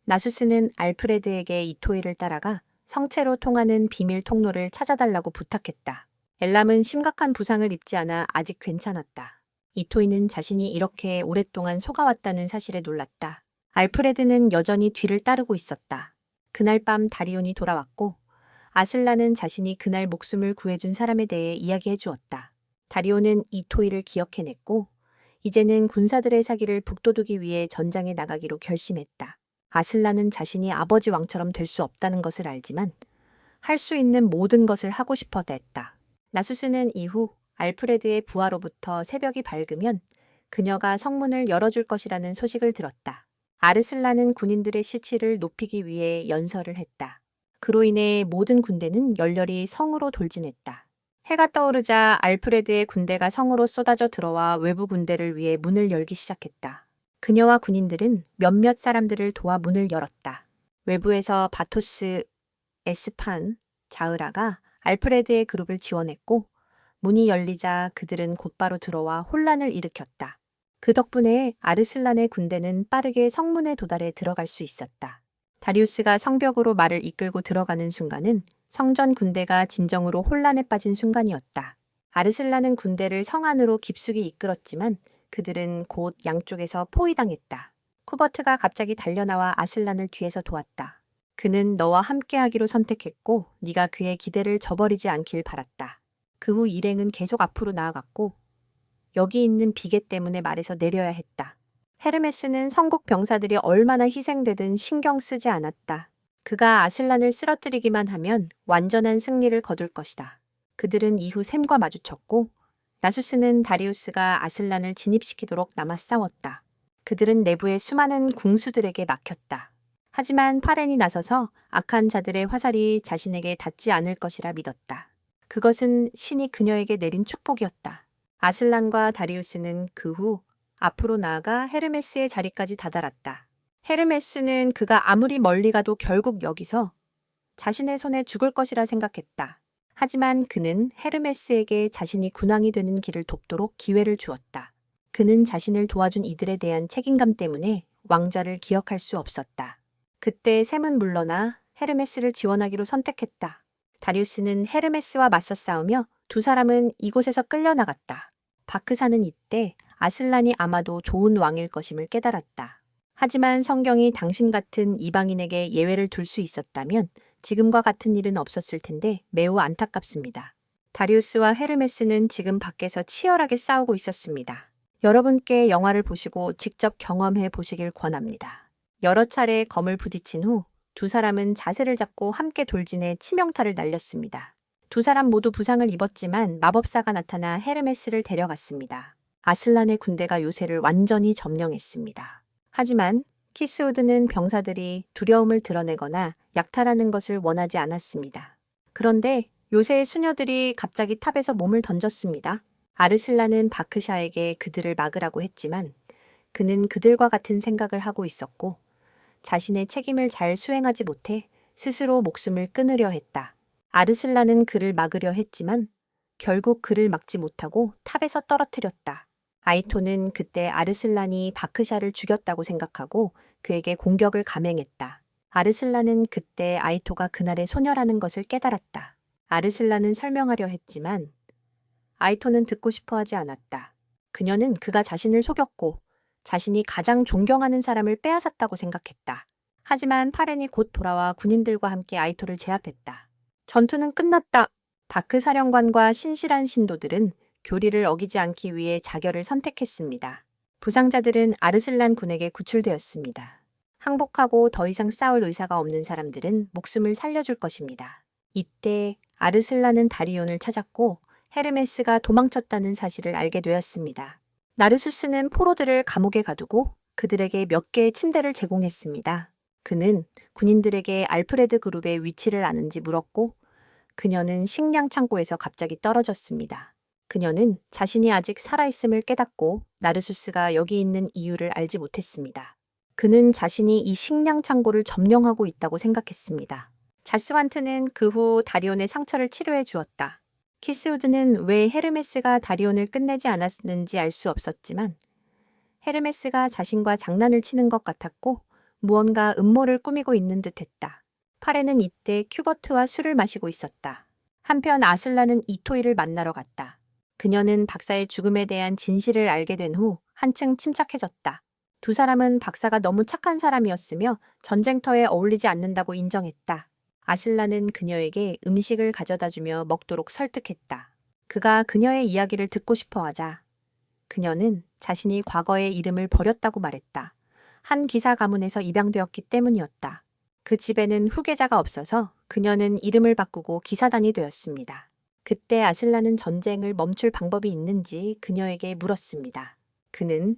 나수스는 알프레드에게 이토이를 따라가 성체로 통하는 비밀 통로를 찾아달라고 부탁했다. 엘람은 심각한 부상을 입지 않아 아직 괜찮았다. 이토이는 자신이 이렇게 오랫동안 속아왔다는 사실에 놀랐다. 알프레드는 여전히 뒤를 따르고 있었다. 그날 밤 다리온이 돌아왔고 아슬란은 자신이 그날 목숨을 구해준 사람에 대해 이야기해 주었다. 다리온은 이토이를 기억해냈고 이제는 군사들의 사기를 북돋우기 위해 전장에 나가기로 결심했다. 아슬란은 자신이 아버지 왕처럼 될 수 없다는 것을 알지만 할 수 있는 모든 것을 하고 싶어다 했다. 나수스는 이후 알프레드의 부하로부터 새벽이 밝으면 그녀가 성문을 열어줄 것이라는 소식을 들었다. 아르슬란은 군인들의士气를 높이기 위해 연설을 했다. 그로 인해 모든 군대는 열렬히 성으로 돌진했다. 해가 떠오르자 알프레드의 군대가 성으로 쏟아져 들어와 외부 군대를 위해 문을 열기 시작했다. 그녀와 군인들은 몇몇 사람들을 도와 문을 열었다. 외부에서 바토스, 에스판, 자흐라가 알프레드의 그룹을 지원했고 문이 열리자 그들은 곧바로 들어와 혼란을 일으켰다. 그 덕분에 아르슬란의 군대는 빠르게 성문에 도달해 들어갈 수 있었다. 다리우스가 성벽으로 말을 이끌고 들어가는 순간은 성전 군대가 진정으로 혼란에 빠진 순간이었다. 아르슬란은 군대를 성 안으로 깊숙이 이끌었지만 그들은 곧 양쪽에서 포위당했다. 쿠버트가 갑자기 달려나와 아슬란을 뒤에서 도왔다. 그는 너와 함께하기로 선택했고 네가 그의 기대를 저버리지 않길 바랐다. 그 후 일행은 계속 앞으로 나아갔고 여기 있는 비계 때문에 말에서 내려야 했다. 헤르메스는 성국 병사들이 얼마나 희생되든 신경 쓰지 않았다. 그가 아슬란을 쓰러뜨리기만 하면 완전한 승리를 거둘 것이다. 그들은 이후 샘과 마주쳤고 나수스는 다리우스가 아슬란을 진입시키도록 남아 싸웠다. 그들은 내부의 수많은 궁수들에게 막혔다. 하지만 파렌이 나서서 악한 자들의 화살이 자신에게 닿지 않을 것이라 믿었다. 그것은 신이 그녀에게 내린 축복이었다. 아슬란과 다리우스는 그 후 앞으로 나아가 헤르메스의 자리까지 다다랐다. 헤르메스는 그가 아무리 멀리 가도 결국 여기서 자신의 손에 죽을 것이라 생각했다. 하지만 그는 헤르메스에게 자신이 군왕이 되는 길을 돕도록 기회를 주었다. 그는 자신을 도와준 이들에 대한 책임감 때문에 왕좌를 기억할 수 없었다. 그때 샘은 물러나 헤르메스를 지원하기로 선택했다. 다리우스는 헤르메스와 맞서 싸우며 두 사람은 이곳에서 끌려나갔다. 바크사는 이때 아슬란이 아마도 좋은 왕일 것임을 깨달았다. 하지만 성경이 당신 같은 이방인에게 예외를 둘 수 있었다면 지금과 같은 일은 없었을 텐데 매우 안타깝습니다. 다리우스와 헤르메스는 지금 밖에서 치열하게 싸우고 있었습니다. 여러분께 영화를 보시고 직접 경험해 보시길 권합니다. 여러 차례 검을 부딪힌 후 두 사람은 자세를 잡고 함께 돌진해 치명타를 날렸습니다. 두 사람 모두 부상을 입었지만 마법사가 나타나 헤르메스를 데려갔습니다. 아슬란의 군대가 요새를 완전히 점령했습니다. 하지만 키스우드는 병사들이 두려움을 드러내거나 약탈하는 것을 원하지 않았습니다. 그런데 요새의 수녀들이 갑자기 탑에서 몸을 던졌습니다. 아르슬란은 바크샤에게 그들을 막으라고 했지만 그는 그들과 같은 생각을 하고 있었고 자신의 책임을 잘 수행하지 못해 스스로 목숨을 끊으려 했다. 아르슬란은 그를 막으려 했지만 결국 그를 막지 못하고 탑에서 떨어뜨렸다. 아이토는 그때 아르슬란이 바크샤를 죽였다고 생각하고 그에게 공격을 감행했다. 아르슬란은 그때 아이토가 그날의 소녀라는 것을 깨달았다. 아르슬란은 설명하려 했지만 아이토는 듣고 싶어 하지 않았다. 그녀는 그가 자신을 속였고 자신이 가장 존경하는 사람을 빼앗았다고 생각했다. 하지만 파렌이 곧 돌아와 군인들과 함께 아이토를 제압했다. 전투는 끝났다. 다크 사령관과 신실한 신도들은 교리를 어기지 않기 위해 자결을 선택했습니다. 부상자들은 아르슬란 군에게 구출되었습니다. 항복하고 더 이상 싸울 의사가 없는 사람들은 목숨을 살려줄 것입니다. 이때 아르슬란은 다리온을 찾았고 헤르메스가 도망쳤다는 사실을 알게 되었습니다. 나르수스는 포로들을 감옥에 가두고 그들에게 몇 개의 침대를 제공했습니다. 그는 군인들에게 알프레드 그룹의 위치를 아는지 물었고 그녀는 식량 창고에서 갑자기 떨어졌습니다. 그녀는 자신이 아직 살아있음을 깨닫고 나르수스가 여기 있는 이유를 알지 못했습니다. 그는 자신이 이 식량 창고를 점령하고 있다고 생각했습니다. 자스완트는 그 후 다리온의 상처를 치료해 주었다. 키스우드는 왜 헤르메스가 다리온을 끝내지 않았는지 알 수 없었지만 헤르메스가 자신과 장난을 치는 것 같았고 무언가 음모를 꾸미고 있는 듯했다. 파레는 이때 큐버트와 술을 마시고 있었다. 한편 아슬란은 이토이를 만나러 갔다. 그녀는 박사의 죽음에 대한 진실을 알게 된 후 한층 침착해졌다. 두 사람은 박사가 너무 착한 사람이었으며 전쟁터에 어울리지 않는다고 인정했다. 아슬란은 그녀에게 음식을 가져다주며 먹도록 설득했다. 그가 그녀의 이야기를 듣고 싶어 하자 그녀는 자신이 과거의 이름을 버렸다고 말했다. 한 기사 가문에서 입양되었기 때문이었다. 그 집에는 후계자가 없어서 그녀는 이름을 바꾸고 기사단이 되었습니다. 그때 아슬란은 전쟁을 멈출 방법이 있는지 그녀에게 물었습니다. 그는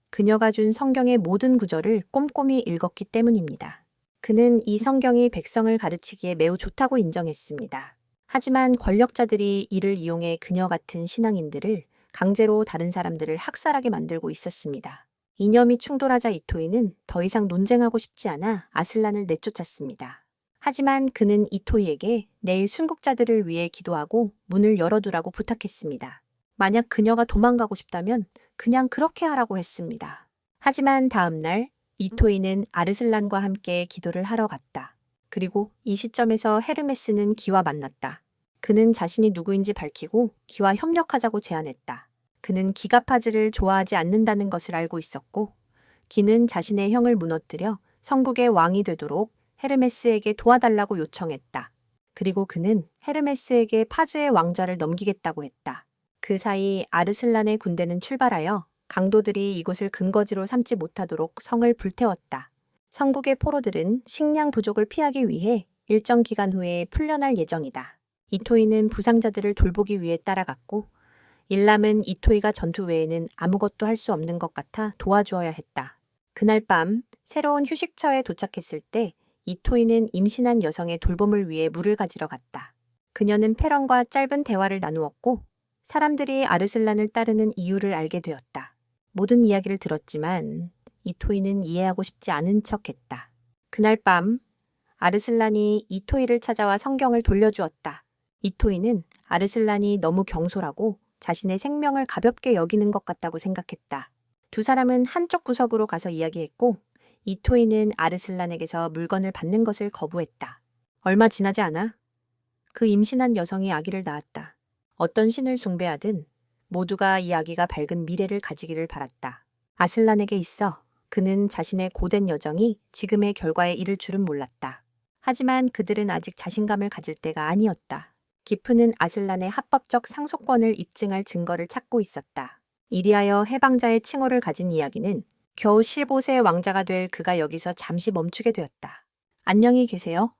그녀가 준 성경의 모든 구절을 꼼꼼히 읽었기 때문입니다. 그는 이 성경이 백성을 가르치기에 매우 좋다고 인정했습니다. 하지만 권력자들이 이를 이용해 그녀 같은 신앙인들을 강제로 다른 사람들을 학살하게 만들고 있었습니다. 이념이 충돌하자 이토이는 더 이상 논쟁하고 싶지 않아 아슬란을 내쫓았습니다. 하지만 그는 이토이에게 내일 순국자들을 위해 기도하고 문을 열어두라고 부탁했습니다. 만약 그녀가 도망가고 싶다면 그냥 그렇게 하라고 했습니다. 하지만 다음 날 이토이는 아르슬란과 함께 기도를 하러 갔다. 그리고 이 시점에서 헤르메스는 기와 만났다. 그는 자신이 누구인지 밝히고 기와 협력하자고 제안했다. 그는 기가파즈를 좋아하지 않는다는 것을 알고 있었고 기는 자신의 형을 무너뜨려 성국의 왕이 되도록 헤르메스에게 도와달라고 요청했다. 그리고 그는 헤르메스에게 파즈의 왕좌를 넘기겠다고 했다. 그 사이 아르슬란의 군대는 출발하여 강도들이 이곳을 근거지로 삼지 못하도록 성을 불태웠다. 성국의 포로들은 식량 부족을 피하기 위해 일정 기간 후에 풀려날 예정이다. 이토이는 부상자들을 돌보기 위해 따라갔고 일람은 이토이가 전투 외에는 아무것도 할 수 없는 것 같아 도와주어야 했다. 그날 밤 새로운 휴식처에 도착했을 때 이토이는 임신한 여성의 돌봄을 위해 물을 가지러 갔다. 그녀는 패런과 짧은 대화를 나누었고 사람들이 아르슬란을 따르는 이유를 알게 되었다. 모든 이야기를 들었지만 이토이는 이해하고 싶지 않은 척했다. 그날 밤 아르슬란이 이토이를 찾아와 성경을 돌려주었다. 이토이는 아르슬란이 너무 경솔하고 자신의 생명을 가볍게 여기는 것 같다고 생각했다. 두 사람은 한쪽 구석으로 가서 이야기했고 이토이는 아르슬란에게서 물건을 받는 것을 거부했다. 얼마 지나지 않아 그 임신한 여성이 아기를 낳았다. 어떤 신을 숭배하든 모두가 이 아기가 밝은 미래를 가지기를 바랐다. 아슬란에게 있어 그는 자신의 고된 여정이 지금의 결과에 이를 줄은 몰랐다. 하지만 그들은 아직 자신감을 가질 때가 아니었다. 기프는 아슬란의 합법적 상속권을 입증할 증거를 찾고 있었다. 이리하여 해방자의 칭호를 가진 이야기는 겨우 15세 왕자가 될 그가 여기서 잠시 멈추게 되었다. 안녕히 계세요.